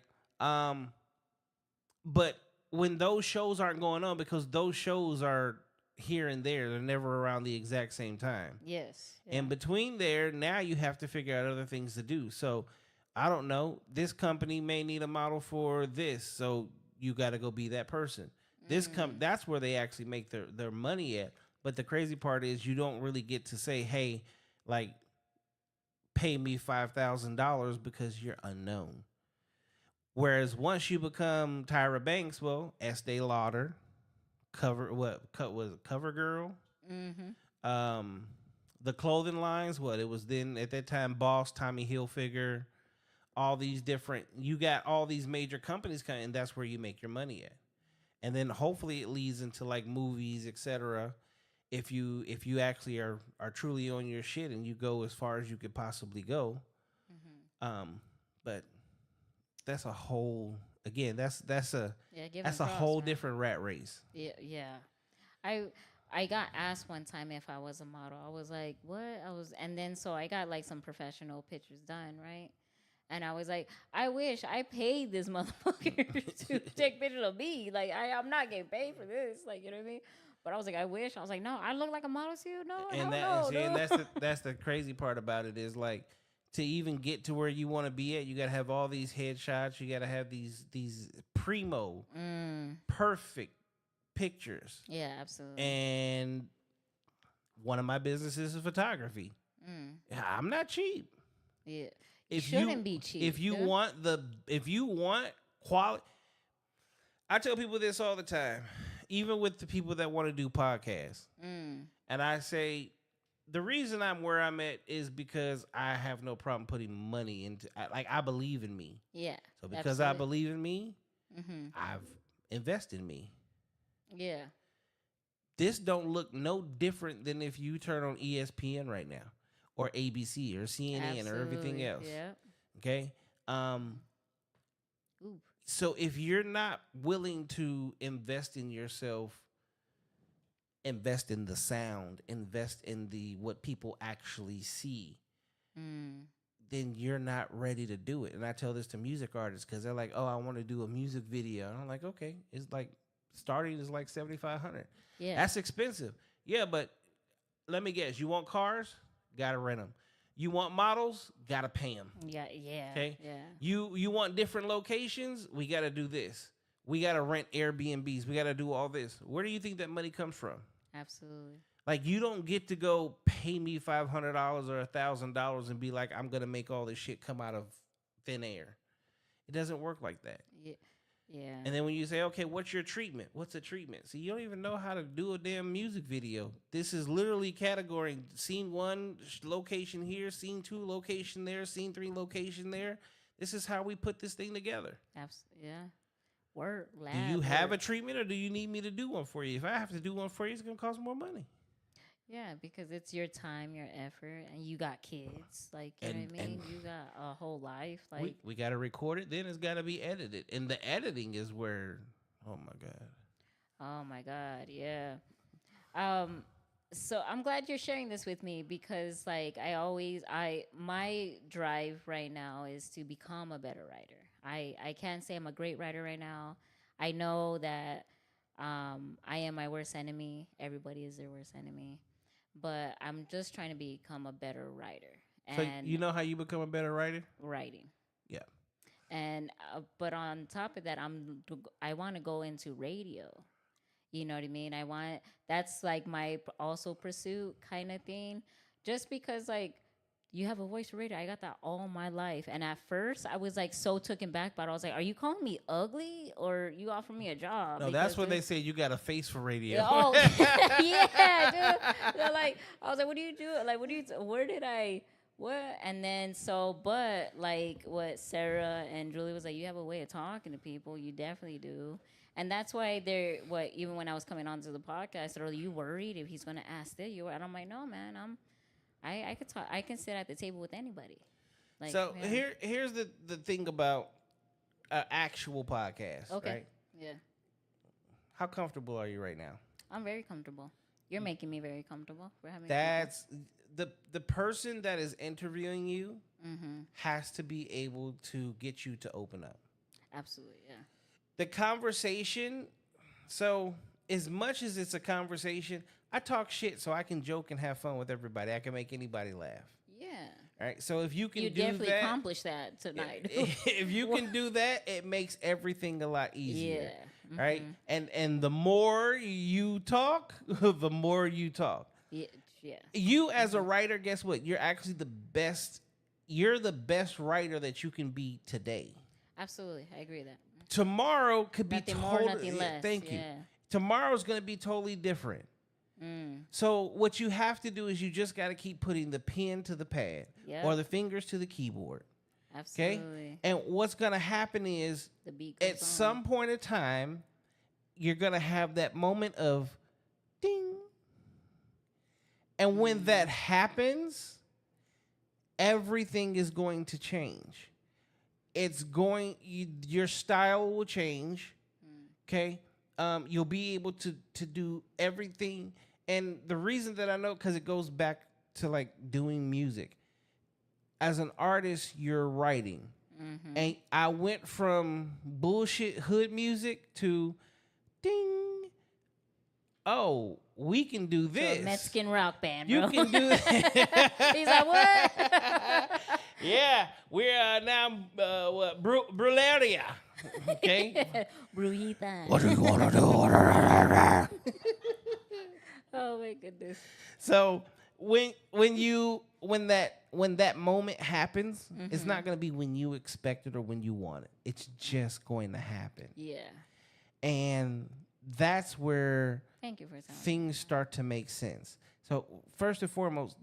But when those shows aren't going on, because those shows are here and there, they're never around the exact same time. Yes. In between there, now you have to figure out other things to do. So I don't know. This company may need a model for this, so you got to go be that person. That's where they actually make their money at. But the crazy part is you don't really get to say, hey, like, pay me $5,000 because you're unknown. Whereas once you become Tyra Banks, well, Estee Lauder, Cover Girl, the clothing lines, it was then at that time, Boss, Tommy Hilfiger, all these different, you got all these major companies coming, and that's where you make your money at. And then hopefully it leads into like movies, etc. If you actually are truly on your shit and you go as far as you could possibly go. But that's a whole, again, that's a whole different rat race. Yeah. I got asked one time if I was a model. I was like, what? And then so I got like some professional pictures done, right? And I was like, I wish I paid this motherfucker to take pictures of me. Like, I'm not getting paid for this. Like, you know what I mean? But I was like, I wish. I was like, no, I look like a model to you? No, And that's the crazy part about it, is like, to even get to where you want to be at, you got to have all these headshots. You got to have these primo, perfect pictures. Yeah, absolutely. And one of my businesses is photography. I'm not cheap. Yeah. If Shouldn't be cheap. If you dude. want quality, I tell people this all the time, even with the people that want to do podcasts. And I say, the reason I'm where I'm at is because I have no problem putting money into, I believe in me. Yeah. So because I absolutely. believe in me, I've invested in me. Yeah. This don't look no different than if you turn on ESPN right now, or ABC, or CNN, or everything Absolutely. else. Yeah. Okay. Ooh. So if you're not willing to invest in yourself, invest in the sound, invest in the what people actually see, then you're not ready to do it. And I tell this to music artists because they're like, "Oh, I want to do a music video." And I'm like, "Okay, it's like starting is like $7,500. Yeah. That's expensive. Yeah, but let me guess. You want cars? Gotta rent them. You want models? Gotta pay them. Yeah. Yeah. Okay. Yeah. You want different locations? We gotta do this. We gotta rent Airbnbs. We gotta do all this. Where do you think that money comes from? Absolutely. Like, you don't get to go pay me $500 or $1,000 and be like, I'm gonna make all this shit come out of thin air. It doesn't work like that. Yeah. Yeah. And then when you say, okay, what's your treatment? What's a treatment? See, you don't even know how to do a damn music video. This is literally category. Scene 1, location here. Scene 2, location there. Scene 3, location there. This is how we put this thing together. Yeah. Work. Lab, Do you have a work. treatment, or do you need me to do one for you? If I have to do one for you, it's going to cost more money. Yeah, because it's your time, your effort, and you got kids. Like, you know what I mean? You got a whole life. Like, We got to record it. Then it's got to be edited. And the editing is where, oh, my God. oh my God, yeah. So I'm glad you're sharing this with me because, like, my drive right now is to become a better writer. I can't say I'm a great writer right now. I know that I am my worst enemy. Everybody is their worst enemy. But I'm just trying to become a better writer. So And you know how you become a better writer? writing. Yeah. And but on top of that, I want to go into radio. You know what I mean? That's like my also pursuit kind of thing. Just because, like, you have a voice for radio. I got that all my life. And at first, I was like so taken back, but I was like, are you calling me ugly or you offer me a job? No, that's what they say. You got a face for radio. Oh, yeah, dude. They're like, I was like, what do you do? Like, where did I, what? And then, but like what Sarah and Julie was like, you have a way of talking to people. You definitely do. And that's why even when I was coming onto the podcast, they're like, you worried if he's going to ask this? And I'm like, no, man, I could talk. I can sit at the table with anybody. Like, So yeah. here's the thing about an actual podcast. Okay. Right? Yeah. How comfortable are you right now? I'm very comfortable. You're making me very comfortable. We're having That's the person that is interviewing you has to be able to get you to open up. absolutely, yeah. The conversation. So as much as it's a conversation, I talk shit so I can joke and have fun with everybody. I can make anybody laugh. Yeah. All right. So if you can You do definitely that, accomplished that tonight. if you can do that, it makes everything a lot easier. Yeah. Right. And the more you talk, the more you talk. Yeah. Yeah. You as a writer, guess what? You're actually the best. You're the best writer that you can be today. Absolutely. I agree with that. Tomorrow could be Nothing totally. more, nothing less. Thank you. Yeah. Tomorrow's going to be totally different. So what you have to do is you just got to keep putting the pen to the pad Yep. or the fingers to the keyboard. Okay. Absolutely. And what's going to happen is The beat goes at on. some point in time, you're going to have that moment of ding. And when that happens, everything is going to change. Your style will change. Okay. You'll be able to do everything. And the reason that I know, because it goes back to like doing music. As an artist, you're writing. And I went from bullshit hood music to ding. Oh, we can do So this. a Mexican rock band, You bro. can do that. He's like, what? Yeah, we're now Bruleria. Okay. Brujita. What do you want to do? Oh my goodness. So when that moment happens, it's not going to be when you expect it or when you want it. It's just going to happen. Yeah. And that's where Thank you for telling me. things start to make sense. So first and foremost,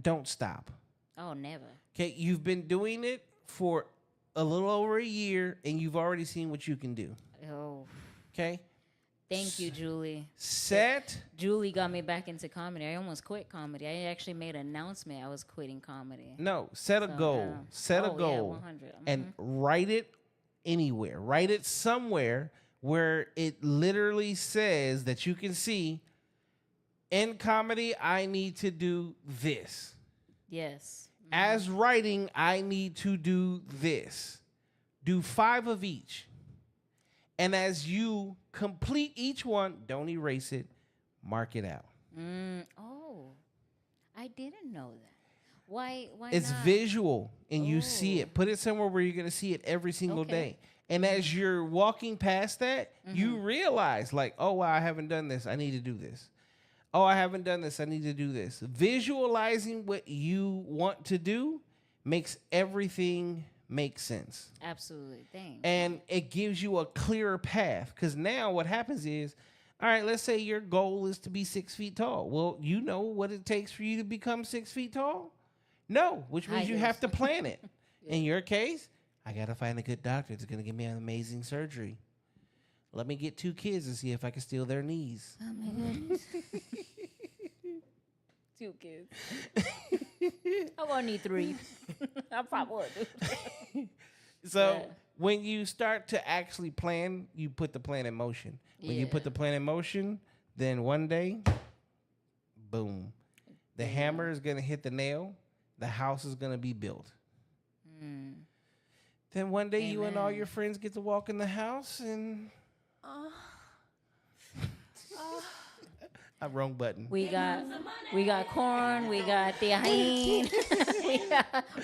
don't stop. Oh, never. Okay, you've been doing it for a little over a year, and you've already seen what you can do. Oh, Okay, thank you, Julie. Julie got me back into comedy. I almost quit comedy. I actually made an announcement I was quitting comedy. No, set a goal. Set a goal. 100. And write it anywhere. Write it somewhere where it literally says that you can see, in comedy, I need to do this. Yes. As writing, I need to do this. Do 5 of each. And as you complete each one, don't erase it, mark it out. Oh, I didn't know that. Why It's not? visual, and you see it. Put it somewhere where you're going to see it every single day. And as you're walking past that, you realize, like, oh, wow, I haven't done this. I need to do this. Oh, I haven't done this. I need to do this. Visualizing what you want to do makes everything make sense. Absolutely. Thanks. And it gives you a clearer path. Because now what happens is, all right, let's say your goal is to be 6 feet tall. Well, you know what it takes for you to become 6 feet tall? No, which means you have to plan it. In your case, I got to find a good doctor that's going to give me an amazing surgery. Let me get 2 kids and see if I can steal their knees. Oh my goodness. 2 kids. I'm gonna need 3. I probably would. So when you start to actually plan, you put the plan in motion. When you put the plan in motion, then one day, boom, the hammer is gonna hit the nail. The house is gonna be built. Then one day, you and all your friends get to walk in the house and. Wrong button. We got corn. We got tajin.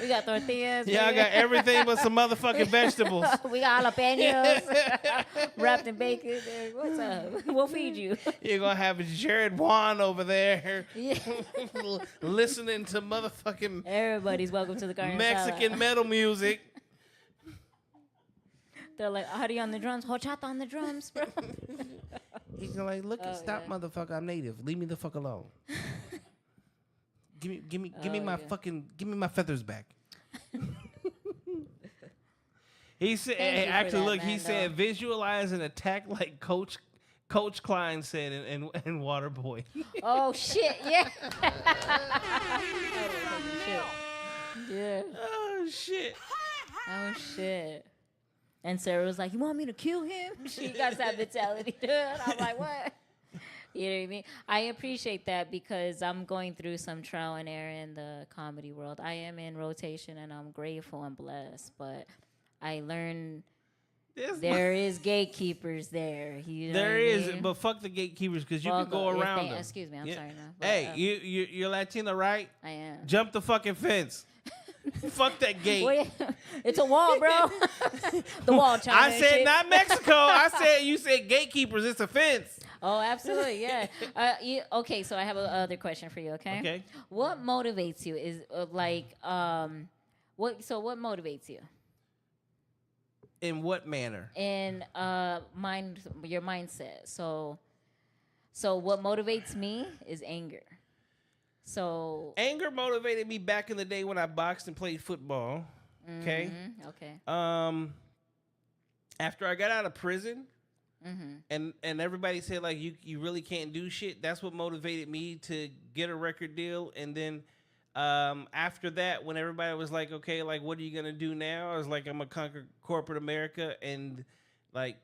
we got tortillas. Yeah, I got everything but some motherfucking vegetables. We got jalapenos wrapped in bacon. What's up? We'll feed you. You're gonna have Jared Wan over there Yeah. listening to motherfucking Everybody's welcome to the carne Mexican asada. metal music. They're like, Audi on the drums, horchata on the drums, bro. He's like, look, stop, motherfucker. I'm native. Leave me the fuck alone. give me my feathers back. He said, Thank you for that, look, he Mando. said, visualize an attack like Coach Klein said in Waterboy. Oh shit, yeah. Yeah. Oh shit. Oh shit. And Sarah was like, "You want me to kill him?" She got that mentality, dude. I'm like, "What?" You know what I mean? I appreciate that because I'm going through some trial and error in the comedy world. I am in rotation, and I'm grateful and blessed. But I learned there is gatekeepers there. You know There what I is, mean? but fuck the gatekeepers because you Well, can go if around they- them. Excuse me, I'm Yeah. sorry now. But, Hey, you're Latina, right? I am. Jump the fucking fence. Fuck that gate. Wait, it's a wall, bro. The wall, China. I and said shit. not Mexico. I said you said gatekeepers. It's a fence. Oh, absolutely, yeah. Okay, so I have another question for you. Okay. Okay. What motivates you? Is what? So what motivates you? In what manner? In your mindset. So what motivates me is anger. So. Anger motivated me back in the day when I boxed and played football. Okay. Okay. After I got out of prison, and everybody said like you really can't do shit. That's what motivated me to get a record deal. And then after that, when everybody was like, okay, like what are you gonna do now? I was like, I'm gonna conquer corporate America and like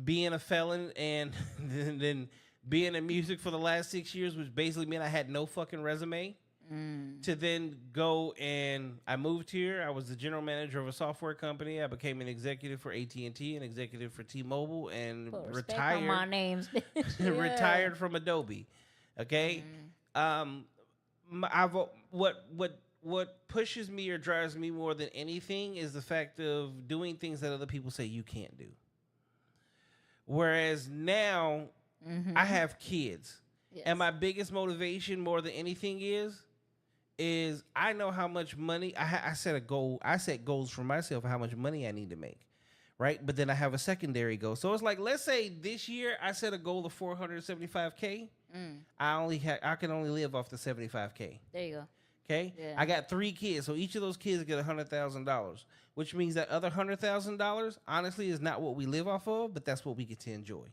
being a felon and then being in music for the last 6 years, which basically meant I had no fucking resume. To then go and I moved here. I was the general manager of a software company. I became an executive for AT&T, an executive for T-Mobile, and Put respect on my retired. names. Yeah. Retired from Adobe. Okay. What pushes me or drives me more than anything is the fact of doing things that other people say you can't do. Whereas now I have kids. Yes. And my biggest motivation more than anything is I know how much money I set a goal. I set goals for myself of how much money I need to make. right? But then I have a secondary goal. So it's like, let's say this year I set a goal of 475K. I can only live off the 75K. There you go. Okay, Yeah. I got 3 kids, so each of those kids get $100,000, which means that other $100,000 honestly is not what we live off of, but that's what we get to enjoy.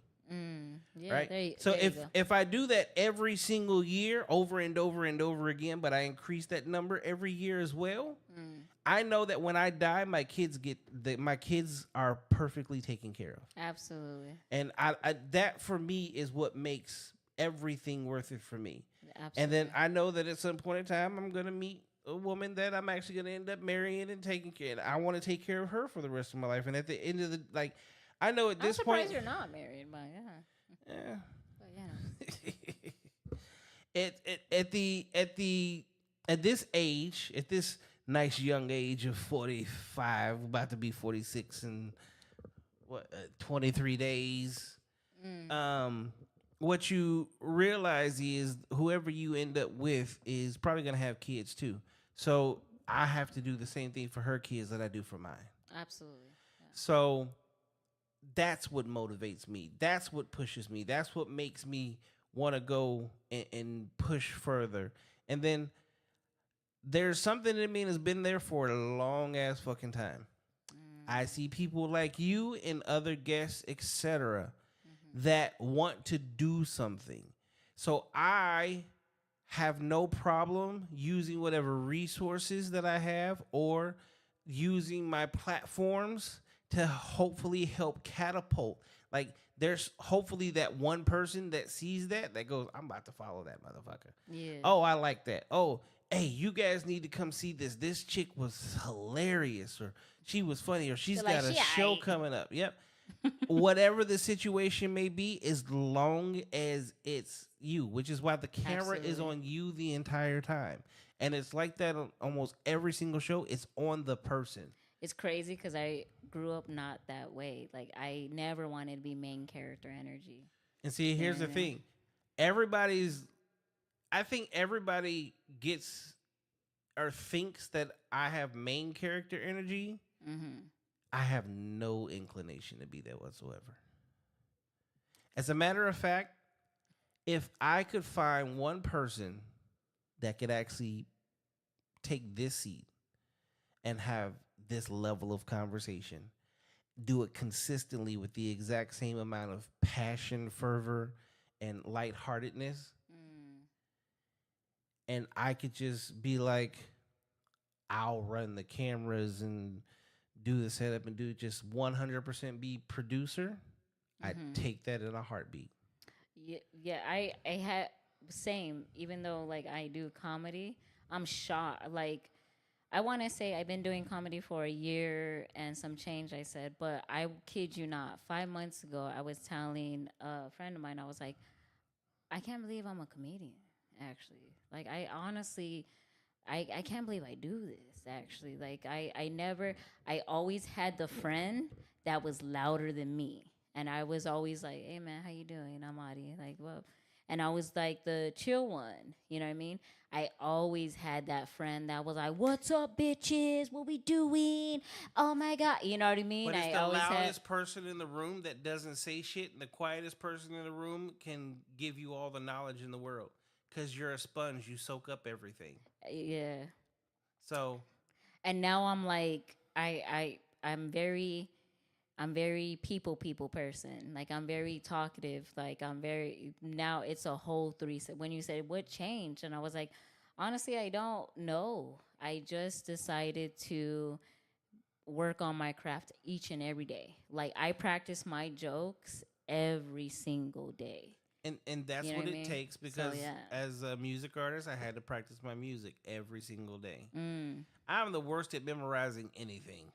Yeah, Right. So there you go. if I do that every single year, over and over and over again, but I increase that number every year as well, I know that when I die, my kids are perfectly taken care of. Absolutely. And I that for me is what makes everything worth it for me. Absolutely. And then I know that at some point in time, I'm going to meet a woman that I'm actually going to end up marrying and taking care of. I want to take care of her for the rest of my life. And at the end of the, like, I know at I'm this surprised point. you're not married, but yeah. But At this age, at this nice young age of 45, about to be 46 in 23 days. What you realize is whoever you end up with is probably going to have kids too. So I have to do the same thing for her kids that I do for mine. Absolutely. Yeah. So that's what motivates me. That's what pushes me. That's what makes me want to go and push further. And then there's something in me that's been there for a long ass fucking time. I see people like you and other guests, etc., that want to do something. So I have no problem using whatever resources that I have or using my platforms to hopefully help catapult. Like, there's hopefully that one person that sees that goes, I'm about to follow that motherfucker. Yeah. Oh, I like that. Oh, hey, you guys need to come see this. This chick was hilarious, or she was funny, or she's They're got like, a "She show aight." coming up. Yep. Whatever the situation may be, as long as it's you, which is why the camera is Absolutely. on you the entire time. And it's like that on almost every single show. It's on the person. It's crazy because I grew up not that way. Like, I never wanted to be main character energy. And see, here's the thing. I think everybody gets or thinks that I have main character energy. I have no inclination to be that whatsoever. As a matter of fact, if I could find one person that could actually take this seat and have this level of conversation, do it consistently with the exact same amount of passion, fervor, and lightheartedness, and I could just be like, I'll run the cameras and do the setup and do just 100% be producer, I'd take that in a heartbeat. Yeah, I had same. Even though like I do comedy, I'm shocked. Like, I want to say I've been doing comedy for a year and some change. I said, but I kid you not. 5 months ago, I was telling a friend of mine. I was like, I can't believe I'm a comedian. Actually, like I honestly, I can't believe I do this. Actually, like I always had the friend that was louder than me. And I was always like, hey, man, how you doing? I'm Audi. Like, well, and I was like the chill one. You know what I mean? I always had that friend that was like, what's up, bitches? What we doing? Oh, my God. You know what I mean? But it's I the always loudest person in the room that doesn't say shit, and the quietest person in the room can give you all the knowledge in the world. Because you're a sponge. You soak up everything. Yeah. So. And now I'm like, I'm very people person. Like, I'm very talkative. Like, now it's a whole three. When you said what changed, and I was like, honestly, I don't know. I just decided to work on my craft each and every day. Like, I practice my jokes every single day. And that's You know what what I it mean? takes, because So, yeah. as a music artist, I had to practice my music every single day. I'm the worst at memorizing anything.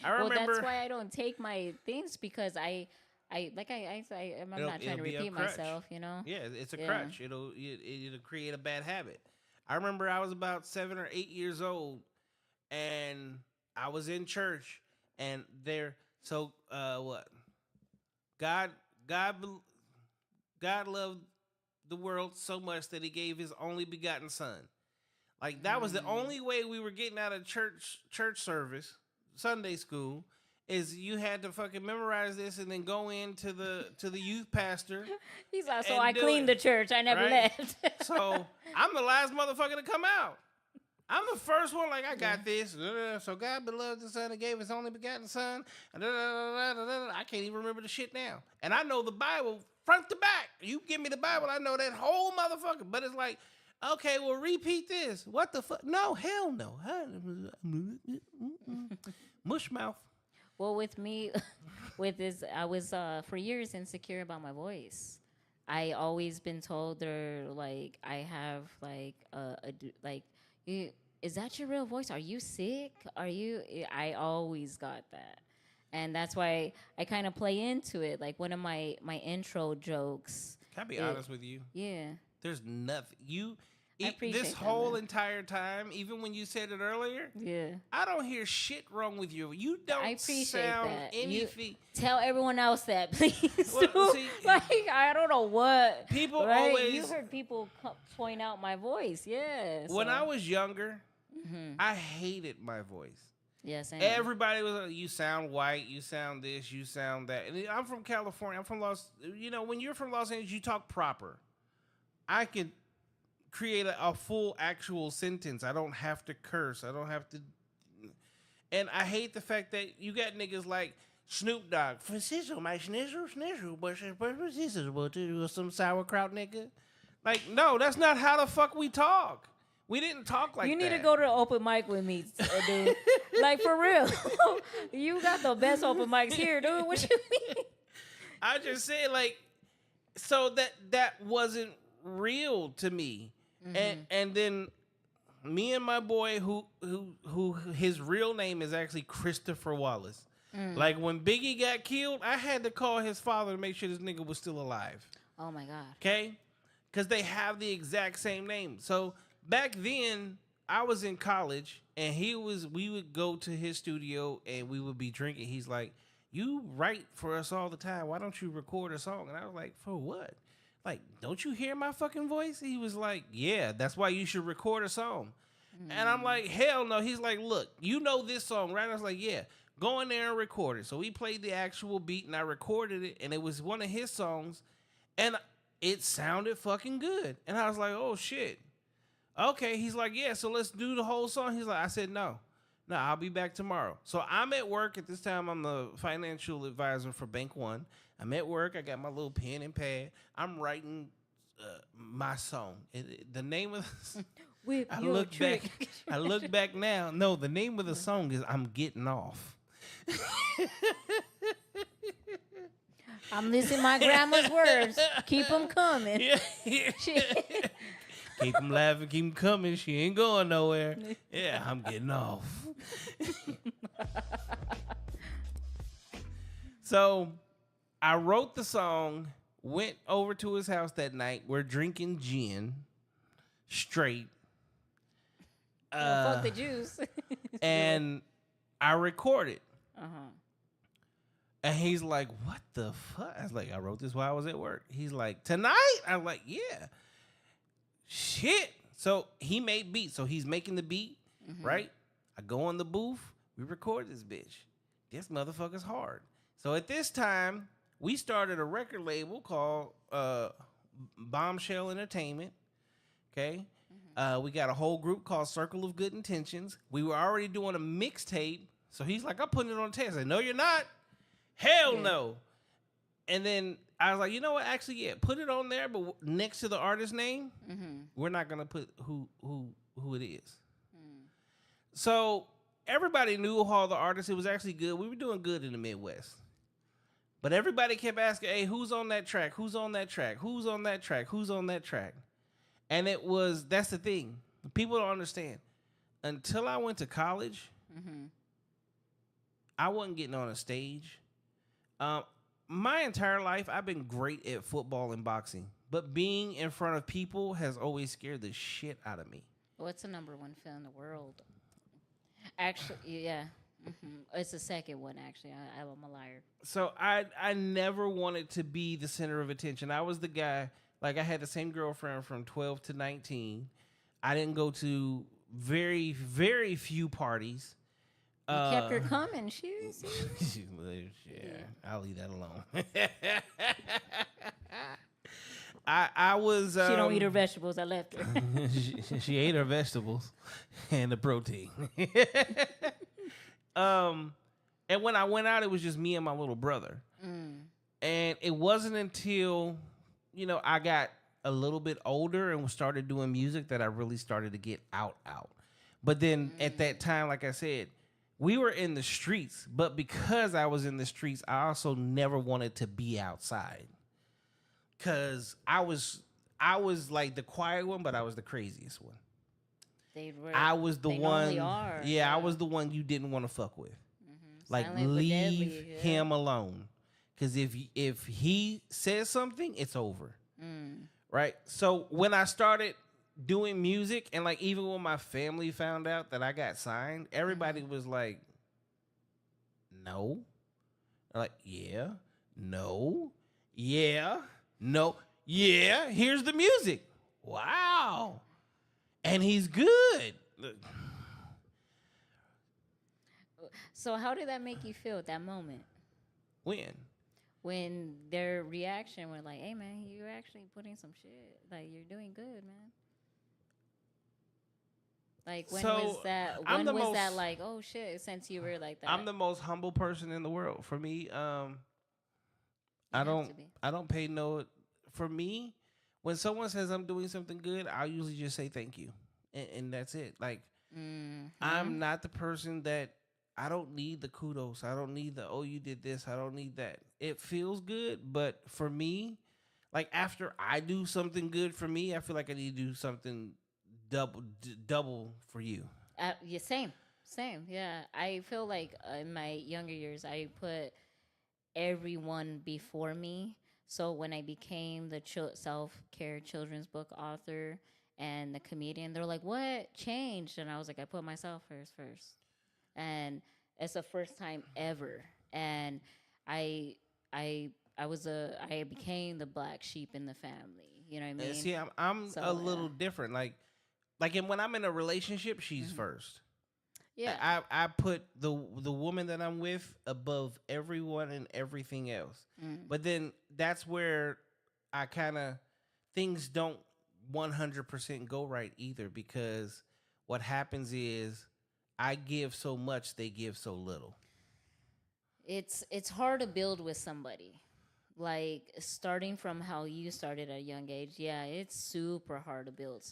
I remember. Well, that's why I don't take my things, because I'm not trying to be a repeat crutch. myself, you know? Yeah, it's a Yeah. crutch. It'll create a bad habit. I remember I was about 7 or 8 years old, and I was in church, and God loved the world so much that He gave His only begotten Son. Like, that was the only way we were getting out of church service, Sunday school, is you had to fucking memorize this and then go into the youth pastor. He's like, so and I do cleaned it, the church. I never right? left. So I'm the last motherfucker to come out. I'm the first one, like, I got this. So God beloved the Son and gave his only begotten Son. I can't even remember the shit now. And I know the Bible front to back. You give me the Bible, I know that whole motherfucker. But it's like, okay, well, repeat this. What the fuck? No, hell no. Mush mouth. Well, with me, with this, I was for years insecure about my voice. I always been told like I have like is that your real voice? Are you sick? I always got that. And that's why I kind of play into it. Like one of my intro jokes. Can I be honest with you? Yeah. There's nothing. I appreciate This that, whole man. entire time, even when you said it earlier, Yeah. I don't hear shit wrong with you. You don't I appreciate sound that. anything. Tell everyone else that, please. Well, too. see- Like I don't know what People right? always- You heard people point out my voice, yeah. When so- I was younger, Mm-hmm. I hated my voice. yes, Everybody was like, you sound white, you sound this, you sound that. And I'm from California. I'm from when you're from Los Angeles, you talk proper. I can create a full actual sentence. I don't have to curse. I don't have to. And I hate the fact that you got niggas like Snoop Dogg. For sizzle, my schnizzle, but some sauerkraut nigga. Like, no, that's not how the fuck we talk. We didn't talk like you need that. to go to the open mic with me, dude. Like for real. You got the best open mics here, dude. What you mean? I just said, like, so that wasn't real to me. And then me and my boy who his real name is actually Christopher Wallace. Like when Biggie got killed, I had to call his father to make sure this nigga was still alive. Oh my God. Okay? Because they have the exact same name. So back then, I was in college and we would go to his studio and we would be drinking. He's like, you write for us all the time. Why don't you record a song? And I was like, for what? Like, don't you hear my fucking voice? He was like, yeah, that's why you should record a song. And I'm like, hell no. He's like, look, you know this song, right? I was like, yeah, go in there and record it. So we played the actual beat and I recorded it. And it was one of his songs. And it sounded fucking good. And I was like, oh, shit. Okay. He's like, yeah, so let's do the whole song. He's like, I said, no, I'll be back tomorrow. So I'm at work at this time. I'm the financial advisor for Bank One. I'm at work. I got my little pen and pad. I'm writing my song. The name of Whip I your look trick. back. I look back now. No, the name of the song is "I'm Getting Off." I'm listening to my grandma's words. Keep them coming. Yeah. Keep them laughing, keep them coming. She ain't going nowhere. Yeah, I'm getting off. So I wrote the song, went over to his house that night. We're drinking gin straight. Fuck the juice. And I recorded. Uh-huh. And he's like, what the fuck? I was like, I wrote this while I was at work. He's like, tonight? I was like, yeah. Shit. So he made beats. So he's making the beat, right? I go in the booth. We record this bitch. This motherfucker's hard. So at this time, we started a record label called Bombshell Entertainment. Okay? We got a whole group called Circle of Good Intentions. We were already doing a mixtape. So he's like, I'm putting it on the tape. I said, no, you're not. Hell no. And then I was like, you know what? Actually, yeah, put it on there, but next to the artist name, we're not gonna put who it is. So everybody knew all the artists. It was actually good. We were doing good in the Midwest. But everybody kept asking, hey, who's on that track? Who's on that track? Who's on that track? Who's on that track? And that's the thing. People don't understand. Until I went to college, I wasn't getting on a stage. My entire life, I've been great at football and boxing, but being in front of people has always scared the shit out of me. What's the number one film in the world? Actually, yeah. It's the second one, actually. I'm a liar. So I never wanted to be the center of attention. I was the guy, like I had the same girlfriend from 12 to 19. I didn't go to very, very few parties. You kept her coming. She Yeah, I'll leave that alone. I was. she don't eat her vegetables. I left her. she ate her vegetables and the protein. And when I went out, it was just me and my little brother. And it wasn't until, I got a little bit older and started doing music that I really started to get out. But then at that time, like I said, we were in the streets. But because I was in the streets, I also never wanted to be outside. Because I was like the quiet one, but I was the craziest one. I was the one. Yeah, I was the one you didn't want to fuck with. Like, Silent but leave deadly, yeah. him alone. Because if he says something, it's over. Right? So when I started doing music, and like even when my family found out that I got signed, everybody was like, no. Like, yeah, no, yeah, no, yeah, here's the music. Wow. And he's good. So how did that make you feel at that moment? When their reaction were like, hey, man, you're actually putting some shit. Like, you're doing good, man. Like, when was that? When was that like, oh, shit, since you were like that? I'm the most humble person in the world. For me, I don't pay no. For me, when someone says I'm doing something good, I'll usually just say thank you. And that's it. Like, I'm not the person that, I don't need the kudos. I don't need the, oh, you did this. I don't need that. It feels good, but for me, like after I do something good for me, I feel like I need to do something double for you. Yeah, same. Yeah, I feel like in my younger years, I put everyone before me. So when I became the self-care children's book author and the comedian, they're like, "What changed?" And I was like, "I put myself first." And it's the first time ever. And I became the black sheep in the family. You know what I mean? And see, I'm a little different. Like when I'm in a relationship, she's first. Yeah. I put the woman that I'm with above everyone and everything else. But then that's where I kind of, things don't 100% go right either, because what happens is I give so much, they give so little. It's hard to build with somebody. Like, starting from how you started at a young age, yeah, it's super hard to build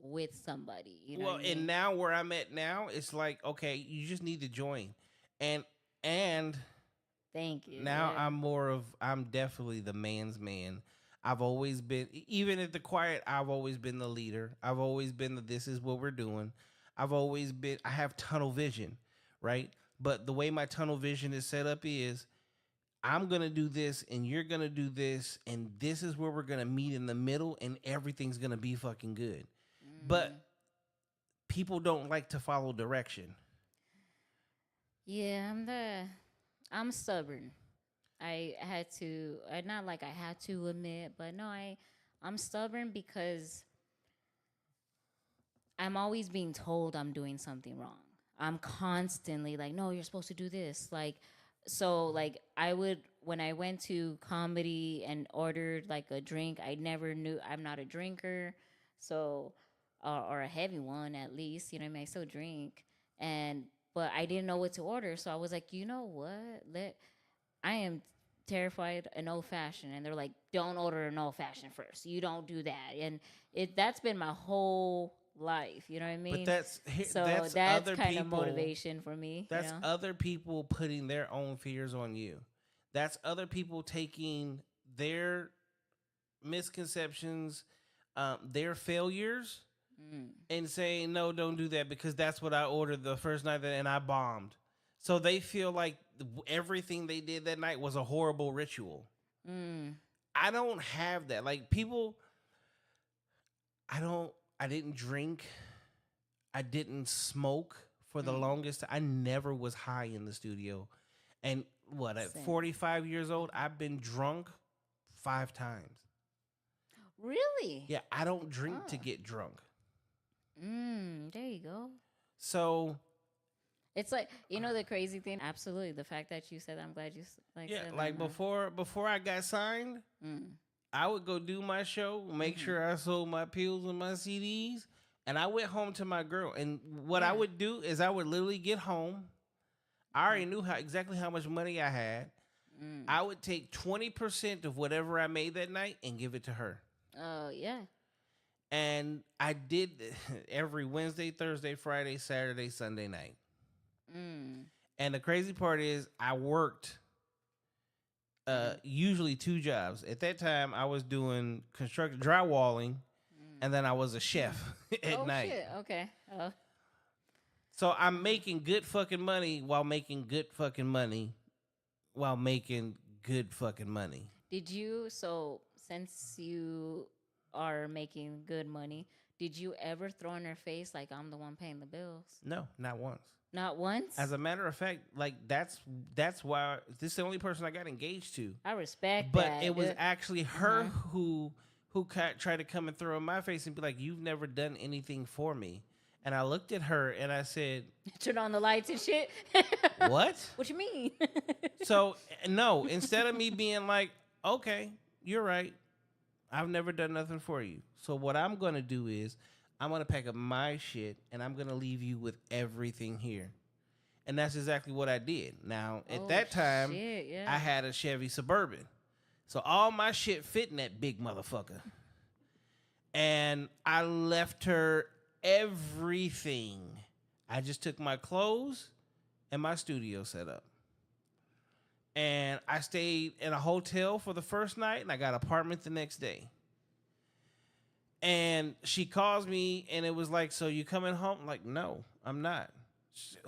with somebody. You know what I mean? And now where I'm at now, it's like, okay, you just need to join. And thank you. Now yeah. I'm definitely the man's man. I've always been, even at the quiet, I've always been the leader. I've always been this is what we're doing. I have tunnel vision, right? But the way my tunnel vision is set up is, I'm going to do this and you're going to do this, and this is where we're going to meet in the middle, and everything's going to be fucking good. But people don't like to follow direction. Yeah, I'm stubborn. Not like I had to admit, but no, I'm stubborn because I'm always being told I'm doing something wrong. I'm constantly like, no, you're supposed to do this. So when I went to comedy and ordered like a drink, I never knew, I'm not a drinker. So, or a heavy one at least, you know what I mean? I still drink. But I didn't know what to order. So I was like, you know what? I am terrified an old fashioned. And they're like, don't order an old fashioned first. You don't do that. And that's been my whole life. You know what I mean? But that's kind of motivation for me. That's other people putting their own fears on you. That's other people taking their misconceptions, their failures, and saying, no, don't do that, because that's what I ordered the first night and I bombed. So they feel like everything they did that night was a horrible ritual. I don't have that. Like, people, I didn't drink. I didn't smoke for the longest. I never was high in the studio. And at 45 years old, I've been drunk 5 times. Really? Yeah, I don't drink to get drunk. There you go. So It's like, you know, the crazy thing. Absolutely, the fact that you said that, I'm glad you like. Yeah, said like that, man. before I got signed, I would go do my show, make sure I sold my pills and my CDs, and I went home to my girl. And what I would do is I would literally get home. I already knew exactly how much money I had. I would take 20% of whatever I made that night and give it to her. Oh yeah. And I did every Wednesday, Thursday, Friday, Saturday, Sunday night. And the crazy part is I worked usually 2 jobs. At that time, I was doing construction drywalling, and then I was a chef at night. Shit. Okay. Oh. So I'm making good fucking money while making good fucking money while making good fucking money. Did you, so since you are making good money, did you ever throw in her face like, I'm the one paying the bills? No, not once. Not once? As a matter of fact, like that's why this is the only person I got engaged to. I respect But that. it was actually her who tried to come and throw in my face and be like, "You've never done anything for me." And I looked at her and I said, turn on the lights and shit. "What? What you mean? So no, instead of me being like, "Okay, you're right. I've never done nothing for you." So what I'm going to do is I'm going to pack up my shit and I'm going to leave you with everything here. And that's exactly what I did. Now, at that time, shit, yeah. I had a Chevy Suburban. So all my shit fit in that big motherfucker. And I left her everything. I just took my clothes and my studio set up. And I stayed in a hotel for the first night, and I got an apartment the next day. And she calls me, and it was like, "So you coming home?" I'm like, "No, I'm not."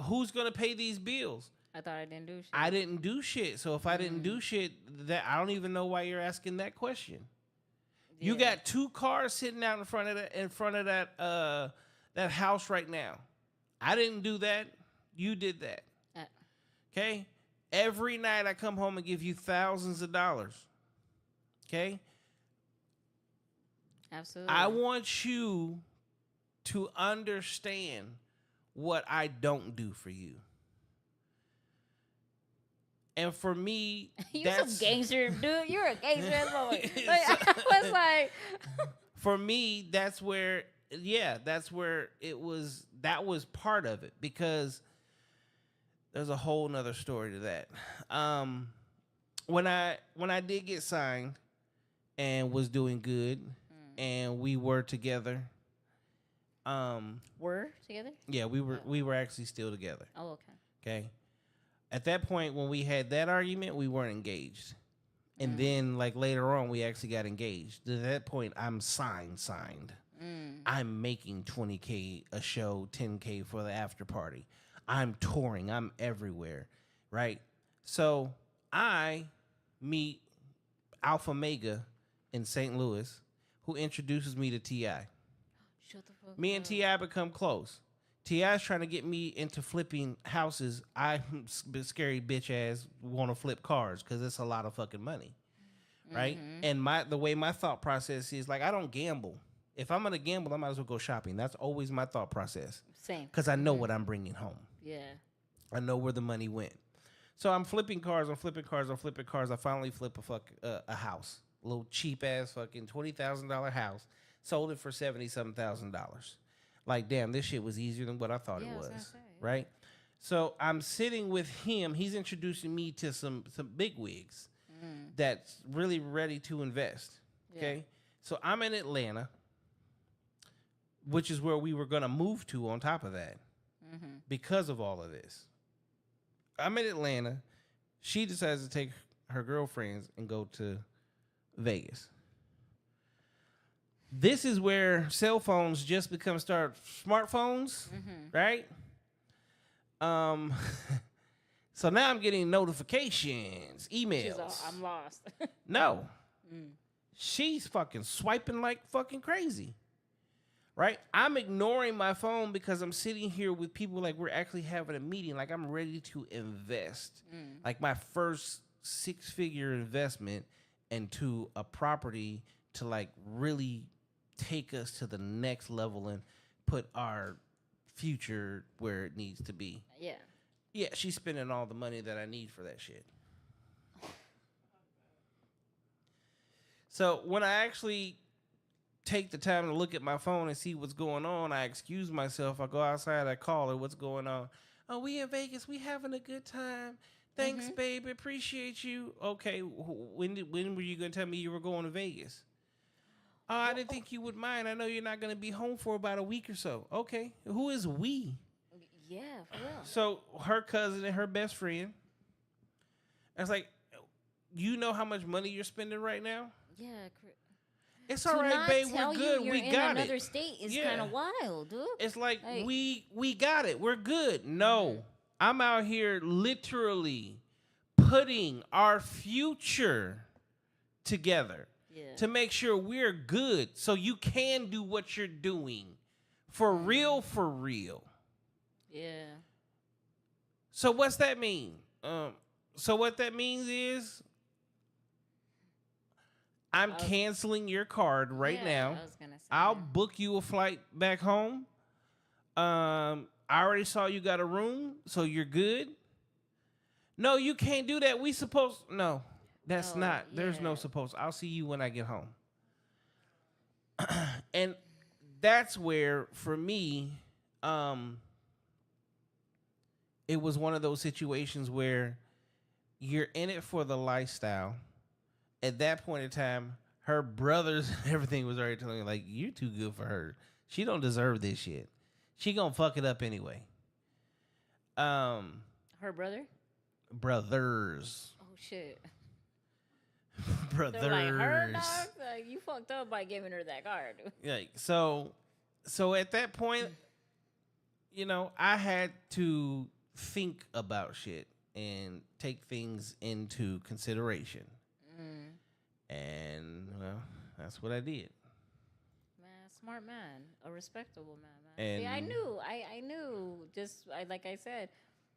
Who's going to pay these bills? I thought I didn't do shit. I didn't do shit. So if I didn't do shit, that I don't even know why you're asking that question. You got 2 cars sitting out in front of that house right now. I didn't do that. You did that. Okay? Every night I come home and give you thousands of dollars. Okay? Absolutely. I want you to understand what I don't do for you. And for me, you're that's some gangster, dude. You're a gangster as well. Like, I was like, for me, that's where it was. That was part of it, because there's a whole nother story to that. When I did get signed and was doing good, and we were together. Were together? Yeah, we were actually still together. Oh, okay. Okay. At that point, when we had that argument, we weren't engaged. And then, like, later on, we actually got engaged. At that point, I'm signed. I'm making $20K a show, $10K for the after party. I'm touring. I'm everywhere, right? So I meet Alpha Mega in St. Louis, who introduces me to T.I. Shut the fuck Me and up. T.I. become close. T.I.'s trying to get me into flipping houses. I'm scary bitch ass want to flip cars because it's a lot of fucking money, right? And the way my thought process is, like, I don't gamble. If I'm gonna gamble, I might as well go shopping. That's always my thought process. Same. Because I know what I'm bringing home. Yeah. I know where the money went. So I'm flipping cars. I finally flip a house, a little cheap ass fucking $20,000 house. Sold it for $70,000. Like, damn, this shit was easier than what I thought it was. Right? So I'm sitting with him. He's introducing me to some big wigs that's really ready to invest. Okay? So I'm in Atlanta, which is where we were going to move to on top of that because of all of this. I'm in Atlanta. She decides to take her girlfriends and go to Vegas. This is where cell phones just become smartphones, right? So now I'm getting notifications, emails. I'm lost. No. She's fucking swiping like fucking crazy. Right? I'm ignoring my phone because I'm sitting here with people, like we're actually having a meeting. Like, I'm ready to invest. Like, my first 6-figure investment into a property to, like, really take us to the next level and put our future where it needs to be. Yeah. Yeah, she's spending all the money that I need for that shit. So when I actually take the time to look at my phone and see what's going on, I excuse myself. I go outside, I call her, what's going on? Oh, we in Vegas. We having a good time. Thanks, baby. Appreciate you. Okay, when were you going to tell me you were going to Vegas? Oh, I didn't think you would mind. I know you're not going to be home for about a week or so. Okay, who is we? Yeah, for real. So her cousin and her best friend. I was like, you know how much money you're spending right now? Yeah. It's To all right, not babe. tell We're you good. you're We in got another it. state is Yeah. kind of wild, dude. It's like Like- we got it. We're good. No, I'm out here literally putting our future together Yeah. to make sure we're good, so you can do what you're doing for real, for real. Yeah. So what's that mean? So what that means is I'm canceling your card right Yeah, now. I was gonna say I'll that. book you a flight back home. I already saw you got a room, so you're good. No, you can't do that. No, that's Oh, not. There's no yeah. supposed. I'll see you when I get home. And that's where, for me, it was one of those situations where you're in it for the lifestyle. At that point in time, her brothers and everything was already telling me, like, you're too good for her. She don't deserve this shit. She gonna fuck it up anyway. Her brother? Brothers. Oh shit. Brothers. They're like, her dog? Like, you fucked up by giving her that card. Like, so at that point, I had to think about shit and take things into consideration. And, well, that's what I did. Man, smart man. A respectable man. See, I And- knew. I knew. Like I said,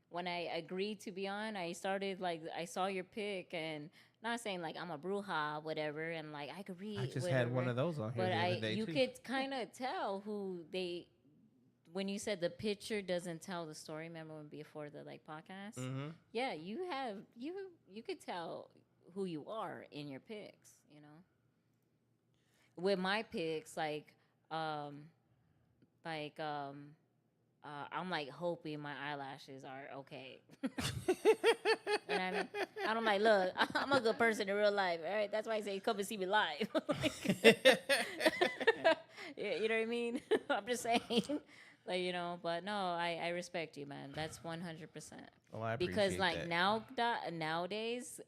when I agreed to be on, I started, like, I saw your pic and not saying, like, I'm a bruja, whatever, and, like, I could read, I just whatever, had one of those on here but the other day, you too. could kind of tell who they, when you said the picture doesn't tell the story, remember when before the, like, podcast? Mm-hmm. Yeah, you could tell who you are in your pics, With my pics, I'm like hoping my eyelashes are okay. You know what I mean? I'm like, look, I'm a good person in real life, all right? That's why I say come and see me live. Yeah, you know what I mean? I'm just saying. But no, I respect you, man. That's 100%. Well, I Because appreciate that. nowadays,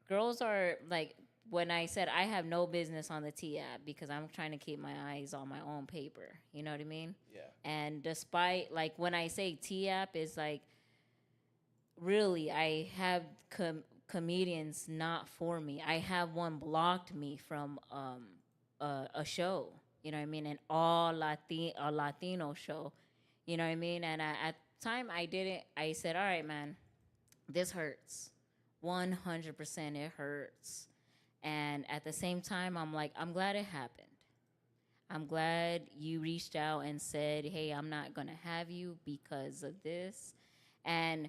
girls are like, when I said I have no business on the T app because I'm trying to keep my eyes on my own paper. You know what I mean? Yeah. And despite, like, when I say T app is like, really, I have comedians not for me. I have one blocked me from a show. You know what I mean? An all Latino show. You know what I mean? And at the time I didn't. I said, all right, man, this hurts. 100% it hurts. And at the same time, I'm like, I'm glad it happened. I'm glad you reached out and said, hey, I'm not going to have you because of this. And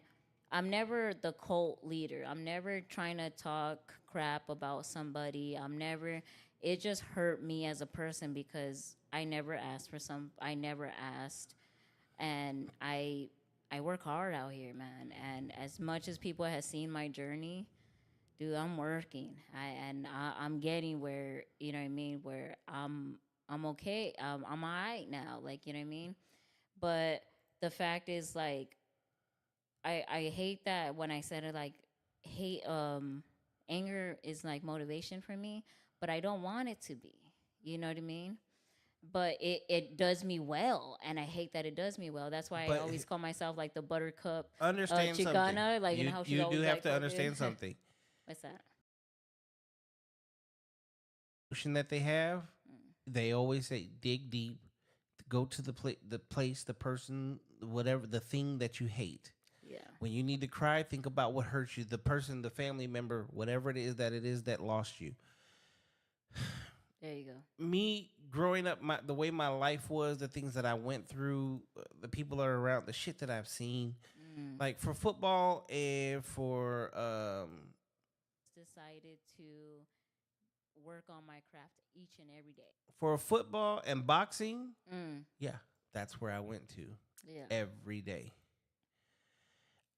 I'm never the cult leader. I'm never trying to talk crap about somebody. It just hurt me as a person because I never asked I never asked. And I work hard out here, man. And as much as people have seen my journey, dude, I'm working. I'm getting where, you know what I mean, where I'm okay. I'm all right now, like, you know what I mean? But the fact is, like, I hate that when I said it, like, anger is like motivation for me, but I don't want it to be. You know what I mean? But it does me well, and I hate that it does me well. That's why I But- always call myself like the buttercup Understand Chicano, something. like, you how she's you do always have like, to fucking- understand something. What's that? Emotion that they have, they always say, dig deep, go to the place, the person, whatever, the thing that you hate. Yeah. When you need to cry, think about what hurts you, the person, the family member, whatever it is that lost you. There you go. Me growing up, the way my life was, the things that I went through, the people that are around, the shit that I've seen, Like for football and for Decided to work on my craft each and every day. football and boxing, Mm. yeah, that's where I went to Yeah. every day.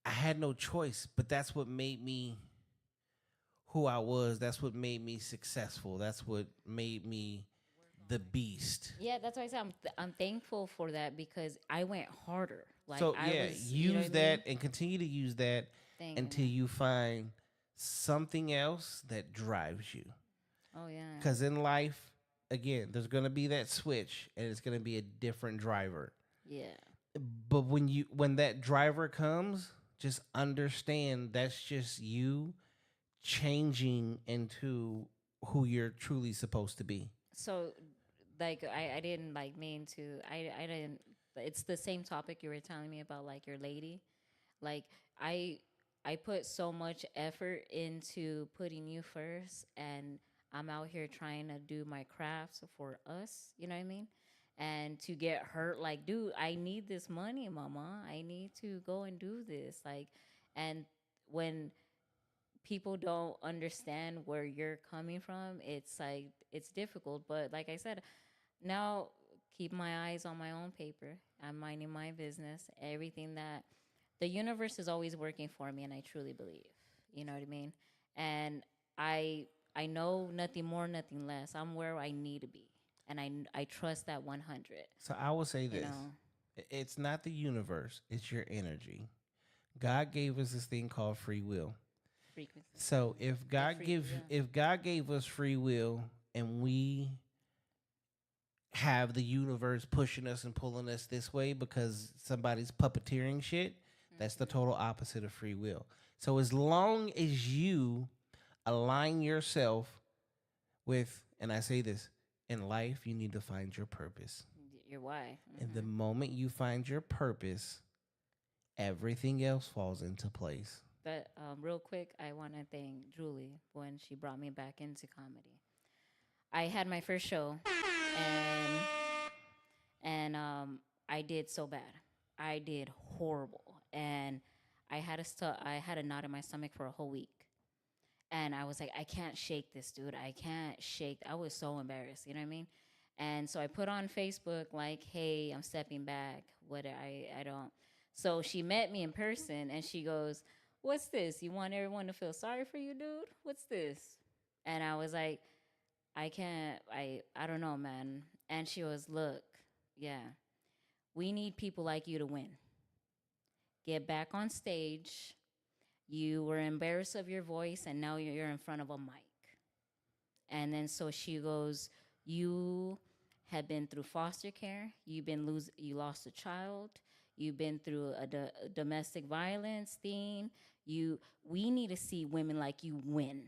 I had no choice, but that's what made me who I was. That's what made me successful. That's what made me the beast. Yeah, that's why I said I'm thankful for that because I went harder. Like So I yeah, was, you know use what I mean? that and continue to use that Thank you, until man. you find something else that drives you. Oh yeah. Because in life, again, there's gonna be that switch, and it's gonna be a different driver. Yeah. But when that driver comes, just understand that's just you changing into who you're truly supposed to be. So like I didn't like mean to I didn't it's the same topic you were telling me about like your lady. Like I I put so much effort into putting you first and I'm out here trying to do my crafts for us, you know what I mean? And to get hurt like, dude, I need this money, mama. I need to go and do this. Like and when people don't understand where you're coming from, it's like it's difficult. But like I said, now keep my eyes on my own paper. I'm minding my business. Everything that the universe is always working for me, and I truly believe. You know what I mean? And I know nothing more, nothing less. I'm where I need to be, and I trust that 100. So I will say You this: know, it's not the universe; it's your energy. God gave us this thing called free will. frequency. So free will. if God gave us free will and we have the universe pushing us and pulling us this way because somebody's puppeteering shit, that's the total opposite of free will. So as long as you align yourself with, and I say this, in life you need to find your purpose. Your why. And the moment you find your purpose, everything else falls into place. But real quick, I want to thank Julie when she brought me back into comedy. I had my first show, and I did so bad. I did horrible, and I had a knot in my stomach for a whole week, and I was like, I can't shake this, dude. I can't shake. I was so embarrassed. You know what I mean? And so I put on Facebook like, hey, I'm stepping back. What I don't. So she met me in person, and she goes, what's this? You want everyone to feel sorry for you, dude? What's this? And I was like, I can't, I don't know, man. And she was, look, yeah, we need people like you to win. Get back on stage. You were embarrassed of your voice, and now you're in front of a mic. And then so she goes, you have been through foster care. You lost a child. You've been through a domestic violence thing. We need to see women like you win.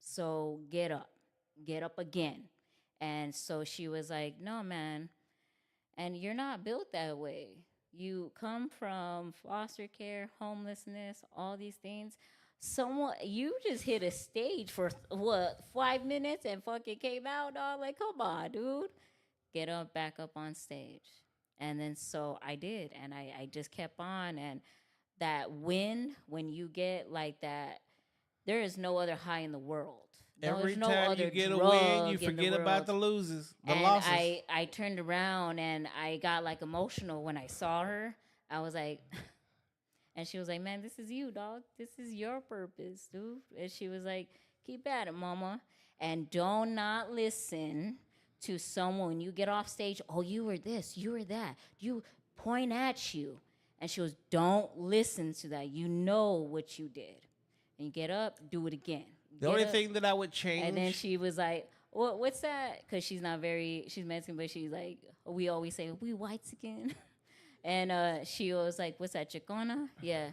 So get up again. And so she was like, no, man. And you're not built that way. You come from foster care, homelessness, all these things. You just hit a stage for 5 minutes and fucking came out, dog. Like, come on, dude. Get up, back up on stage. And then so I did, and I just kept on. And that win, when you get like that, there is no other high in the world. Every There's no time other you get a drug win, you in the forget about the world. losses, the And losses. I turned around and I got like emotional when I saw her. I was like, and she was like, man, this is you, dog. This is your purpose, dude. And she was like, keep at it, mama. And do not listen to someone when you get off stage. Oh, you were this, you were that. You point at you. And she was, don't listen to that. You know what you did. And you get up, do it again. The Get only up. thing that I would change. And then she was like, what's that? Because she's Mexican, but she's like, we always say, we whites again. And she was like, what's that, Chicano? Yeah.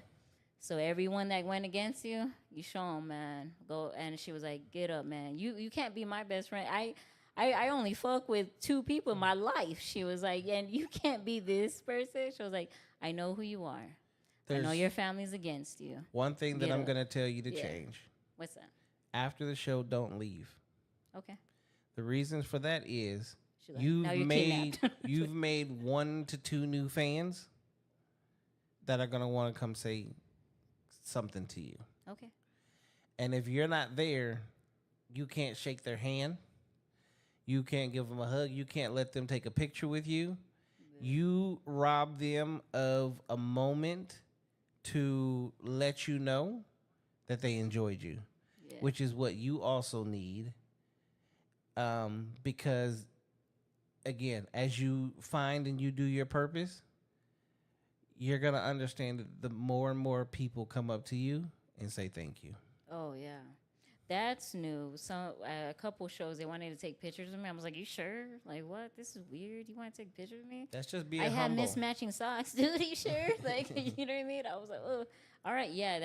So everyone that went against you, you show them, man. Go. And she was like, get up, man. You can't be my best friend. I only fuck with 2 people in my life. She was like, and you can't be this person. She was like, I know who you are. I know There's your family's against you. one thing that Get I'm up. going to tell you to Yeah. change. What's that? After the show, don't leave. Okay. The reasons for that is She's like, now you're you've kidnapped. made 1 to 2 new fans. that are gonna want to come say something to you. Okay. And if you're not there, you can't shake their hand. You can't give them a hug. You can't let them take a picture with you. You rob them of a moment to let you know that they enjoyed you, which is what you also need. Because, again, as you find and you do your purpose, you're going to understand that the more and more people come up to you and say thank you. Oh, yeah. That's new. So a couple shows, they wanted to take pictures of me. I was like, you sure? Like, what? This is weird. You want to take pictures of me? That's just being I had humble. mismatching socks, dude. You sure? Like, you know what I mean? I was like, oh, all right. Yeah,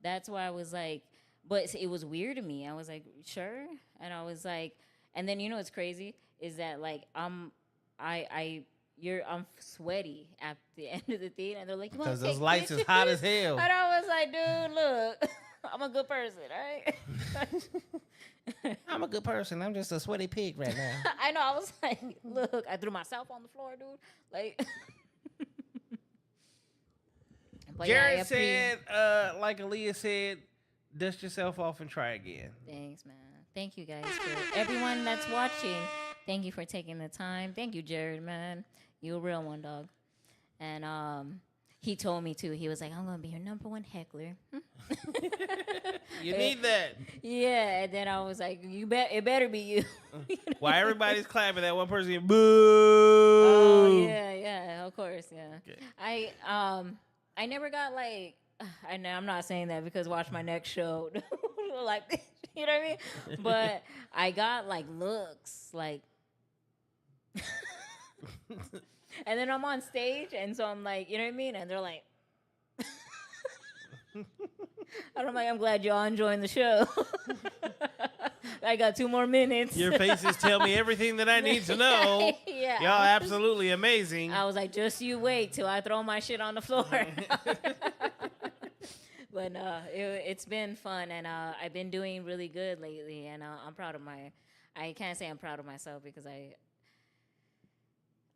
that's why I was like, but it was weird to me. I was like, sure? And I was like, and then you know what's crazy is that like I'm sweaty at the end of the thing, and they're like, you want Because to those take lights is hot as pictures? hell. And I was like, dude, look, I'm a good person, all right? I'm a good person. I'm just a sweaty pig right now. I know. I was like, look, I threw myself on the floor, dude. Like, but Jared yeah, said, like Aaliyah said, dust yourself off and try again. thanks, man. Thank you guys for everyone that's watching. Thank you for taking the time. Thank you, Jared, man. You a real one, dog. And he told me too. He was like, I'm gonna be your number one heckler. You need that. Yeah, and then I was like, it better be you. While everybody's clapping, that one person, boo. Oh yeah, of course, yeah. Okay. I never got like, I'm not saying that because watch my next show, like, you know what I mean? But I got like looks, like, and then I'm on stage, and so I'm like, you know what I mean? And they're like, and I'm like, I'm glad y'all enjoying the show. I got 2 more minutes. Your faces tell me everything that I need to know. Yeah. Y'all absolutely amazing. I was like, just you wait till I throw my shit on the floor. But it's been fun, and I've been doing really good lately, and I'm proud of I can't say I'm proud of myself because I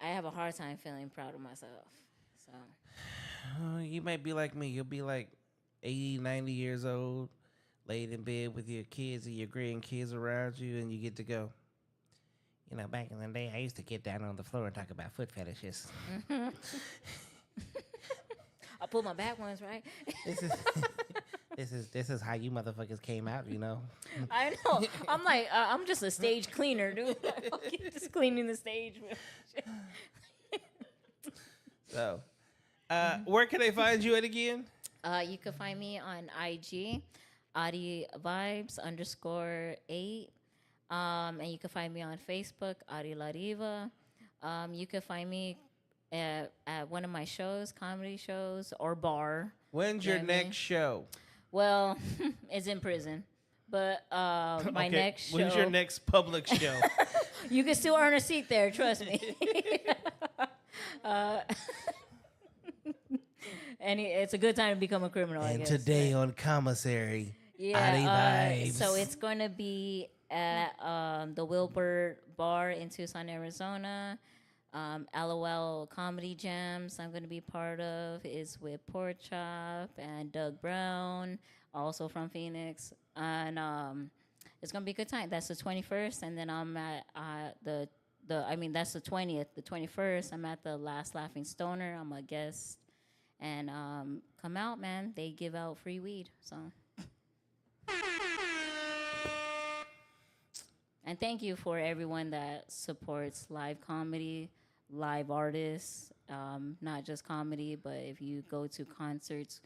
have a hard time feeling proud of myself. So You might be like me. You'll be like 80, 90 years old, laid in bed with your kids and your grandkids around you, and you get to go. You know, back in the day, I used to get down on the floor and talk about foot fetishes. I pulled my back once, right? This is how you motherfuckers came out, you know. I know. I'm like, I'm just a stage cleaner, dude. Just cleaning the stage. So, where can they find you at again? You can find me on IG, Audi Vibes _8. And you can find me on Facebook, Audi La Diva. You can find me at one of my shows, comedy shows, or bar. When's your next show? Well, it's in prison. But my next show. When's your next public show? You can still earn a seat there, trust me. And it's a good time to become a criminal, I And guess. today on Commissary, Audi Yeah, Vibes. so it's going to be at the Wilbur Bar in Tucson, Arizona. LOL Comedy Jams I'm going to be part of is with Pork Chop and Doug Brown, also from Phoenix. And it's going to be a good time. That's the 21st. And then I'm at that's the 20th. The 21st, I'm at the Last Laughing Stoner. I'm a guest. And come out, man. They give out free weed, so. And thank you for everyone that supports live comedy, live artists, not just comedy, but if you go to concerts,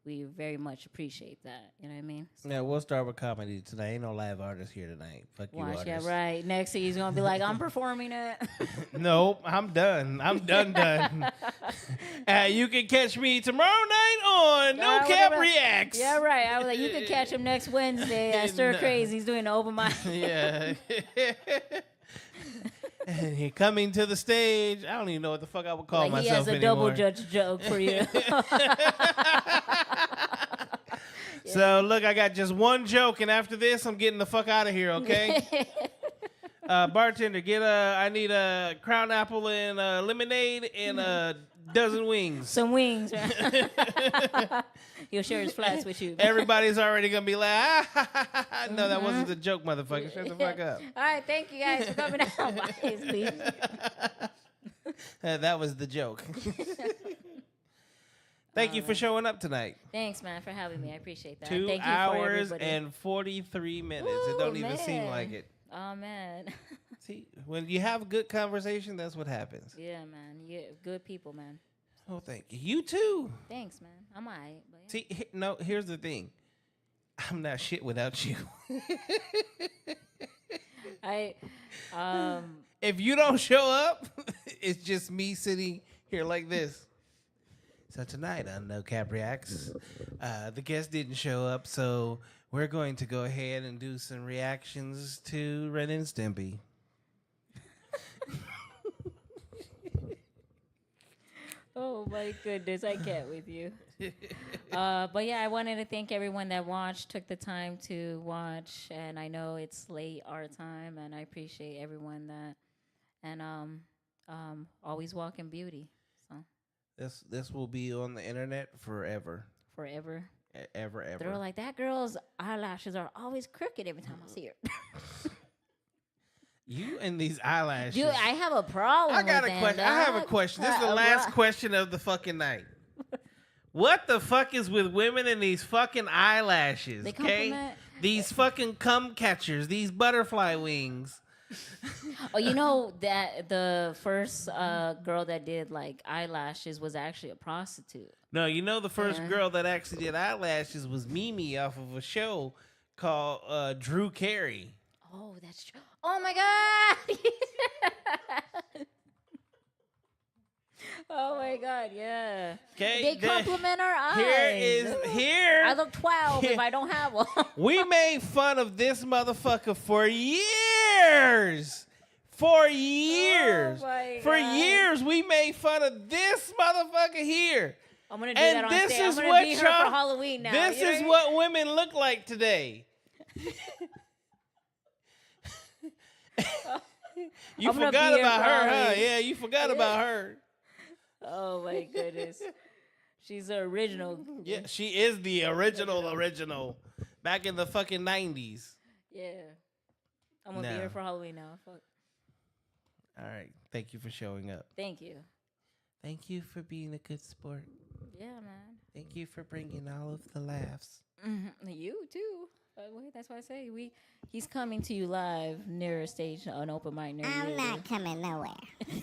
we very much appreciate that. You know what I mean? So Yeah, we'll start with comedy tonight. Ain't no live artists here tonight. Fuck you, watch, yeah, artists. right. Next thing he's going to be like, I'm performing it. Nope, I'm done. I'm done. You can catch me tomorrow night on No Cap Reacts. Yeah, right. I was like, you can catch him next Wednesday at Stir Crazy. He's doing an open mic. Yeah. And he coming to the stage. I don't even know what the fuck I would call Like he myself has a anymore. double judge joke for you. So look, I got just one joke, and after this, I'm getting the fuck out of here. Okay. Bartender, get I need a crown apple and lemonade and a dozen wings. Some wings, right? He'll share his flats with you. Everybody's already gonna be like, no, that wasn't the joke, motherfucker. Shut the fuck up. All right, thank you guys for coming out. Bye, please. That was the joke. Thank you for showing up tonight. Thanks, man, for having me. I appreciate that. 2 Thank you hours for everybody. and 43 minutes. It Ooh, don't even seem man. like it. Oh man. See, when you have a good conversation, that's what happens. Yeah, man. Yeah, good people, man. Oh, thank you. You too. Thanks, man. I'm alright. But yeah. See, no, here's the thing. I'm not shit without you. If you don't show up, it's just me sitting here like this. So tonight on No Cap Reacts, the guest didn't show up, so we're going to go ahead and do some reactions to Ren and Stimpy. Oh my goodness, I can't with you. But yeah, I wanted to thank everyone that watched, took the time to watch, and I know it's late our time, and I appreciate everyone that, and always walk in beauty. So This will be on the internet forever. forever. Ever. They were like, that girl's eyelashes are always crooked every time I see her. You and these eyelashes. Dude, I have a problem. I got with a them, question. I have a dog. question. This is the last question of the fucking night. What the fuck is with women and these fucking eyelashes? They Okay, compliment- these fucking cum catchers, these butterfly wings. Oh, you know that the first girl that did like eyelashes was actually a prostitute. No, you know the first Yeah. girl that actually did eyelashes was Mimi off of a show called Drew Carey. Oh, that's true. Oh my god. Oh my god, yeah. Okay, They compliment our eyes. Here. I look 12 if I don't have one. We made fun of this motherfucker for years. For years. Oh my For God. years, we made fun of this motherfucker here. I'm gonna do And that on this stage. is I'm gonna what be her y'all- for Halloween now. This You is know what women look like today. You I'm gonna forgot be here about for her, huh? Halloween. Yeah, you forgot about her. Oh my goodness. She's the original. Yeah, she is the original. Back in the fucking 90s. Yeah. I'm gonna be No. here for Halloween now. Fuck. All right. Thank you for showing up. Thank you. Thank you for being a good sport. Yeah, man. Thank you for bringing all of the laughs. You too. Wait, that's why I say he's coming to you live near a stage, an open mic near I'm you. not coming nowhere.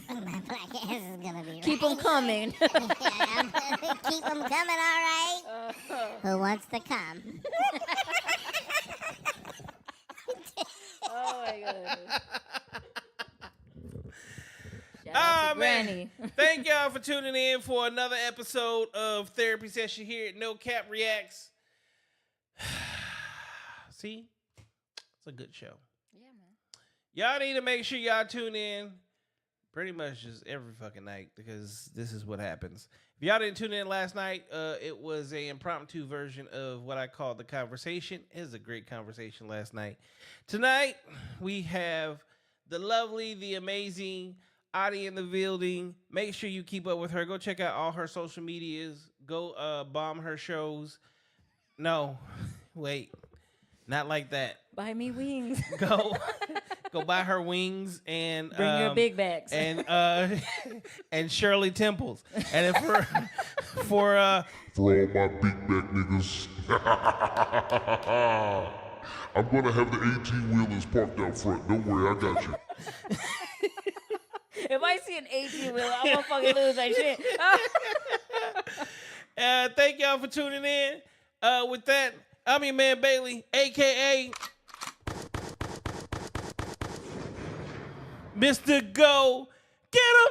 My black ass is gonna be Keep right them coming. here. I'm gonna keep them coming, all right? Who wants to come? Oh my god. Shout out Ah, to man. Granny. Thank y'all for tuning in for another episode of Therapy Session here at No Cap Reacts. See? It's a good show. Yeah, man. Y'all need to make sure y'all tune in pretty much just every fucking night because this is what happens. If y'all didn't tune in last night, it was an impromptu version of what I call The Conversation. It was a great conversation last night. Tonight, we have the lovely, the amazing Audi in the building. Make sure you keep up with her. Go check out all her social medias. Go bomb her shows. No, wait. Not like that. Buy me wings. Go buy her wings and Bring your big bags. and and Shirley Temples. And if for For all my big back niggas. I'm gonna have the 18-wheelers parked out front. Don't worry, I got you. If I see an 18-wheeler, I'm gonna fucking lose that shit. thank y'all for tuning in. With that, I'm your man Bailey, aka Mr. Go. Get him!